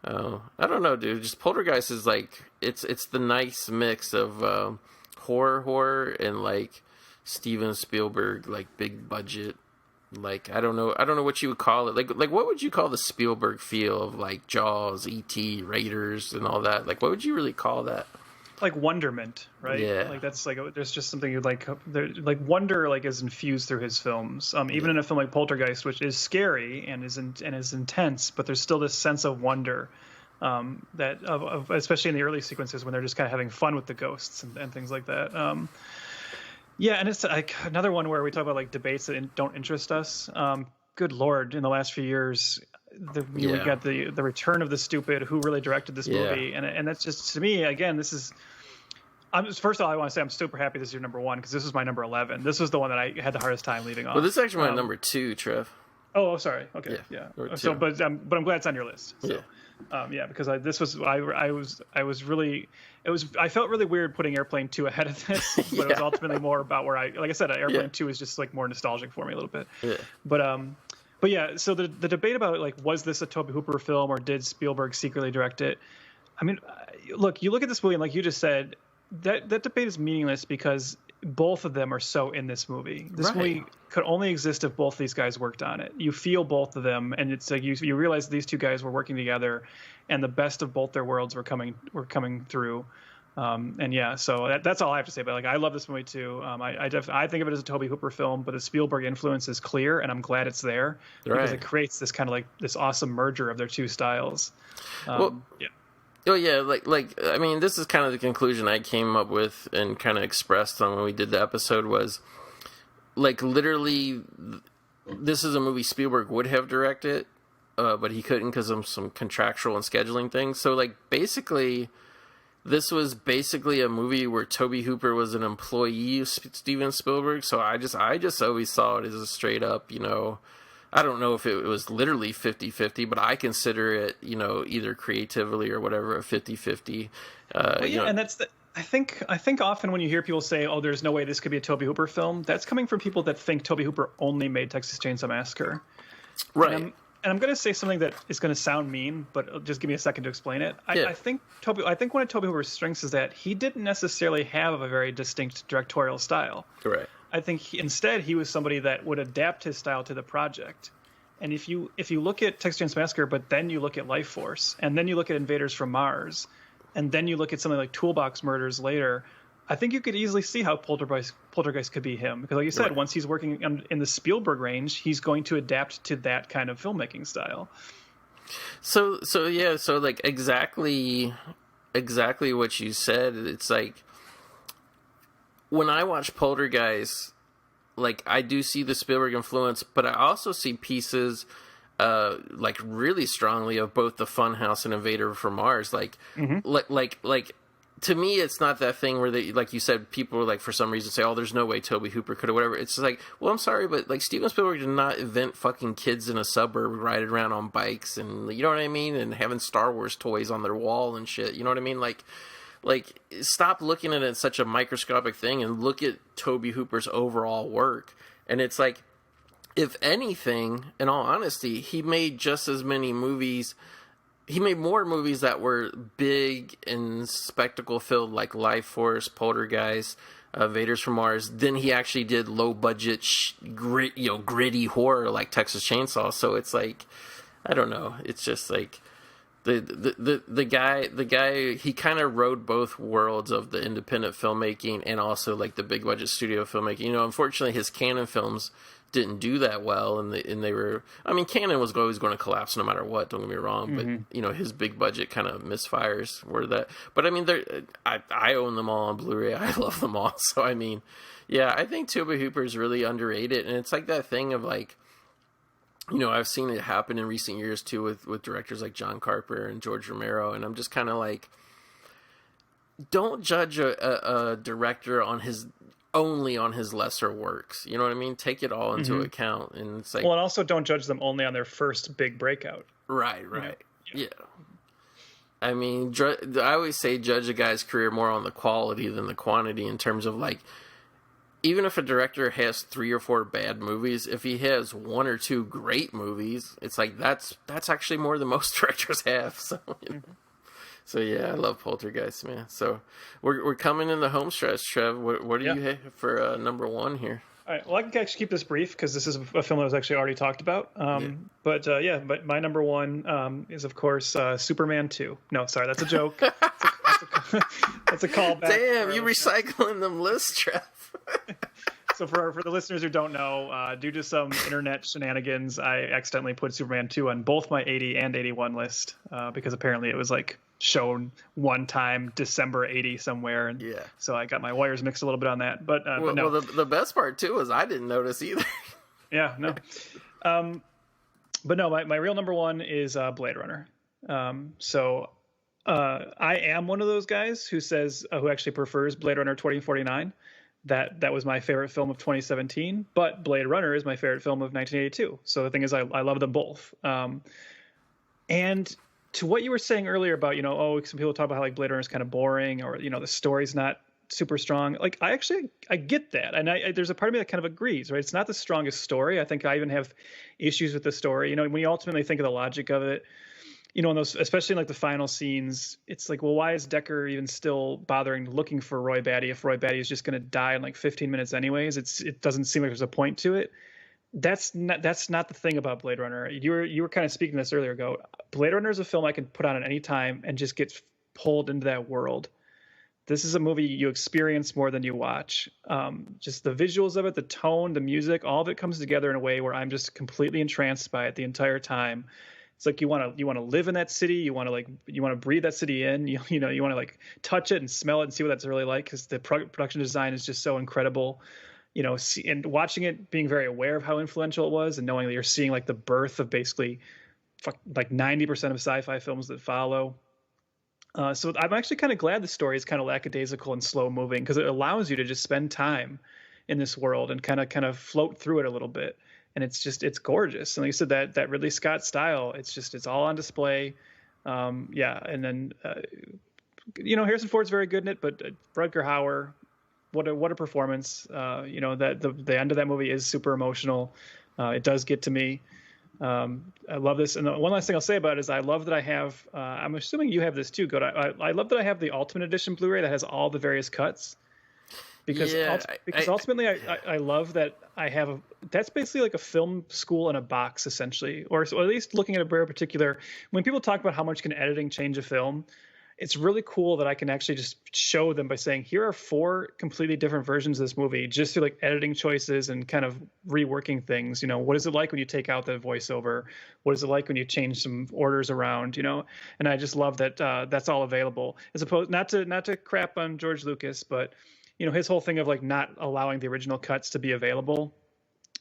I don't know, dude. Just Poltergeist is like it's the nice mix of horror and like Steven Spielberg, like big budget. Like I don't know what you would call it. Like what would you call the Spielberg feel of like Jaws, E.T., Raiders, and all that? Like what would you really call that? Like wonderment, right? Yeah. Like that's like there's just something you like. Like wonder like is infused through his films. Even in a film like Poltergeist, which is scary and is intense, but there's still this sense of wonder. That of especially in the early sequences when they're just kind of having fun with the ghosts and things like that. Yeah, and it's like another one where we talk about like debates that don't interest us. Good Lord, in the last few years, we got the return of the stupid. Who really directed this movie? And that's just, to me, again, this is. First of all, I want to say I'm super happy this is your number one because this was my number 11. This was the one that I had the hardest time leaving off. Well, this is actually my number 2, Trev. Oh, sorry. Okay, yeah. So, but I'm glad it's on your list. So. Yeah. Because I felt really weird putting Airplane 2 ahead of this, but it was ultimately more about where like I said, Airplane 2 is just like more nostalgic for me a little bit. Yeah. But yeah, so the debate about like, was this a Tobe Hooper film or did Spielberg secretly direct it? I mean, look, you look at this movie and like you just said, that debate is meaningless because both of them are so in this movie. This movie could only exist if both these guys worked on it. You feel both of them, and it's like you realize these two guys were working together, and the best of both their worlds were coming through. And yeah, so that's all I have to say. But like, I love this movie too. I think of it as a Tobe Hooper film, but the Spielberg influence is clear, and I'm glad it's there because it creates this kind of like this awesome merger of their two styles. Oh yeah, like I mean, this is kind of the conclusion I came up with and kind of expressed on when we did the episode was, like, literally, this is a movie Spielberg would have directed, but he couldn't because of some contractual and scheduling things. So like, basically, this was basically a movie where Tobe Hooper was an employee of Steven Spielberg. So I just always saw it as a straight up, you know. I don't know if it was literally 50-50, but I consider it, you know, either creatively or whatever, a 50-50. And that's I think often when you hear people say, "Oh, there's no way this could be a Tobe Hooper film," that's coming from people that think Tobe Hooper only made Texas Chainsaw Massacre. Right. And I'm going to say something that is going to sound mean, but just give me a second to explain it. I think one of Tobe Hooper's strengths is that he didn't necessarily have a very distinct directorial style. Right. I think instead he was somebody that would adapt his style to the project. And if you look at Texas Chainsaw Massacre, but then you look at Life Force, and then you look at Invaders from Mars, and then you look at something like Toolbox Murders later, I think you could easily see how Poltergeist could be him. Because like you said, once he's working in the Spielberg range, he's going to adapt to that kind of filmmaking style. So like exactly what you said. It's like, when I watch Poltergeist, like, I do see the Spielberg influence, but I also see pieces, like, really strongly of both the Funhouse and Invader from Mars. Like, like to me, it's not that thing where they, like you said, people like for some reason say, "Oh, there's no way Tobe Hooper could," or whatever. It's like, well, I'm sorry, but like Steven Spielberg did not invent fucking kids in a suburb riding around on bikes, and you know what I mean, and having Star Wars toys on their wall and shit. You know what I mean, like. Like, stop looking at it as such a microscopic thing and look at Tobe Hooper's overall work. And it's like, if anything, in all honesty, he made just as many movies. He made more movies that were big and spectacle-filled, like Life Force, Poltergeist, Invaders from Mars, than he actually did low-budget, gritty horror like Texas Chainsaw. So it's like, I don't know. It's just like... The guy he kind of rode both worlds of the independent filmmaking and also like the big budget studio filmmaking. You know, unfortunately his Cannon films didn't do that well, and they were, I mean, Cannon was always going to collapse no matter what, don't get me wrong, but you know, his big budget kind of misfires were that. But I mean, I own them all on Blu-ray. I love them all. So I mean, yeah, I think Tobe Hooper is really underrated, and it's like that thing of like, you know, I've seen it happen in recent years too with directors like John Carpenter and George Romero, and I'm just kind of like, don't judge a director only on his lesser works. You know what I mean? Take it all into account, and it's like, well, and also don't judge them only on their first big breakout. Right. Yeah. I mean, I always say judge a guy's career more on the quality than the quantity in terms of like, even if a director has 3 or 4 bad movies, if he has 1 or 2 great movies, it's like that's actually more than most directors have. So, so yeah, I love Poltergeist, man. So we're coming in the home stretch, Trev. What do you have for number 1 here? All right. Well, I can actually keep this brief because this is a film that was actually already talked about. But my number 1 is, of course, Superman 2. No, sorry, that's a joke. That's a callback. Damn, you recycling them lists, Trev. So for the listeners who don't know, due to some internet shenanigans, I accidentally put Superman 2 on both my 80 and 81 list because apparently it was like shown one time December 80 somewhere, and so I got my wires mixed a little bit on that. But no. Well, the best part too is I didn't notice either. Yeah, no. But no, my real number 1 is Blade Runner. I am one of those guys who says who actually prefers Blade Runner 2049. That was my favorite film of 2017, but Blade Runner is my favorite film of 1982. So the thing is, I love them both. And to what you were saying earlier about, some people talk about how like Blade Runner is kind of boring, or the story's not super strong. Like I get that, and there's a part of me that kind of agrees. Right, it's not the strongest story. I think I even have issues with the story. When you ultimately think of the logic of it. In those, especially in like the final scenes, it's like, well, why is Decker even still bothering looking for Roy Batty if Roy Batty is just going to die in like 15 minutes anyways? It doesn't seem like there's a point to it. That's not the thing about Blade Runner. You were kind of speaking this earlier ago. Blade Runner is a film I can put on at any time and just get pulled into that world. This is a movie you experience more than you watch. Just the visuals of it, the tone, the music, all of it comes together in a way where I'm just completely entranced by it the entire time. It's like you want to live in that city. You want to breathe that city in. You want to like touch it and smell it and see what that's really like, because the production design is just so incredible. And watching it, being very aware of how influential it was, and knowing that you're seeing like the birth of basically like 90% of sci-fi films that follow. So I'm actually kind of glad the story is kind of lackadaisical and slow moving, because it allows you to just spend time in this world and kind of float through it a little bit. And it's gorgeous. And like you said, that Ridley Scott style, it's all on display. And then, Harrison Ford's very good in it, but Rutger Hauer, what a performance. That the end of that movie is super emotional. It does get to me. I love this. And one last thing I'll say about it is I love that I have, I'm assuming you have this too, Goat. I love that I have the Ultimate Edition Blu-ray that has all the various cuts. Because ultimately I love that I have that's basically like a film school in a box, essentially, or at least looking at a very particular. When people talk about how much can editing change a film, it's really cool that I can actually just show them by saying, here are 4 completely different versions of this movie, just through like editing choices and kind of reworking things. What is it like when you take out the voiceover? What is it like when you change some orders around? And I just love that that's all available, as opposed not to crap on George Lucas, but his whole thing of like not allowing the original cuts to be available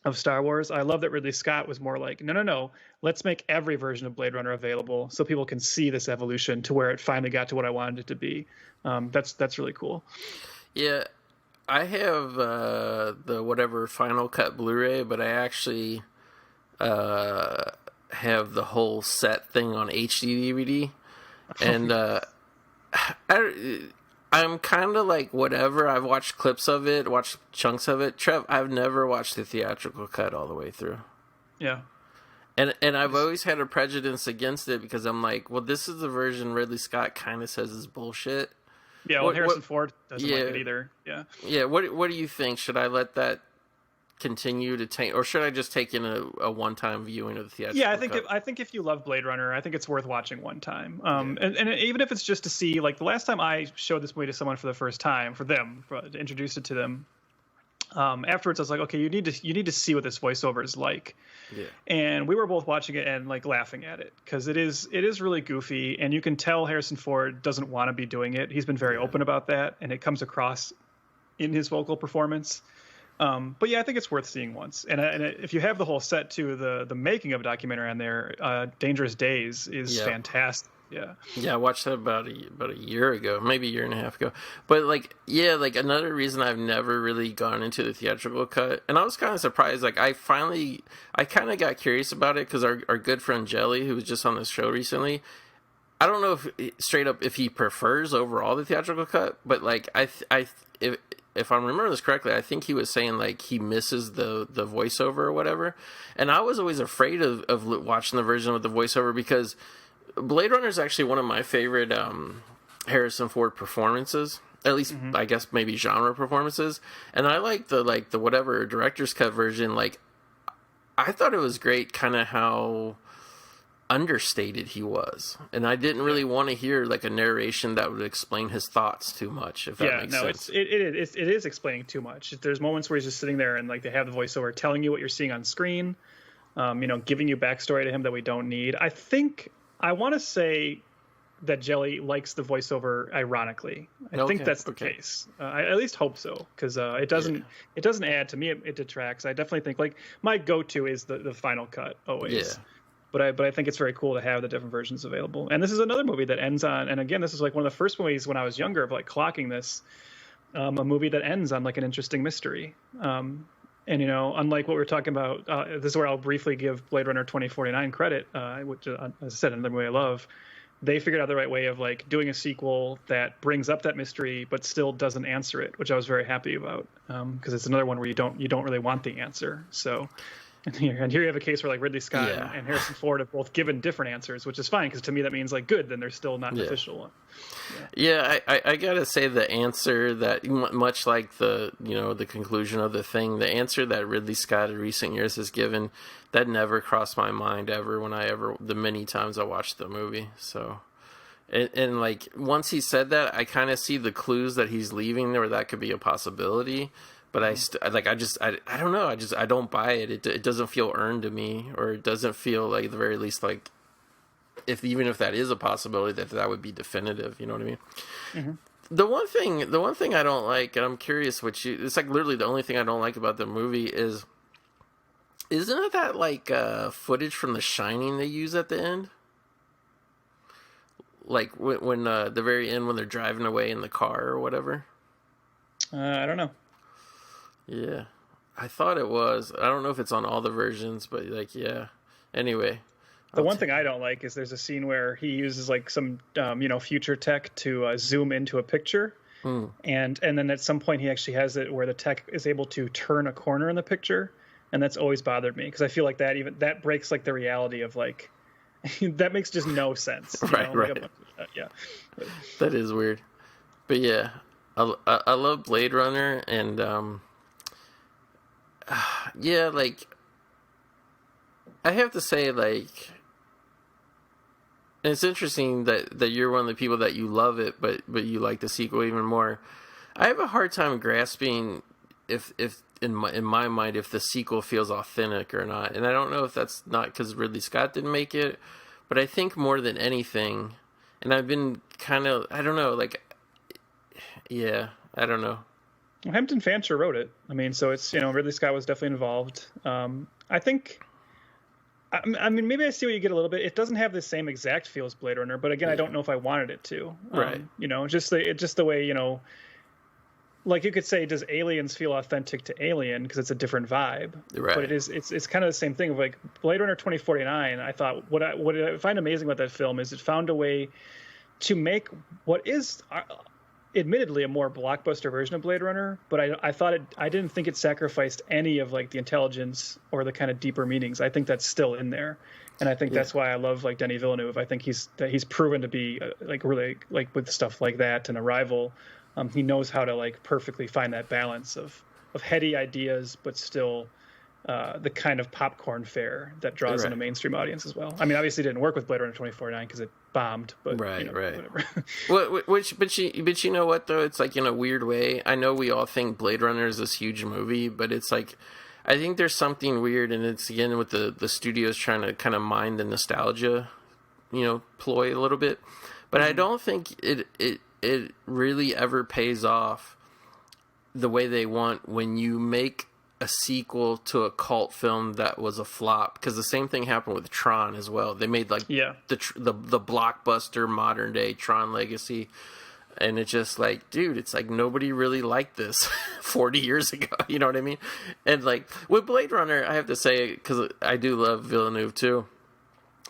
of Star Wars. I love that Ridley Scott was more like, no, let's make every version of Blade Runner available so people can see this evolution to where it finally got to what I wanted it to be. That's really cool. Yeah, I have the whatever Final Cut Blu-ray, but I actually have the whole set thing on HD DVD, and I'm kind of like whatever. I've watched clips of it, watched chunks of it. Trev, I've never watched the theatrical cut all the way through. Yeah. And I've always had a prejudice against it because I'm like, well, this is the version Ridley Scott kind of says is bullshit. Yeah, well, Harrison Ford doesn't like it either. Yeah. Yeah, what do you think? Should I let that continue to take, or should I just take in a one-time viewing of the theatrical? Yeah, I think if you love Blade Runner, I think it's worth watching one time. And even if it's just to see, like the last time I showed this movie to someone for the first time, to introduce it to them, afterwards I was like, okay, you need to see what this voiceover is like. Yeah. And we were both watching it and like laughing at it because it is really goofy, and you can tell Harrison Ford doesn't want to be doing it. He's been very open about that, and it comes across in his vocal performance. But yeah, I think it's worth seeing once. And if you have the whole set too, the making of a documentary on there, Dangerous Days is fantastic. Yeah. Yeah, I watched that about a year ago, maybe a year and a half ago. But like another reason I've never really gone into the theatrical cut, and I was kind of surprised. Like I kind of got curious about it because our good friend Jelly, who was just on this show recently, I don't know if straight up if he prefers overall the theatrical cut, but like if I'm remembering this correctly, I think he was saying like he misses the voiceover or whatever. And I was always afraid of watching the version with the voiceover because Blade Runner is actually one of my favorite Harrison Ford performances. At least, I guess, maybe genre performances. And I like the whatever director's cut version. Like, I thought it was great kind of how understated he was. And I didn't really want to hear, like, a narration that would explain his thoughts too much, if that makes sense. It is explaining too much. There's moments where he's just sitting there and, like, they have the voiceover telling you what you're seeing on screen, giving you backstory to him that we don't need. I want to say that Jelly likes the voiceover ironically. I think that's the case. I at least hope so, because it doesn't add to me. It detracts. I definitely think like my go-to is the final cut always. Yeah. But I think it's very cool to have the different versions available. And this is another movie that ends on. And again, this is like one of the first movies when I was younger of like clocking this, a movie that ends on like an interesting mystery. And unlike what we were talking about, this is where I'll briefly give Blade Runner 2049 credit, which, as I said, another movie I love. They figured out the right way of like doing a sequel that brings up that mystery but still doesn't answer it, which I was very happy about, because it's another one where you don't really want the answer. So, and here you have a case where like Ridley Scott and Harrison Ford have both given different answers, which is fine because to me that means like good, then there's still not an official one. I gotta say the answer that much like the conclusion of the thing, the answer that Ridley Scott in recent years has given, that never crossed my mind ever the many times I watched the movie. So, and like once he said that, I kind of see the clues that he's leaving there, that could be a possibility. But I don't know. I don't buy it. It doesn't feel earned to me, or it doesn't feel like at the very least like even if that is a possibility that would be definitive. You know what I mean? Mm-hmm. The one thing I don't like, and I'm curious it's like literally the only thing I don't like about the movie isn't it that like footage from The Shining they use at the end? Like when the very end when they're driving away in the car or whatever. I don't know. Yeah, I thought it was. I don't know if it's on all the versions, but like, yeah. Anyway, the one thing I don't like is there's a scene where he uses like some, future tech to zoom into a picture, and then at some point he actually has it where the tech is able to turn a corner in the picture, and that's always bothered me because I feel like that breaks like the reality of like that makes just no sense. Right. Yeah, that is weird, but yeah, I love Blade Runner and. Yeah, like I have to say, like, and it's interesting that you're one of the people that you love it, but you like the sequel even more. I have a hard time grasping if in my mind if the sequel feels authentic or not, and I don't know if that's not because Ridley Scott didn't make it, but I think more than anything, and I've been kind of I don't know. Well, Hampton Fancher wrote it. I mean, so it's, Ridley Scott was definitely involved. I think, I mean, maybe I see what you get a little bit. It doesn't have the same exact feel as Blade Runner, but again, I don't know if I wanted it to. Right. Just the way, like you could say, does Aliens feel authentic to Alien because it's a different vibe? Right. But it's kind of the same thing of like Blade Runner 2049. I thought what I find amazing about that film is it found a way to make what is admittedly a more blockbuster version of Blade Runner, but I didn't think it sacrificed any of like the intelligence or the kind of deeper meanings. I think that's still in there, and I think that's why I love like Denis Villeneuve. I think he's proven to be like really like with stuff like that and Arrival, he knows how to like perfectly find that balance of heady ideas, but still the kind of popcorn fare that draws in a mainstream audience as well. I mean, obviously it didn't work with Blade Runner 2049 because it bombed, but whatever. But you know what though? It's like in a weird way. I know we all think Blade Runner is this huge movie, but it's like I think there's something weird, and it's again with the studios trying to kind of mine the nostalgia, ploy a little bit. But I don't think it really ever pays off the way they want when you make a sequel to a cult film that was a flop, because the same thing happened with Tron as well. They made like the blockbuster modern day Tron Legacy, and it's just like, dude, it's like nobody really liked this 40 years ago. You know what I mean? And like with Blade Runner, I have to say, because I do love Villeneuve too.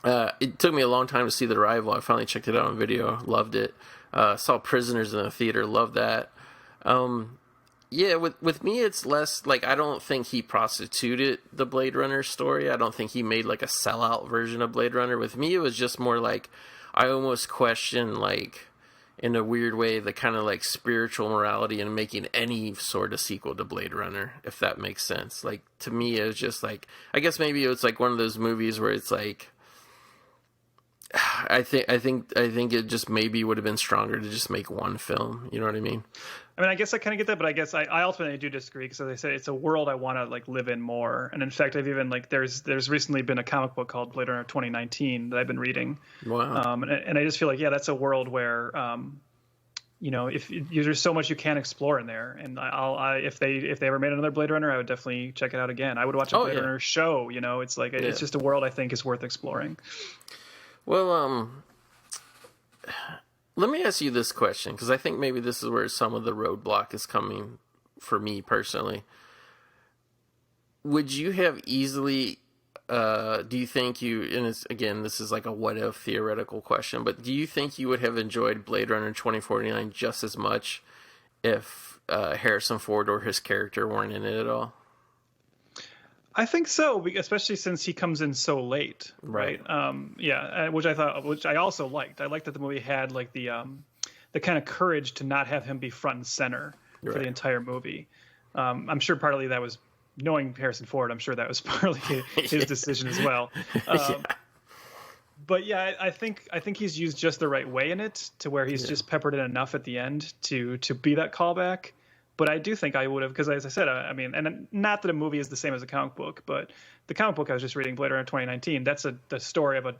It took me a long time to see The Arrival. I finally checked it out on video, loved it. Saw Prisoners in the theater, loved that. Yeah, with me, it's less like I don't think he prostituted the Blade Runner story. I don't think he made like a sellout version of Blade Runner. With me, it was just more like I almost question, like, in a weird way, the kind of like spiritual morality in making any sort of sequel to Blade Runner, if that makes sense. Like, to me, it was just like, I guess maybe it's like one of those movies where it's like, I think it just maybe would have been stronger to just make one film. You know what I mean? I mean, I guess I kind of get that, but I guess I ultimately do disagree because, as I said, it's a world I want to like live in more. And in fact, I've even like there's recently been a comic book called Blade Runner 2019 that I've been reading. Wow. And I just feel like, yeah, that's a world where, if there's so much you can explore in there. And if they ever made another Blade Runner, I would definitely check it out again. I would watch a Blade Runner show. It's like it's just a world I think is worth exploring. Well, let me ask you this question, because I think maybe this is where some of the roadblock is coming for me personally. Would you have easily, do you think and it's, again, this is like a what if theoretical question, but do you think you would have enjoyed Blade Runner 2049 just as much if Harrison Ford or his character weren't in it at all? I think so, especially since he comes in so late, right? Which I also liked. I liked that the movie had like the kind of courage to not have him be front and center for the entire movie. I'm sure partly that was knowing Harrison Ford. I'm sure that was partly his decision as well. But yeah, I think he's used just the right way in it to where he's just peppered in enough at the end to be that callback. But I do think I would have, because as I said, I mean, and not that a movie is the same as a comic book, but the comic book I was just reading, Blade Runner 2019, that's the story of an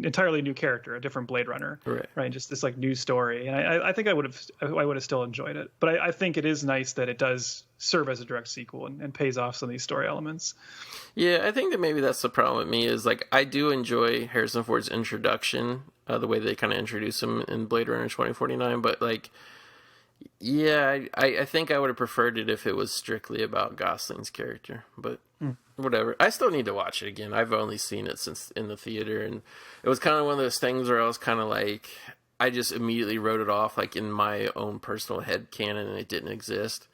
entirely new character, a different Blade Runner, right? Just this like new story, and I think I would have still enjoyed it. But I think it is nice that it does serve as a direct sequel and pays off some of these story elements. Yeah, I think that maybe that's the problem with me is like I do enjoy Harrison Ford's introduction, the way they kind of introduce him in Blade Runner 2049, but like. Yeah, I think I would have preferred it if it was strictly about Gosling's character, but whatever. I still need to watch it again. I've only seen it since in the theater, and it was kind of one of those things where I was kind of like, I just immediately wrote it off like in my own personal head canon, and it didn't exist.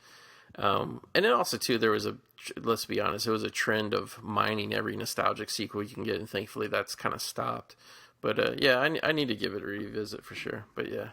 And then also, too, there was let's be honest, it was a trend of mining every nostalgic sequel you can get, and thankfully that's kind of stopped. But yeah, I need to give it a revisit for sure, but yeah.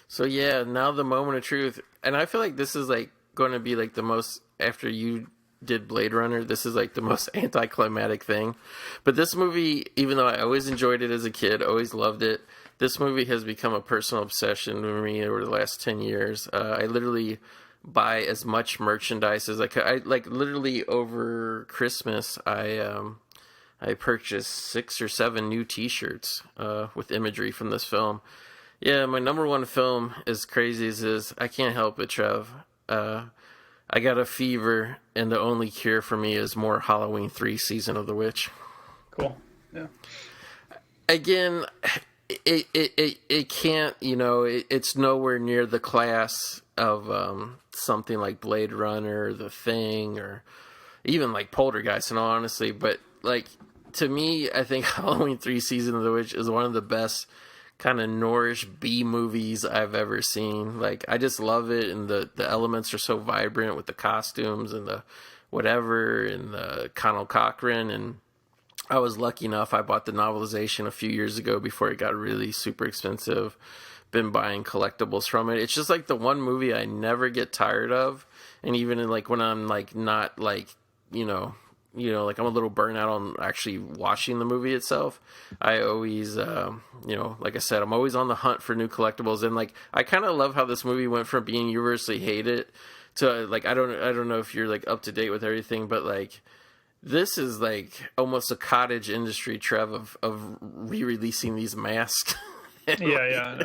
So yeah, now the moment of truth, and I feel like this is like going to be like the most, after you did Blade Runner, this is like the most anticlimactic thing. But this movie, even though I always enjoyed it as a kid, always loved it, this movie has become a personal obsession for me over the last 10 years. I literally buy as much merchandise as I could. I like literally over Christmas, I purchased 6 or 7 new T-shirts with imagery from this film. Yeah, my number one film, as crazy as it is, I can't help it, Trev. I got a fever, and the only cure for me is more Halloween 3 Season of the Witch. Cool. Yeah. Again, it can't, it's nowhere near the class of something like Blade Runner, The Thing, or even like Poltergeist, in all honesty. But, like, to me, I think Halloween 3 Season of the Witch is one of the best kind of noirish B movies I've ever seen. Like, I just love it, and the elements are so vibrant with the costumes and the whatever and the Conal Cochran. And I was lucky enough, I bought the novelization a few years ago before it got really super expensive. Been buying collectibles from it. It's just like the one movie I never get tired of, and even in like when I'm like not like like I'm a little burnt out on actually watching the movie itself. I always, like I said, I'm always on the hunt for new collectibles. And like, I kind of love how this movie went from being universally hated to like, I don't know if you're like up to date with everything, but like, this is like almost a cottage industry, Trev, of re-releasing these masks. Yeah.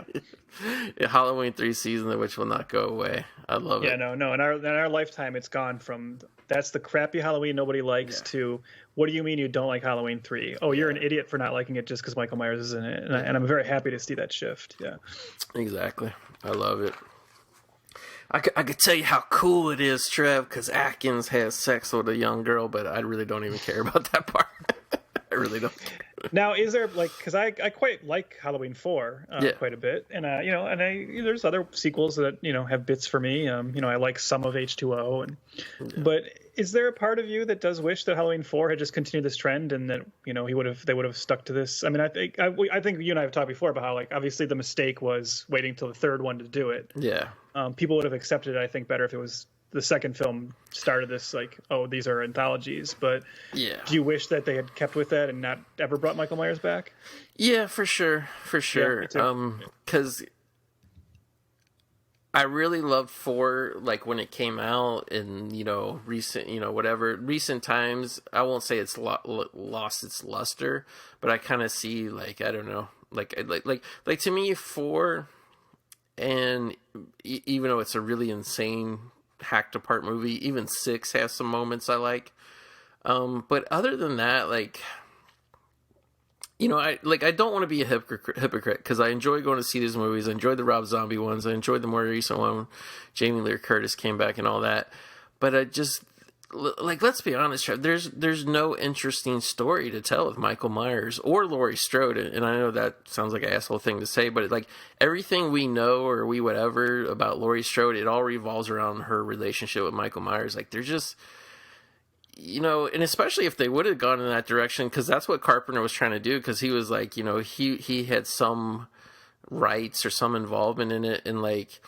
Halloween 3 Season, which will not go away. I love it. Yeah, no. In our lifetime, it's gone from that's the crappy Halloween nobody likes to what do you mean you don't like Halloween 3? Oh, you're an idiot for not liking it just because Michael Myers is in it. And I'm very happy to see that shift. Yeah. Exactly. I love it. I could tell you how cool it is, Trev, because Atkins has sex with a young girl, but I really don't even care about that part. I really don't care. Now, is there like, because I quite like Halloween 4 quite a bit, and there's other sequels that have bits for me. I like some of H2O, but is there a part of you that does wish that Halloween 4 had just continued this trend and that they would have stuck to this? I mean, I think you and I have talked before about how, like, obviously the mistake was waiting till the third one to do it. Yeah. People would have accepted it, I think, better if it was the second film started this, like, oh, these are anthologies. But yeah, do you wish that they had kept with that and not ever brought Michael Myers back? Yeah, for sure. Yeah, because I really loved 4, like, when it came out in, recent times. I won't say it's lost its luster, but I kind of see, like, I don't know, like to me, 4, and even though it's a really insane hacked apart movie, even 6 has some moments I like. But other than that, like, I don't want to be a hypocrite, because I enjoy going to see these movies. I enjoyed the Rob Zombie ones. I enjoyed the more recent one when Jamie Lee Curtis came back and all that. But I just, like, let's be honest, Trev, there's no interesting story to tell with Michael Myers or Laurie Strode. And I know that sounds like an asshole thing to say, but like, everything we know or we whatever about Laurie Strode, it all revolves around her relationship with Michael Myers. Like, they're just, and especially if they would have gone in that direction, because that's what Carpenter was trying to do, because he was like, he had some rights or some involvement in it. And like,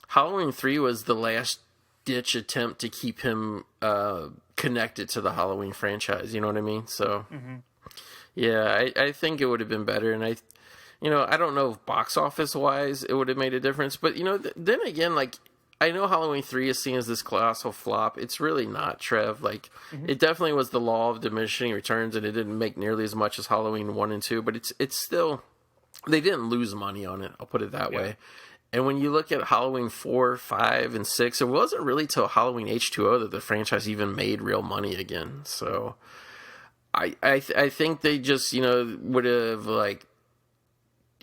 Halloween 3 was the last ditch attempt to keep him connected to the Halloween franchise, you know what I mean? So yeah, I think it would have been better. And I don't know if box office wise it would have made a difference, but then again, like, I know Halloween 3 is seen as this colossal flop. It's really not, Trev. Like, it definitely was the law of diminishing returns, and it didn't make nearly as much as Halloween 1 and 2, but it's still, they didn't lose money on it, I'll put it that way. And when you look at Halloween 4, 5, and 6, it wasn't really till Halloween H2O that the franchise even made real money again. So I think they just, would have, like,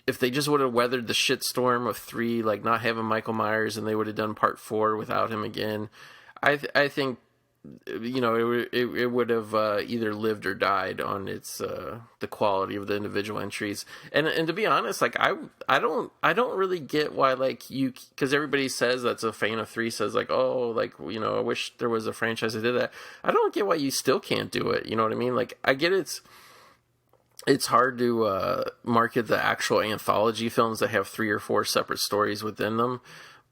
if they just would have weathered the shitstorm of 3, like not having Michael Myers, and they would have done part 4 without him again, I think, it would have either lived or died on its the quality of the individual entries. And to be honest, like, I don't really get why, like, because everybody says that's a fan of 3 says, like, oh, like, I wish there was a franchise that did that. I don't get why you still can't do it. You know what I mean? Like, I get it's hard to market the actual anthology films that have 3 or 4 separate stories within them.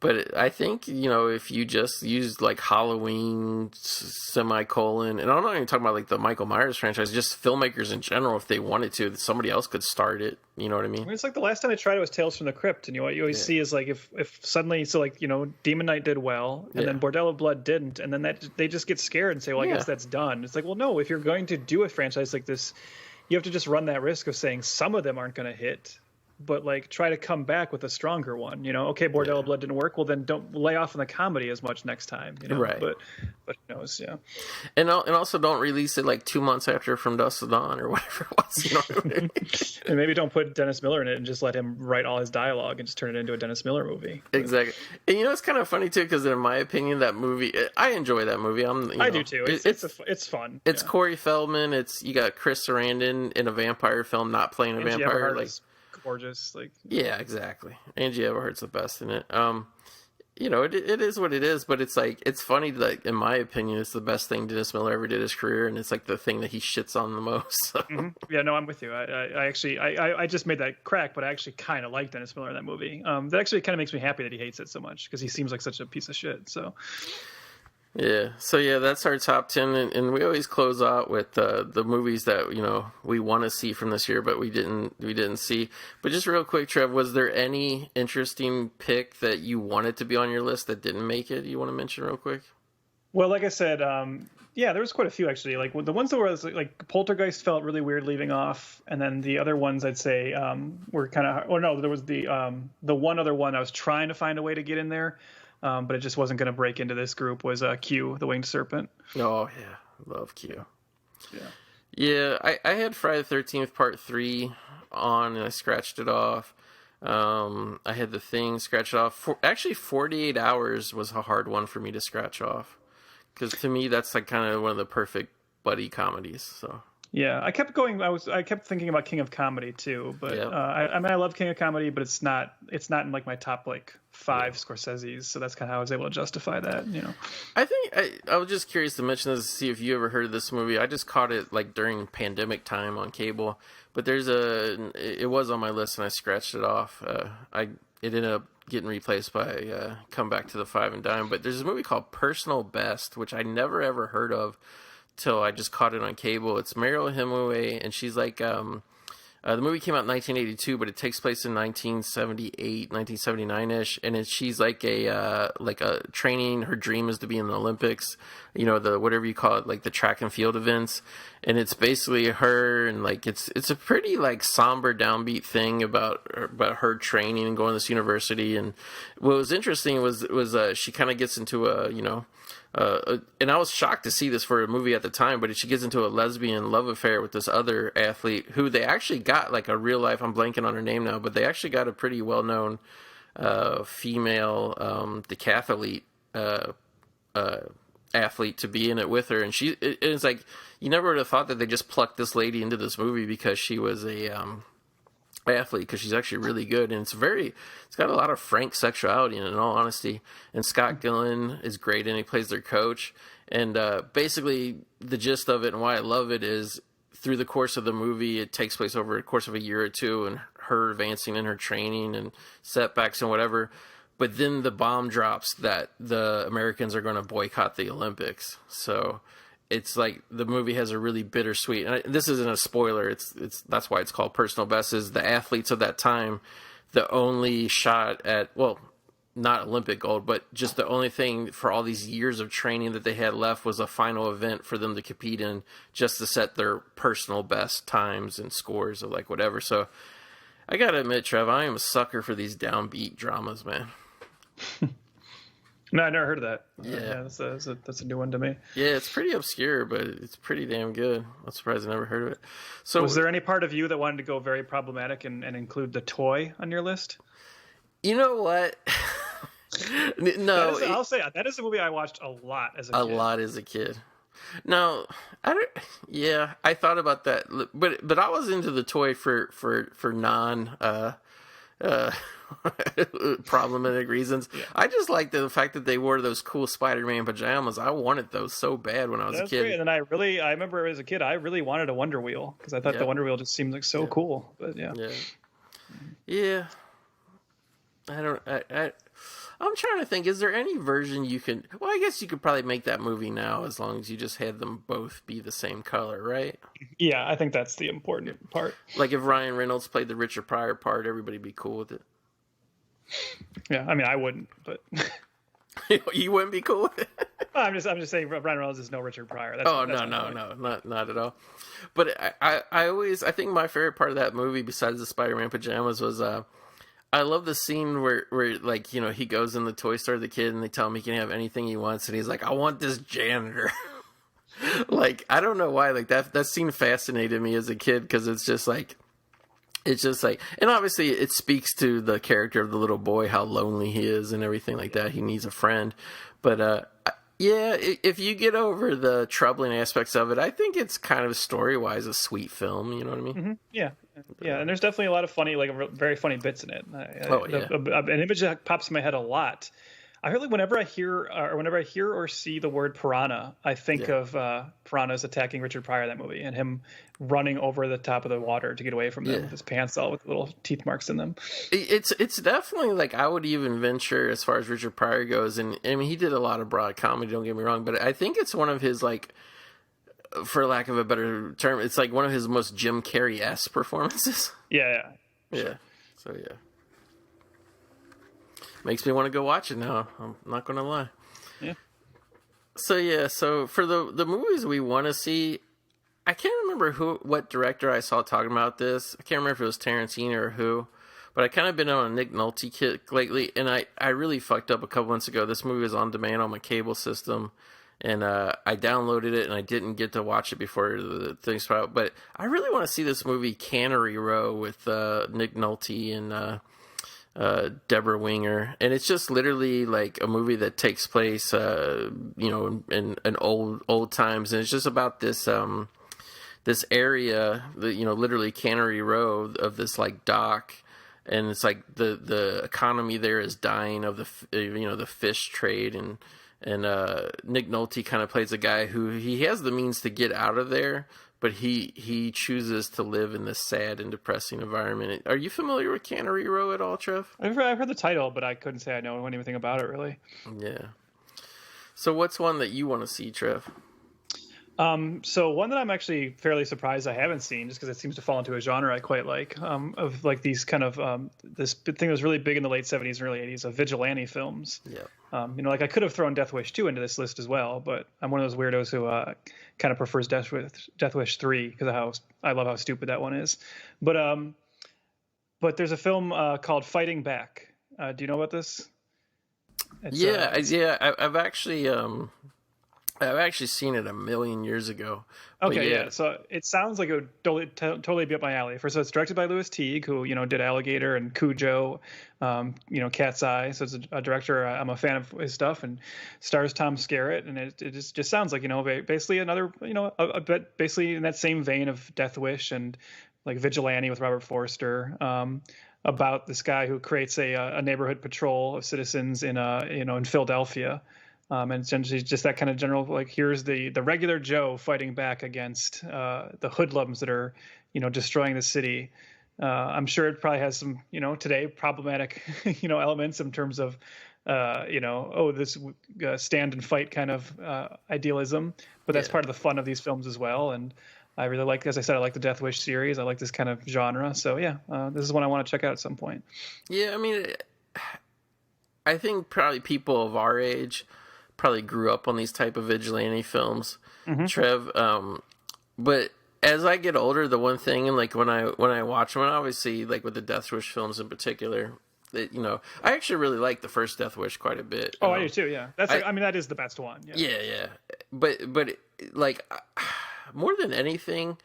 But I think, if you just used, like, Halloween, semicolon, and I'm not even talking about, like, the Michael Myers franchise, just filmmakers in general, if they wanted to, somebody else could start it. You know what I mean? It's like the last time I tried it was Tales from the Crypt, and what you always see is, like, if suddenly, so, like, Demon Knight did well, and then Bordello of Blood didn't, and then they just get scared and say, well, I guess that's done. It's like, well, no, if you're going to do a franchise like this, you have to just run that risk of saying some of them aren't going to hit, but, like, try to come back with a stronger one. Okay, Bordello of Blood didn't work. Well, then don't lay off on the comedy as much next time. Right. But who knows? Yeah. And also don't release it like 2 months after From Dusk to Dawn or whatever it was. You know what I mean? And maybe don't put Dennis Miller in it and just let him write all his dialogue and just turn it into a Dennis Miller movie. Exactly. And it's kind of funny too, because in my opinion, that movie, I enjoy that movie. I do too. It's fun. It's Corey Feldman. You got Chris Sarandon in a vampire film, not playing a vampire. Like, gorgeous, like, yeah, exactly. Angie Everhart's the best in it. It is what it is, but it's like, it's funny that, in my opinion, it's the best thing Dennis Miller ever did his career, and it's like the thing that he shits on the most. So. Yeah, no, I'm with you. I actually just made that crack, but I actually kind of like Dennis Miller in that movie. That actually kind of makes me happy that he hates it so much, because he seems like such a piece of shit. So. Yeah, so that's our top 10, and we always close out with the movies that we want to see from this year, but we didn't see. But just real quick, Trev, was there any interesting pick that you wanted to be on your list that didn't make it? You want to mention real quick? Well, like I said, there was quite a few actually. Like, the ones that were like Poltergeist felt really weird leaving off, and then the other ones I'd say were kind of. Oh no, there was the one other one I was trying to find a way to get in there. But it just wasn't going to break into this group, was Q, the Winged Serpent. Oh, yeah. Love Q. Yeah, I had Friday the 13th Part 3 on, and I scratched it off. I had The Thing scratched off. Actually, 48 Hours was a hard one for me to scratch off. Because to me, that's like kind of one of the perfect buddy comedies. So Yeah, I kept going. I kept thinking about King of Comedy too, but Yeah. I mean I love King of Comedy, but it's not in like my top like five Scorsese's, so that's kind of how I was able to justify that. I think I was just curious to mention this to see if you ever heard of this movie. I just caught it like during pandemic time on cable, but it was on my list and I scratched it off. It ended up getting replaced by Come Back to the Five and Dime. But there's a movie called Personal Best, which I never ever heard of till I just caught it on cable. It's Meryl Hemingway, and she's like the movie came out in 1982, but it takes place in 1978, 1979-ish, and she's like a training. Her dream is to be in the Olympics, the whatever you call it, like the track and field events, and it's basically her, and like it's a pretty like somber, downbeat thing about her training and going to this university. And what was interesting was she kind of gets into and I was shocked to see this for a movie at the time, but she gets into a lesbian love affair with this other athlete who they actually got like a real life, I'm blanking on her name now, but they actually got a pretty well-known female decathlete athlete to be in it with her. And it's like, you never would have thought that they just plucked this lady into this movie because she was a athlete, because she's actually really good, and it's got a lot of frank sexuality in all honesty. And Scott Gillen is great, and he plays their coach. And basically the gist of it and why I love it is through the course of the movie, it takes place over the course of a year or two, and her advancing in her training and setbacks and whatever. But then the bomb drops that the Americans are going to boycott the Olympics. So it's like the movie has a really bittersweet, and this isn't a spoiler, it's that's why it's called Personal Best, is the athletes of that time, the only shot at, well, not Olympic gold, but just the only thing for all these years of training that they had left was a final event for them to compete in, just to set their personal best times and scores of like whatever. So I gotta admit, Trev, I am a sucker for these downbeat dramas, man. No, I never heard of that. Yeah, that's a new one to me. Yeah, it's pretty obscure, but it's pretty damn good. I'm surprised I never heard of it. So, was there any part of you that wanted to go very problematic and include the toy on your list? You know what? No, I'll say that is a movie I watched a lot as a kid. A lot as a kid. No, I don't. Yeah, I thought about that, but I was into the toy for non problematic reasons. Yeah. I just liked the fact that they wore those cool Spider-Man pajamas. I wanted those so bad when I was a kid. Great. And I remember as a kid, I really wanted a Wonder Wheel because I thought the Wonder Wheel just seemed like so cool. But yeah. I'm trying to think, is there any version you can... Well, I guess you could probably make that movie now as long as you just had them both be the same color, right? Yeah, I think that's the important part. Like if Ryan Reynolds played the Richard Pryor part, everybody'd be cool with it. Yeah, I mean, I wouldn't, but... You wouldn't be cool with it? I'm just saying Ryan Reynolds is no Richard Pryor. No, not at all. But I think my favorite part of that movie, besides the Spider-Man pajamas, was... I love the scene where like, he goes in the toy store, the kid, and they tell him he can have anything he wants, and he's like, I want this janitor. Like, I don't know why, like that scene fascinated me as a kid, because it's just like, and obviously it speaks to the character of the little boy, how lonely he is and everything like that. He needs a friend. But yeah, if you get over the troubling aspects of it, I think it's kind of story-wise a sweet film. You know what I mean? Mm-hmm. Yeah. Yeah, and there's definitely a lot of funny, like very funny bits in it. An image that pops in my head a lot. I feel like whenever I hear or see the word piranha, I think of piranhas attacking Richard Pryor in that movie and him running over the top of the water to get away from them with his pants all with little teeth marks in them. It's definitely, like, I would even venture as far as Richard Pryor goes, and I mean, he did a lot of broad comedy, don't get me wrong, but I think it's one of his, like, for lack of a better term, it's like one of his most Jim Carrey-esque performances. Yeah. So yeah, makes me want to go watch it now. I'm not going to lie. Yeah. So for the movies we want to see, I can't remember what director I saw talking about this. I can't remember if it was Tarantino or who, but I kind of been on a Nick Nolte kick lately, and I really fucked up a couple months ago. This movie was on demand on my cable system. And I downloaded it, and I didn't get to watch it before the thing started out. But I really want to see this movie Cannery Row with Nick Nolte and Deborah Winger. And it's just literally like a movie that takes place, in old times. And it's just about this this area, literally Cannery Row of this like dock, and it's like the economy there is dying of the fish trade, and Nick Nolte kind of plays a guy who he has the means to get out of there, but he chooses to live in this sad and depressing environment. Are you familiar with Cannery Row at all, Trev? I've heard the title, but I couldn't say I know anything about it really. Yeah. So what's one that you want to see, Trev? So one that I'm actually fairly surprised I haven't seen, just because it seems to fall into a genre I quite like, of like these kind of this thing that was really big in the late 70s and early 80s of vigilante films. Yeah. Like I could have thrown Death Wish 2 into this list as well, but I'm one of those weirdos who kind of prefers Death Wish 3 because of how I love how stupid that one is. But there's a film called Fighting Back. Do you know about this? I've actually seen it a million years ago. Okay, yeah. So it sounds like it would totally be up my alley. First, it's directed by Louis Teague, who did Alligator and Cujo, Cat's Eye. So it's a director I'm a fan of his stuff, and stars Tom Skerritt, and it just sounds like basically another a bit basically in that same vein of Death Wish and like Vigilante with Robert Forster. About this guy who creates a neighborhood patrol of citizens in Philadelphia. And essentially just that kind of general, like, here's the regular Joe fighting back against the hoodlums that are, destroying the city. I'm sure it probably has some, today problematic, elements in terms of, this stand and fight kind of idealism. But that's part of the fun of these films as well. And I really like, as I said, I like the Death Wish series. I like this kind of genre. So, yeah, this is one I want to check out at some point. Yeah, I mean, I think probably people of our age probably grew up on these type of vigilante films, Trev. But as I get older, the one thing, and like when I watch them, and obviously like with the Death Wish films in particular, I actually really like the first Death Wish quite a bit. Oh, I do too. Yeah, that is the best one. Yeah. Yeah. But like more than anything,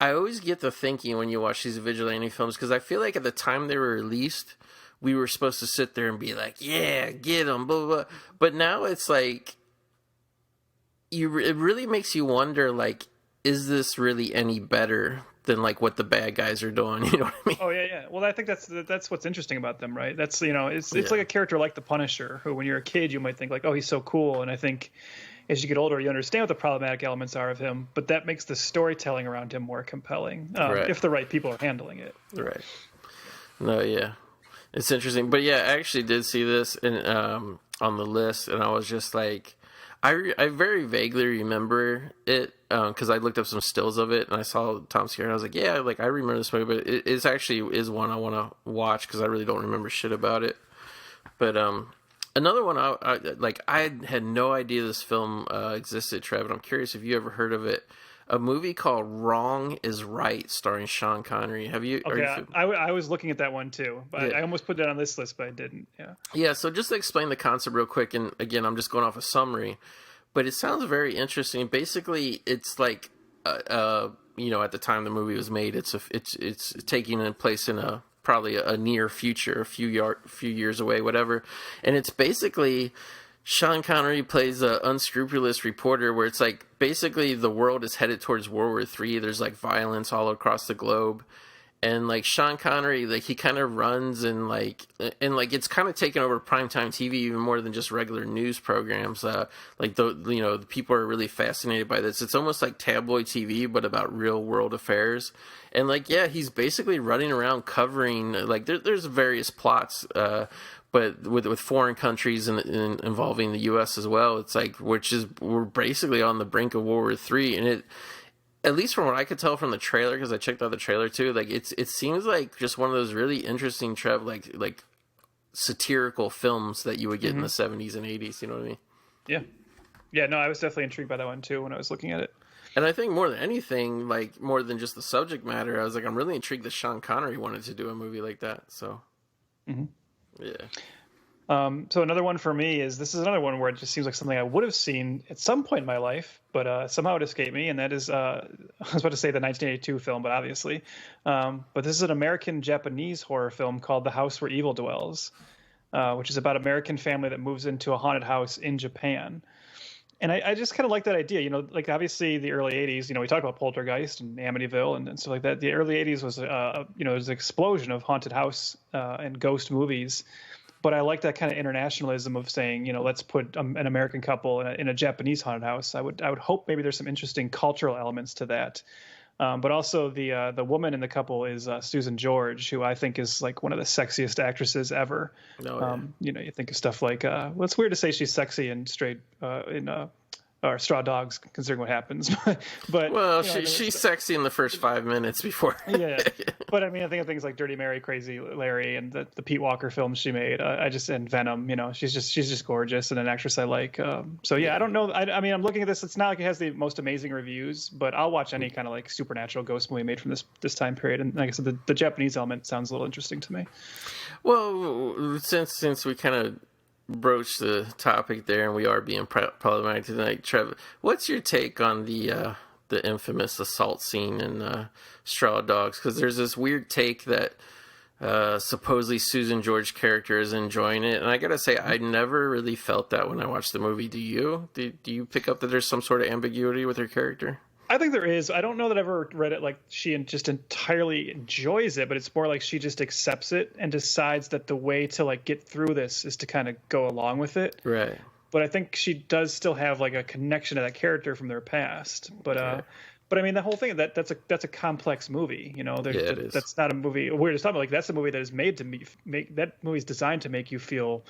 I always get the thinking when you watch these vigilante films, because I feel like at the time they were released, we were supposed to sit there and be like, yeah, get them, blah, blah, blah. But now it's like, it really makes you wonder, like, is this really any better than, like, what the bad guys are doing? You know what I mean? Oh, yeah. Well, I think that's what's interesting about them, right? That's, it's like a character like the Punisher, who when you're a kid, you might think, like, oh, he's so cool. And I think as you get older, you understand what the problematic elements are of him, but that makes the storytelling around him more compelling, if the right people are handling it. Right. No, yeah. It's interesting, but yeah, I actually did see this on the list, and I was just like, I very vaguely remember it because I looked up some stills of it, and I saw Tom Skerritt, and I was like, yeah, like I remember this movie, but it's actually is one I want to watch because I really don't remember shit about it. But another one I had no idea this film existed, Trev, and I'm curious if you ever heard of it. A movie called Wrong is Right, starring Sean Connery. Have you? Okay, I was looking at that one too, but I almost put it on this list, but I didn't. Yeah. Yeah. So just to explain the concept real quick, and again, I'm just going off a summary, but it sounds very interesting. Basically, it's like, at the time the movie was made, it's taking place in probably a near future, a few years away, whatever, and it's basically Sean Connery plays an unscrupulous reporter where it's like basically the world is headed towards World War III. There's like violence all across the globe. And like Sean Connery, like he kind of runs and it's kind of taken over primetime TV even more than just regular news programs. The people are really fascinated by this. It's almost like tabloid TV, but about real world affairs. And like, yeah, he's basically running around covering like there's various plots, but with foreign countries and involving the U.S. as well. It's like, we're basically on the brink of World War III, and it, at least from what I could tell from the trailer, because I checked out the trailer too, like it seems like just one of those really interesting, Trev, like satirical films that you would get in the 70s and 80s. You know what I mean? Yeah. No, I was definitely intrigued by that one too when I was looking at it. And I think more than anything, like more than just the subject matter, I was like, I'm really intrigued that Sean Connery wanted to do a movie like that. So. Yeah. So another one for me this is another one where it just seems like something I would have seen at some point in my life, but somehow it escaped me. And that is, I was about to say the 1982 film, but obviously, but this is an American-Japanese horror film called The House Where Evil Dwells, which is about an American family that moves into a haunted house in Japan. And I just kind of like that idea, like obviously the early 80s, we talk about Poltergeist and Amityville and stuff like that. The early 80s was, there's an explosion of haunted house and ghost movies. But I like that kind of internationalism of saying, let's put an American couple in a Japanese haunted house. I would hope maybe there's some interesting cultural elements to that. But also the woman in the couple is Susan George, who I think is like one of the sexiest actresses ever. Oh, yeah. You think of stuff like, well, it's weird to say she's sexy and straight or Straw Dogs, considering what happens. but well, she's sexy in the first 5 minutes before. Yeah, but I mean, I think of things like Dirty Mary, Crazy Larry, and the Pete Walker films she made. And Venom. She's just gorgeous and an actress I like. So yeah, I don't know. I mean, I'm looking at this. It's not like it has the most amazing reviews, but I'll watch any kind of like supernatural ghost movie made from this time period. And like I said, the Japanese element sounds a little interesting to me. Well, since we kind of broach the topic there, and we are being problematic tonight, Trev, what's your take on the infamous assault scene in Straw Dogs? Because there's this weird take that supposedly Susan George's character is enjoying it, and I gotta say, I never really felt that when I watched the movie. Do you? Do you pick up that there's some sort of ambiguity with her character? I think there is. I don't know that I've ever read it like she just entirely enjoys it, but it's more like she just accepts it and decides that the way to like get through this is to kind of go along with it. Right. But I think she does still have like a connection to that character from their past. But but I mean, the whole thing that's a complex movie. It is. That's not a movie. We're just talking about like that's a movie that is made to make that movie's designed to make you feel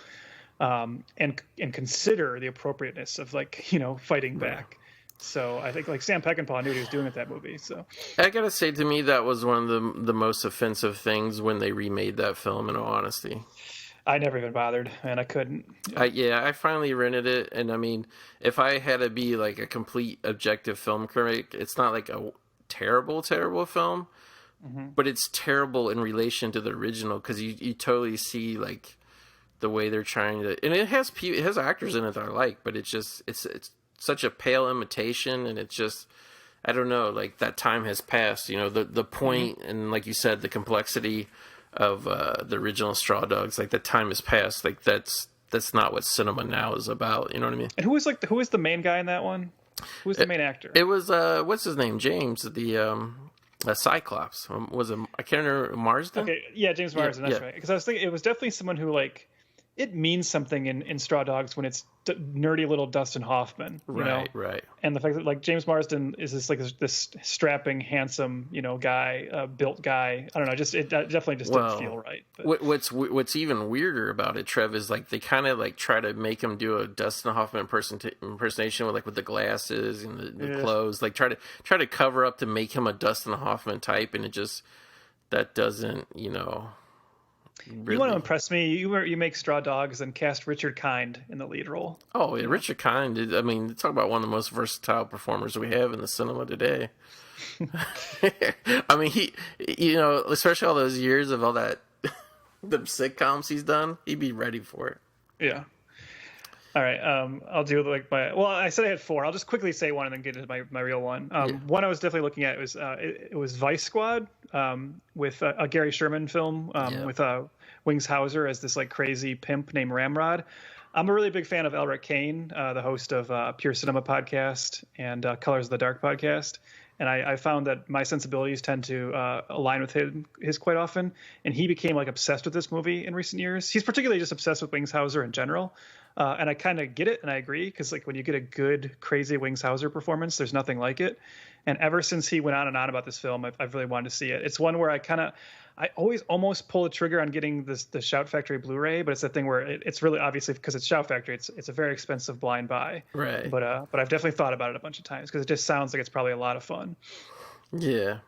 and consider the appropriateness of like fighting back. So I think like Sam Peckinpah knew what he was doing with that movie. So I gotta say, to me, that was one of the most offensive things when they remade that film. In all honesty, I never even bothered, and I couldn't. I finally rented it, and I mean, if I had to be like a complete objective film critic, it's not like a terrible film, but it's terrible in relation to the original because you totally see like the way they're trying to, and it has actors in it that I like, but it's such a pale imitation, and it's just, I don't know, like that time has passed, the point, and like you said, the complexity of the original Straw Dogs, like the time has passed, like that's not what cinema now is about, you know what I mean? And who was the main guy in that one? Who was the main actor? It was what's his name, James, the Cyclops. Was it, I can't remember, Marsden? Okay, yeah, James Marsden, that's right. Because I was thinking it was definitely someone who like, it means something in Straw Dogs when it's nerdy little Dustin Hoffman, Right. And the fact that like James Marsden is this strapping, handsome, guy, built guy. I don't know, it definitely just didn't feel right. But. What's even weirder about it, Trev, is like they kind of like try to make him do a Dustin Hoffman impersonation with the glasses and the clothes, like try to cover up to make him a Dustin Hoffman type, and it just that doesn't, Really? You want to impress me? You make Straw Dogs and cast Richard Kind in the lead role. Oh, yeah, Richard Kind. I mean, talk about one of the most versatile performers we have in the cinema today. I mean, he, especially all those years of all that, the sitcoms he's done, he'd be ready for it. Yeah. All right. I'll do like I said I had 4. I'll just quickly say one and then get into my real one. One I was definitely looking at was it was Vice Squad with a Gary Sherman film with Wings Hauser as this like crazy pimp named Ramrod. I'm a really big fan of Elric Kane, the host of Pure Cinema podcast and Colors of the Dark podcast. And I found that my sensibilities tend to align with his quite often. And he became like obsessed with this movie in recent years. He's particularly just obsessed with Wings Hauser in general. And I kind of get it and I agree because like when you get a good, crazy Wings Hauser performance, there's nothing like it. And ever since he went on and on about this film, I've really wanted to see it. It's one where I always almost pull the trigger on getting the Shout Factory Blu-ray, but it's that thing where it's really obviously because it's Shout Factory, it's a very expensive blind buy. Right. But I've definitely thought about it a bunch of times because it just sounds like it's probably a lot of fun. Yeah.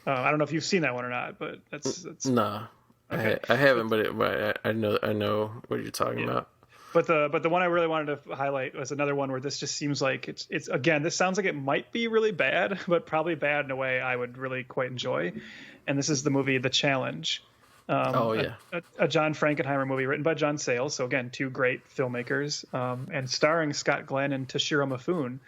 I don't know if you've seen that one or not, but that's no. Okay. I haven't, but I know what you're talking about. But the one I really wanted to highlight was another one where this just seems like it's again, this sounds like it might be really bad, but probably bad in a way I would really quite enjoy. And this is the movie The Challenge. A John Frankenheimer movie written by John Sayles. So again, 2 great filmmakers, and starring Scott Glenn and Toshiro Mifune.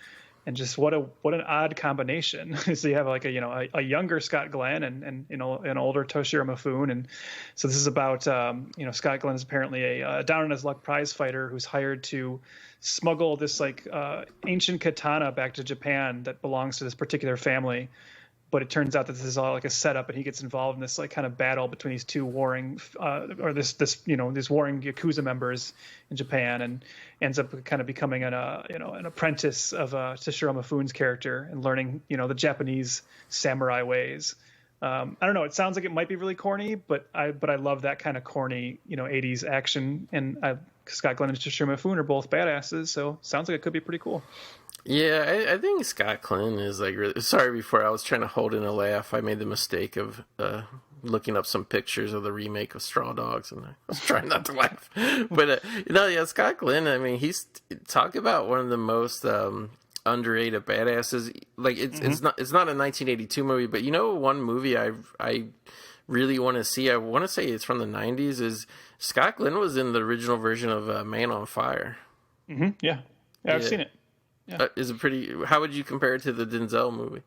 And just what an odd combination. So you have like a younger Scott Glenn and an older Toshiro Mifune, and so this is about Scott Glenn is apparently a down on his luck prize fighter who's hired to smuggle this like ancient katana back to Japan that belongs to this particular family. But it turns out that this is all like a setup, and he gets involved in this like kind of battle between these two warring, these warring Yakuza members in Japan, and ends up kind of becoming an apprentice of Toshiro Mifune's character and learning the Japanese samurai ways. I don't know. It sounds like it might be really corny, but I love that kind of corny 80s action, and Scott Glenn and Toshiro Mifune are both badasses, so sounds like it could be pretty cool. Yeah, I think Scott Glenn is like really. Sorry, before I was trying to hold in a laugh, I made the mistake of looking up some pictures of the remake of Straw Dogs, and I was trying not to laugh. But Scott Glenn. I mean, he's talk about one of the most underrated badasses. Like it's not a 1982 movie, but one movie I really want to see. I want to say it's from the 90s. Is Scott Glenn was in the original version of Man on Fire. Mm-hmm. Yeah, I've seen it. Yeah. Is it pretty? How would you compare it to the Denzel movie?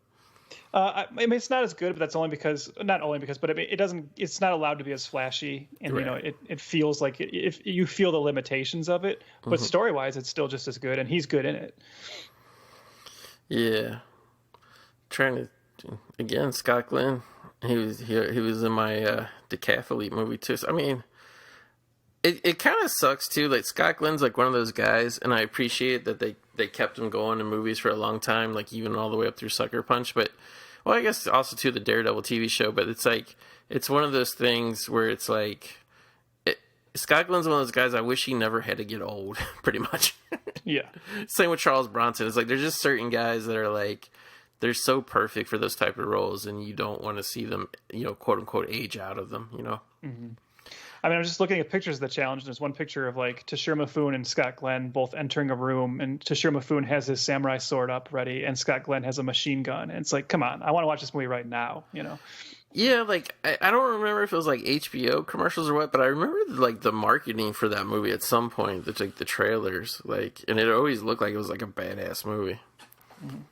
I mean, it's not as good, but that's not only because, but I mean, it's not allowed to be as flashy, and right. It feels like if you feel the limitations of it, but story-wise, it's still just as good, and he's good in it. Yeah, trying to again, Scott Glenn. He was in my Decathlete movie too. So, I mean. It kind of sucks too. Like Scott Glenn's like one of those guys, and I appreciate that they kept him going in movies for a long time, like even all the way up through Sucker Punch. But I guess also too the Daredevil TV show. But it's like it's one of those things where it's like Scott Glenn's one of those guys. I wish he never had to get old. Pretty much. Yeah. Same with Charles Bronson. It's like there's just certain guys that are like they're so perfect for those type of roles, and you don't want to see them, quote unquote, age out of them. Mm-hmm. I mean, I'm just looking at pictures of the challenge. There's one picture of like Toshiro Mifune and Scott Glenn both entering a room, and Toshiro Mifune has his samurai sword up ready, and Scott Glenn has a machine gun. And it's like, come on, I want to watch this movie right now, Yeah, like I don't remember if it was like HBO commercials or what, but I remember like the marketing for that movie at some point. It's like the trailers, like, and it always looked like it was like a badass movie. Mm-hmm.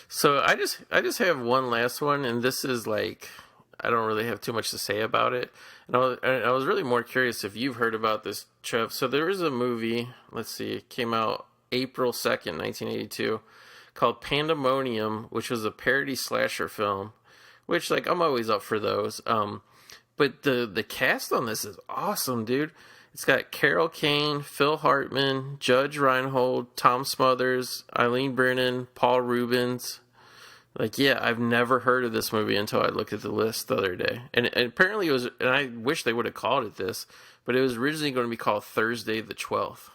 So I just have one last one, and this is like. I don't really have too much to say about it. And I was really more curious if you've heard about this, Trev. So there is a movie, let's see, it came out April 2nd, 1982, called Pandemonium, which was a parody slasher film, which, like, I'm always up for those. But the cast on this is awesome, dude. It's got Carol Kane, Phil Hartman, Judge Reinhold, Tom Smothers, Eileen Brennan, Paul Rubens. Like, yeah, I've never heard of this movie until I looked at the list the other day. And apparently it was, and I wish they would have called it this, but it was originally going to be called Thursday the 12th.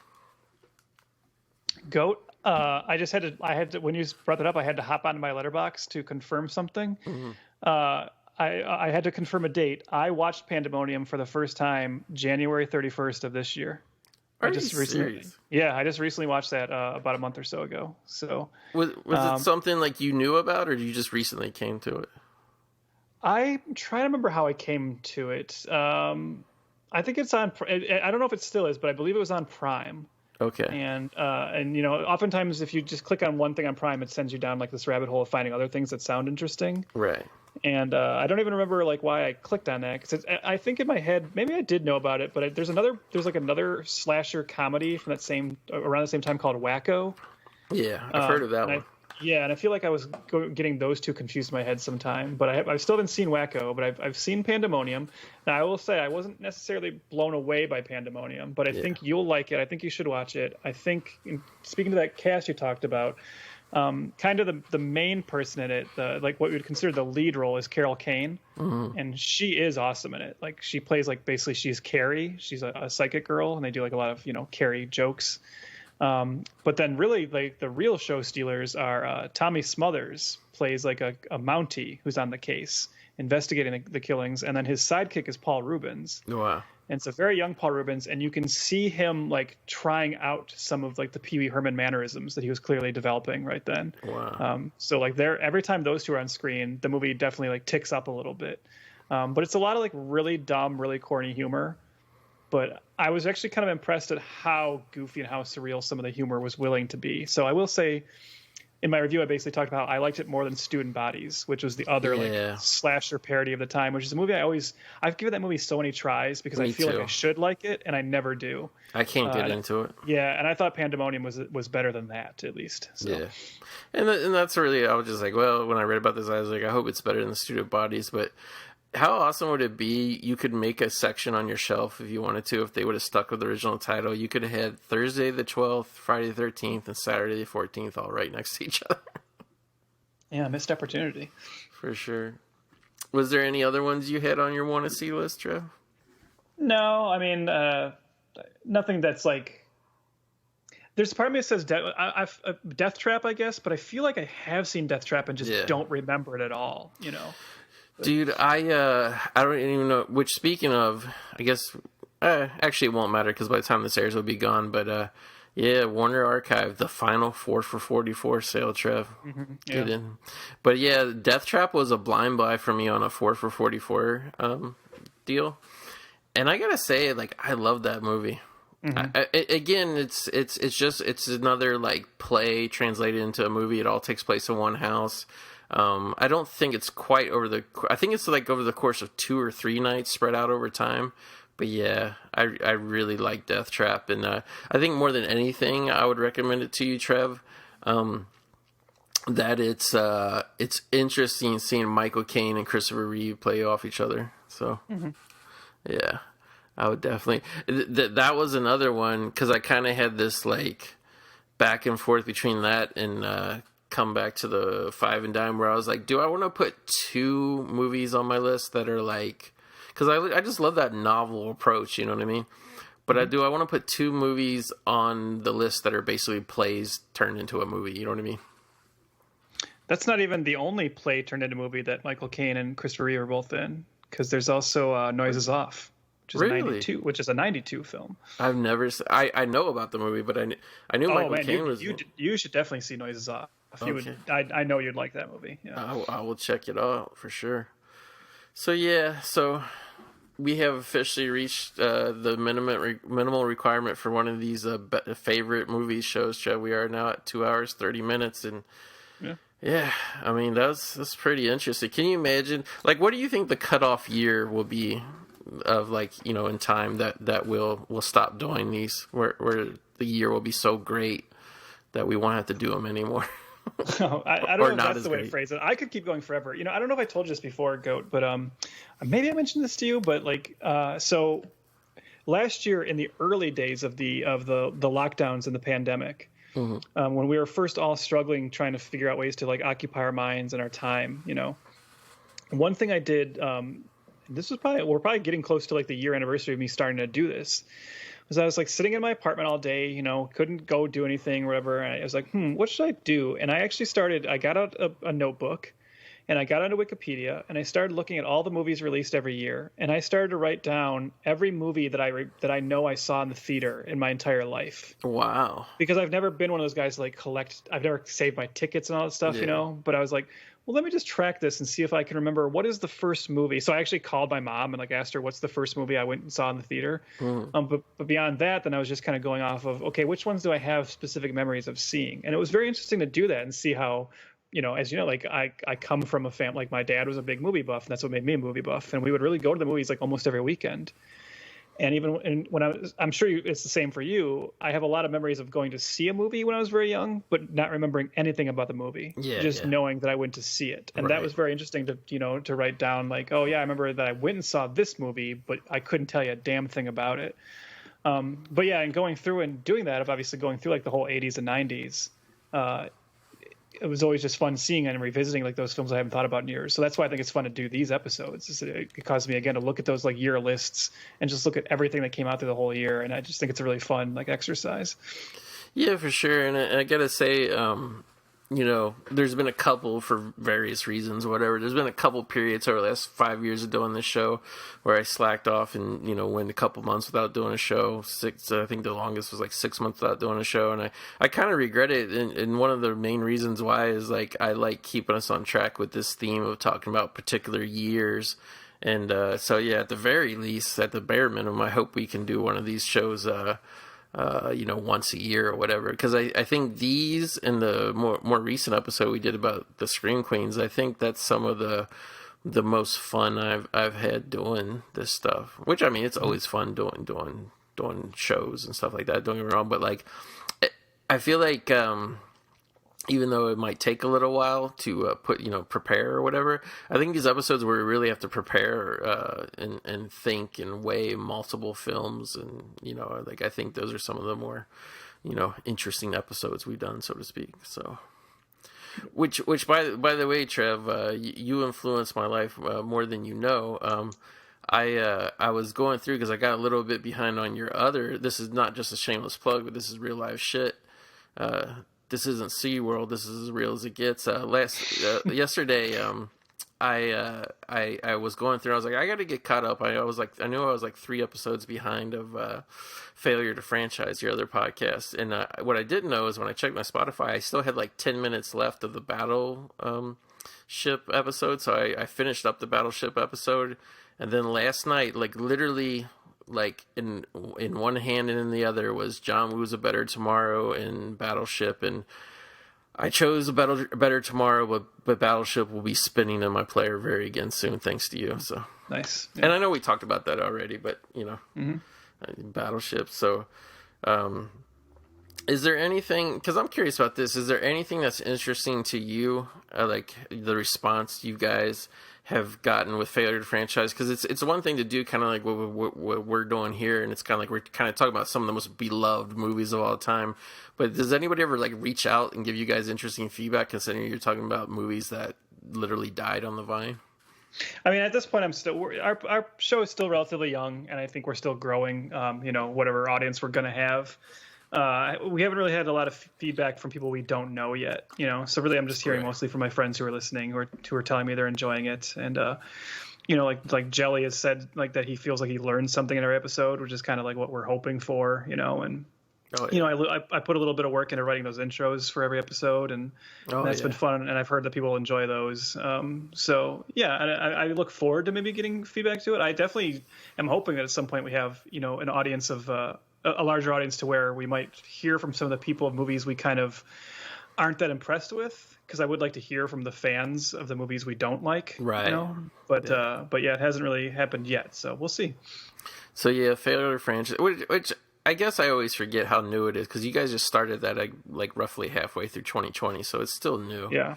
Goat, I had to, when you brought that up, I had to hop onto my letterbox to confirm something. Mm-hmm. I had to confirm a date. I watched Pandemonium for the first time January 31st of this year. Are you serious? Yeah, I just recently watched that about a month or so ago. So was it something like you knew about, or you just recently came to it? I'm trying to remember how I came to it. I think it's on. I don't know if it still is, but I believe it was on Prime. Okay. And oftentimes if you just click on one thing on Prime, it sends you down like this rabbit hole of finding other things that sound interesting. Right. And I don't even remember like why I clicked on that, because I think in my head maybe I did know about it, but there's like another slasher comedy from around the same time called Wacko. Yeah, I've heard of that one. And I feel like I was getting those two confused in my head sometime. But I've still haven't seen Wacko, but I've seen Pandemonium. Now I will say I wasn't necessarily blown away by Pandemonium, but I think you'll like it. I think you should watch it. I think, speaking to that cast you talked about. Kind of the main person in it, like what we would consider the lead role, is Carol Kane, and she is awesome in it. Like she plays like basically she's Carrie. She's a psychic girl, and they do like a lot of Carrie jokes. But then really like the real show stealers are Tommy Smothers plays like a Mountie who's on the case investigating the killings, and then his sidekick is Paul Rubens. Wow. And it's a very young Paul Rubens, and you can see him like trying out some of like the Pee Wee Herman mannerisms that he was clearly developing right then. Wow. So like every time those two are on screen, the movie definitely like ticks up a little bit. But it's a lot of like really dumb, really corny humor. But I was actually kind of impressed at how goofy and how surreal some of the humor was willing to be. So I will say, in my review, I basically talked about how I liked it more than Student Bodies, which was the other like slasher parody of the time, which is a movie I've given that movie so many tries because I feel like I should like it and I never do. I can't get into it. Yeah, and I thought Pandemonium was better than that at least. So. Yeah, and that's really, I was just like, well, when I read about this, I was like, I hope it's better than Student Bodies, but. How awesome would it be? You could make a section on your shelf if you wanted to. If they would have stuck with the original title, you could have had Thursday the 12th, Friday the 13th, and Saturday the 14th all right next to each other. Yeah, missed opportunity. For sure. Was there any other ones you had on your want to see list, Trev? No, I mean, nothing that's like. There's a part of me that says Death Trap, I guess, but I feel like I have seen Death Trap and just don't remember it at all. You know. Dude, I don't even know. Which, speaking of, I guess actually it won't matter because by the time this airs, it'll be gone. But yeah, Warner Archive, the final 4 for $44 sale, Trev. Mm-hmm, Get in. But yeah, Death Trap was a blind buy for me on a 4 for $44 deal, and I gotta say, like, I love that movie. Mm-hmm. Again, it's another like play translated into a movie. It all takes place in one house. I don't think it's quite I think it's like over the course of 2 or 3 nights spread out over time. But yeah, I really like Death Trap. And I think more than anything, I would recommend it to you, Trev. That it's interesting seeing Michael Caine and Christopher Reeve play off each other. So, yeah, I would definitely. That was another one because I kind of had this like back and forth between that and come back to the Five and Dime where I was like, do I want to put 2 movies on my list that are like, because I just love that novel approach, you know what I mean? But I want to put 2 movies on the list that are basically plays turned into a movie, you know what I mean? That's not even the only play turned into a movie that Michael Caine and Christopher Reeve are both in, because there's also Noises Off. Which is really? 92, which is a 92 film. I've never. I know about the movie, but I knew Michael Caine was. You should definitely see Noises Off. Okay. I know you'd like that movie. Yeah. I will check it out for sure. So yeah, we have officially reached the minimal requirement for one of these favorite movie shows. Trev. We are now at 2 hours 30 minutes, and yeah, I mean that's pretty interesting. Can you imagine? Like, what do you think the cutoff year will be? Of like, you know, in time that we'll stop doing these, where the year will be so great that we won't have to do them anymore. I don't know if that's the way to phrase it. I could keep going forever. You know, I don't know if I told you this before, Goat, but maybe I mentioned this to you. But like, so last year in the early days of the lockdowns and the pandemic, when we were first all struggling, trying to figure out ways to like occupy our minds and our time, you know, one thing I did. We're probably getting close to like the year anniversary of me starting to do this. Was I was like sitting in my apartment all day, you know, couldn't go do anything or whatever. And I was like, what should I do? And I got out a notebook and I got onto Wikipedia and I started looking at all the movies released every year. And I started to write down every movie that I know I saw in the theater in my entire life. Wow. Because I've never been one of those guys like I've never saved my tickets and all that stuff, you know, but I was like, well, let me just track this and see if I can remember what is the first movie. So I actually called my mom and like asked her what's the first movie I went and saw in the theater. But beyond that, then I was just kind of going off of, okay, which ones do I have specific memories of seeing? And it was very interesting to do that and see how, you know, as you know, like I come from a family, like my dad was a big movie buff and that's what made me a movie buff. And we would really go to the movies like almost every weekend. And even when I'm sure it's the same for you. I have a lot of memories of going to see a movie when I was very young, but not remembering anything about the movie. Just knowing that I went to see it, and that was very interesting to write down. Like, oh yeah, I remember that I went and saw this movie, but I couldn't tell you a damn thing about it. But yeah, and going through and doing that, of obviously going through like the whole 80s and 90s. It was always just fun seeing and revisiting like those films I haven't thought about in years. So that's why I think it's fun to do these episodes. It caused me again to look at those like year lists and just look at everything that came out through the whole year. And I just think it's a really fun like exercise. Yeah, for sure. And I gotta say, you know, there's been a couple for various reasons, whatever. There's been a couple periods over the last 5 years of doing this show where I slacked off and, you know, went a couple months without doing a show. I think the longest was like 6 months without doing a show. And I kind of regret it. And one of the main reasons why is like, I like keeping us on track with this theme of talking about particular years. And so, yeah, at the very least, at the bare minimum, I hope we can do one of these shows once a year or whatever. Because I think these and the more recent episode we did about the Scream Queens, I think that's some of the most fun I've had doing this stuff. Which, I mean, it's always fun doing shows and stuff like that. Don't get me wrong, but like I feel like even though it might take a little while to prepare or whatever, I think these episodes where we really have to prepare and think and weigh multiple films, and like I think those are some of the more interesting episodes we've done, so to speak. So, which by the way, Trev, you influenced my life more than you know. I was going through because I got a little bit behind on your other. This is not just a shameless plug, but this is real life shit. This isn't SeaWorld. This is as real as it gets. Yesterday, I was going through. I was like, I got to get caught up. I knew I was like 3 episodes behind of Failure to Franchise, your other podcast. And what I didn't know is when I checked my Spotify, I still had like 10 minutes left of the Battleship episode. So I finished up the Battleship episode, and then last night, like literally, like in one hand and in the other was John Woo's A Better Tomorrow and Battleship, and I chose A Better Tomorrow, but Battleship will be spinning in my player very again soon, thanks to you. So nice. Yeah. And I know we talked about that already, but Battleship. So is there anything, because I'm curious about this, is there anything that's interesting to you, like the response you guys have gotten with Failure to Franchise? Because it's one thing to do kind of like what we're doing here, and it's kind of like we're kind of talking about some of the most beloved movies of all time. But does anybody ever like reach out and give you guys interesting feedback, considering you're talking about movies that literally died on the vine? I mean, at this point, our show is still relatively young, and I think we're still growing. Whatever audience we're gonna have. We haven't really had a lot of feedback from people we don't know yet, so really I'm just hearing mostly from my friends who are listening, who are telling me they're enjoying it. And, like Jelly has said, like that he feels like he learned something in our episode, which is kind of like what we're hoping for, and, I put a little bit of work into writing those intros for every episode, and that's been fun. And I've heard that people enjoy those. So yeah, and I look forward to maybe getting feedback to it. I definitely am hoping that at some point we have, an audience of, a larger audience to where we might hear from some of the people of movies we kind of aren't that impressed with, because I would like to hear from the fans of the movies we don't like. Right. But it hasn't really happened yet, so we'll see. So yeah, Failure to Franchise, which I guess I always forget how new it is, because you guys just started that like roughly halfway through 2020, so it's still new. Yeah.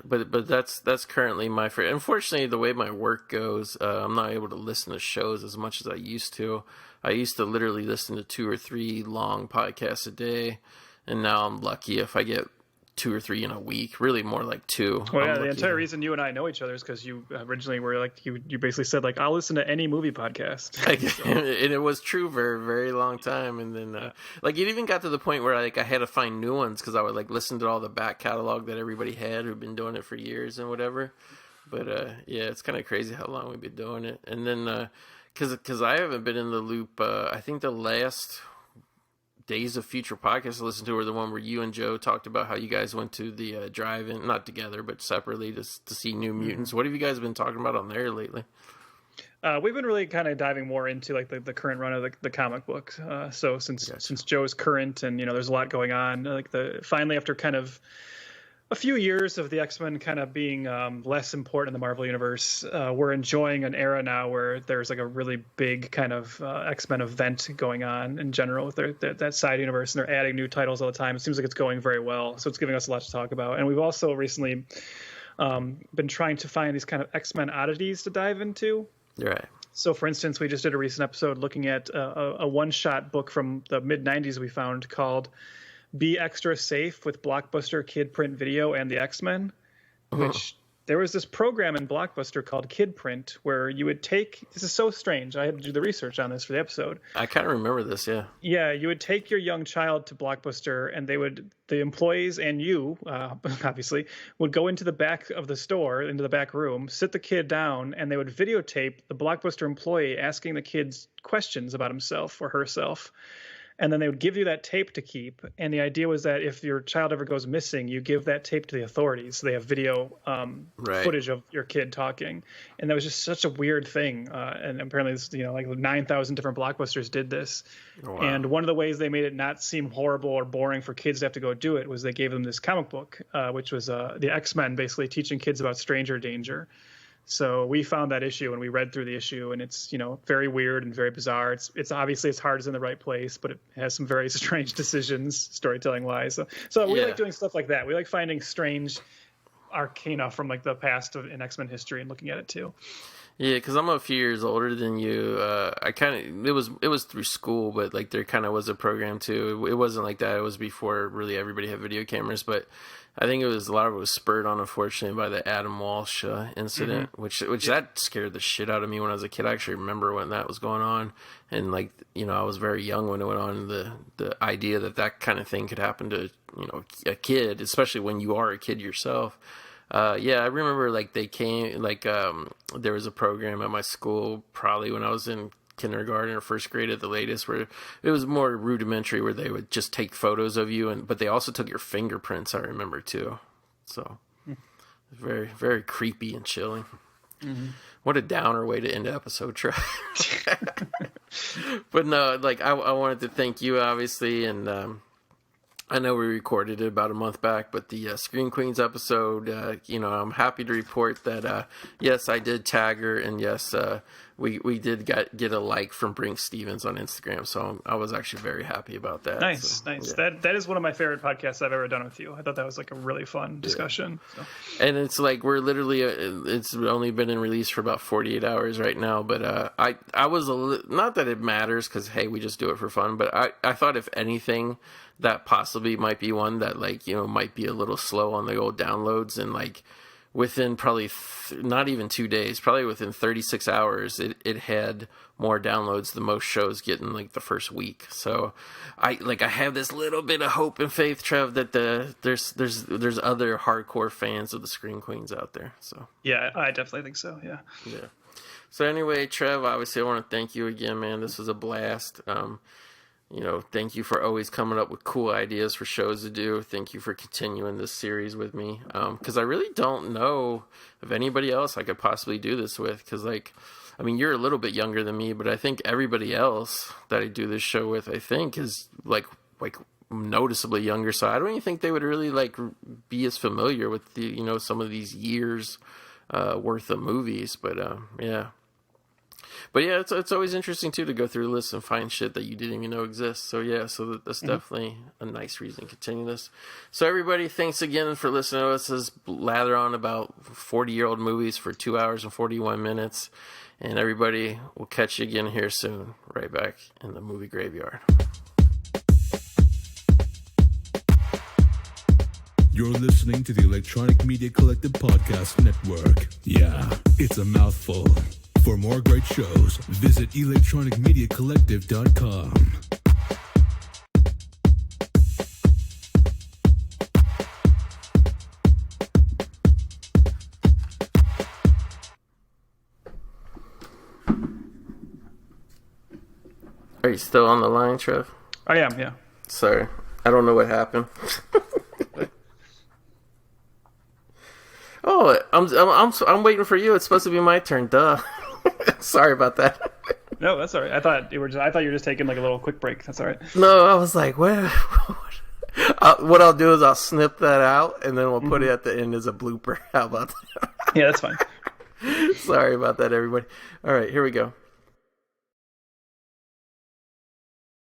But that's currently my favorite. Unfortunately, the way my work goes, I'm not able to listen to shows as much as I used to. I used to literally listen to 2 or 3 long podcasts a day, and now I'm lucky if I get 2 or 3 in a week. Really, more like 2. Well, yeah, the entire reason you and I know each other is because you originally were like you basically said like I'll listen to any movie podcast, and it was true for a very long time. And then like it even got to the point where like I had to find new ones because I would like listen to all the back catalog that everybody had who'd been doing it for years and whatever. But yeah, it's kind of crazy how long we've been doing it. And then because I haven't been in the loop. I think the last Days of Future podcast I listened to were the one where you and Joe talked about how you guys went to the drive-in, not together but separately, to see New Mutants. What have you guys been talking about on there lately? We've been really kind of diving more into like the current run of the comic book. So since Joe's current, and there's a lot going on, like finally after kind of a few years of the X-Men kind of being less important in the Marvel Universe, we're enjoying an era now where there's like a really big kind of X-Men event going on in general with that side universe, and they're adding new titles all the time. It seems like it's going very well, so it's giving us a lot to talk about. And we've also recently been trying to find these kind of X-Men oddities to dive into. Right. So, for instance, we just did a recent episode looking at a one-shot book from the mid-'90s we found called Be Extra Safe with Blockbuster Kid Print Video and the X-Men, which there was this program in Blockbuster called Kid Print where you would take, this is so strange, I had to do the research on this for the episode. I kind of remember this, yeah. Yeah, you would take your young child to Blockbuster, and the employees and you, obviously, would go into the back of the store, into the back room, sit the kid down, and they would videotape the Blockbuster employee asking the kids questions about himself or herself. and then they would give you that tape to keep. And the idea was that if your child ever goes missing, you give that tape to the authorities. So they have video footage of your kid talking. And that was just such a weird thing. And apparently, like 9,000 different blockbusters did this. Oh, wow. And one of the ways they made it not seem horrible or boring for kids to have to go do it was they gave them this comic book, which was the X-Men basically teaching kids about stranger danger. So we found that issue and we read through the issue, and it's, very weird and very bizarre. It's obviously its heart is in the right place, but it has some very strange decisions storytelling wise. So we like doing stuff like that. We like finding strange arcana from like the past in X-Men history and looking at it too. Yeah, because I'm a few years older than you. It was through school, but like there kind of was a program too. It wasn't like that. It was before really everybody had video cameras, but I think a lot of it was spurred on, unfortunately, by the Adam Walsh incident, which that scared the shit out of me when I was a kid. I actually remember when that was going on, and like I was very young when it went on. The idea that kind of thing could happen to a kid, especially when you are a kid yourself. I remember like they came there was a program at my school probably when I was in kindergarten or first grade at the latest, where it was more rudimentary, where they would just take photos of you, but they also took your fingerprints, I remember too. So very, very creepy and chilling. What a downer way to end the episode, Trev. But no, like I wanted to thank you obviously, and I know we recorded it about a month back, but the Scream Queens episode, I'm happy to report that, yes, I did tag her, and yes, we did get a like from Brink Stevens on Instagram, so I was actually very happy about that. Nice. Yeah. That is one of my favorite podcasts I've ever done with you. I thought that was like a really fun discussion. Yeah. So. And it's like we're literally, it's only been in release for about 48 hours right now, but I was, not that it matters, because, hey, we just do it for fun, but I thought if anything, that possibly might be one that might be a little slow on the old downloads, and like within probably not even 2 days, probably within 36 hours, it had more downloads than most shows get in like the first week. So I have this little bit of hope and faith, Trev, that there's other hardcore fans of the Scream Queens out there. So yeah, I definitely think so. Yeah. So anyway, Trev, obviously I want to thank you again, man. This was a blast. Thank you for always coming up with cool ideas for shows to do. Thank you for continuing this series with me. Because I really don't know of anybody else I could possibly do this with. Because, you're a little bit younger than me, but I think everybody else that I do this show with, I think, is, like noticeably younger. So I don't even think they would really, be as familiar with the, some of these years worth of movies. But, yeah. But yeah, it's always interesting too to go through lists and find shit that you didn't even know exists. So yeah, that's definitely a nice reason to continue this. So everybody, thanks again for listening to us lather on about 40-year-old movies for 2 hours and 41 minutes. And everybody, we'll catch you again here soon, right back in the movie graveyard. You're listening to the Electronic Media Collective Podcast Network. Yeah, it's a mouthful. For more great shows, visit electronicmediacollective.com. Are you still on the line, Trev? I am, yeah. Sorry, I don't know what happened. Oh, I'm waiting for you. It's supposed to be my turn. Duh. Sorry about that. No, that's all right. I thought you were just taking like a little quick break. That's all right. No, I was like, what? What I'll do is I'll snip that out, and then we'll put it at the end as a blooper. How about that? Yeah, that's fine. Sorry about that, everybody. All right, here we go.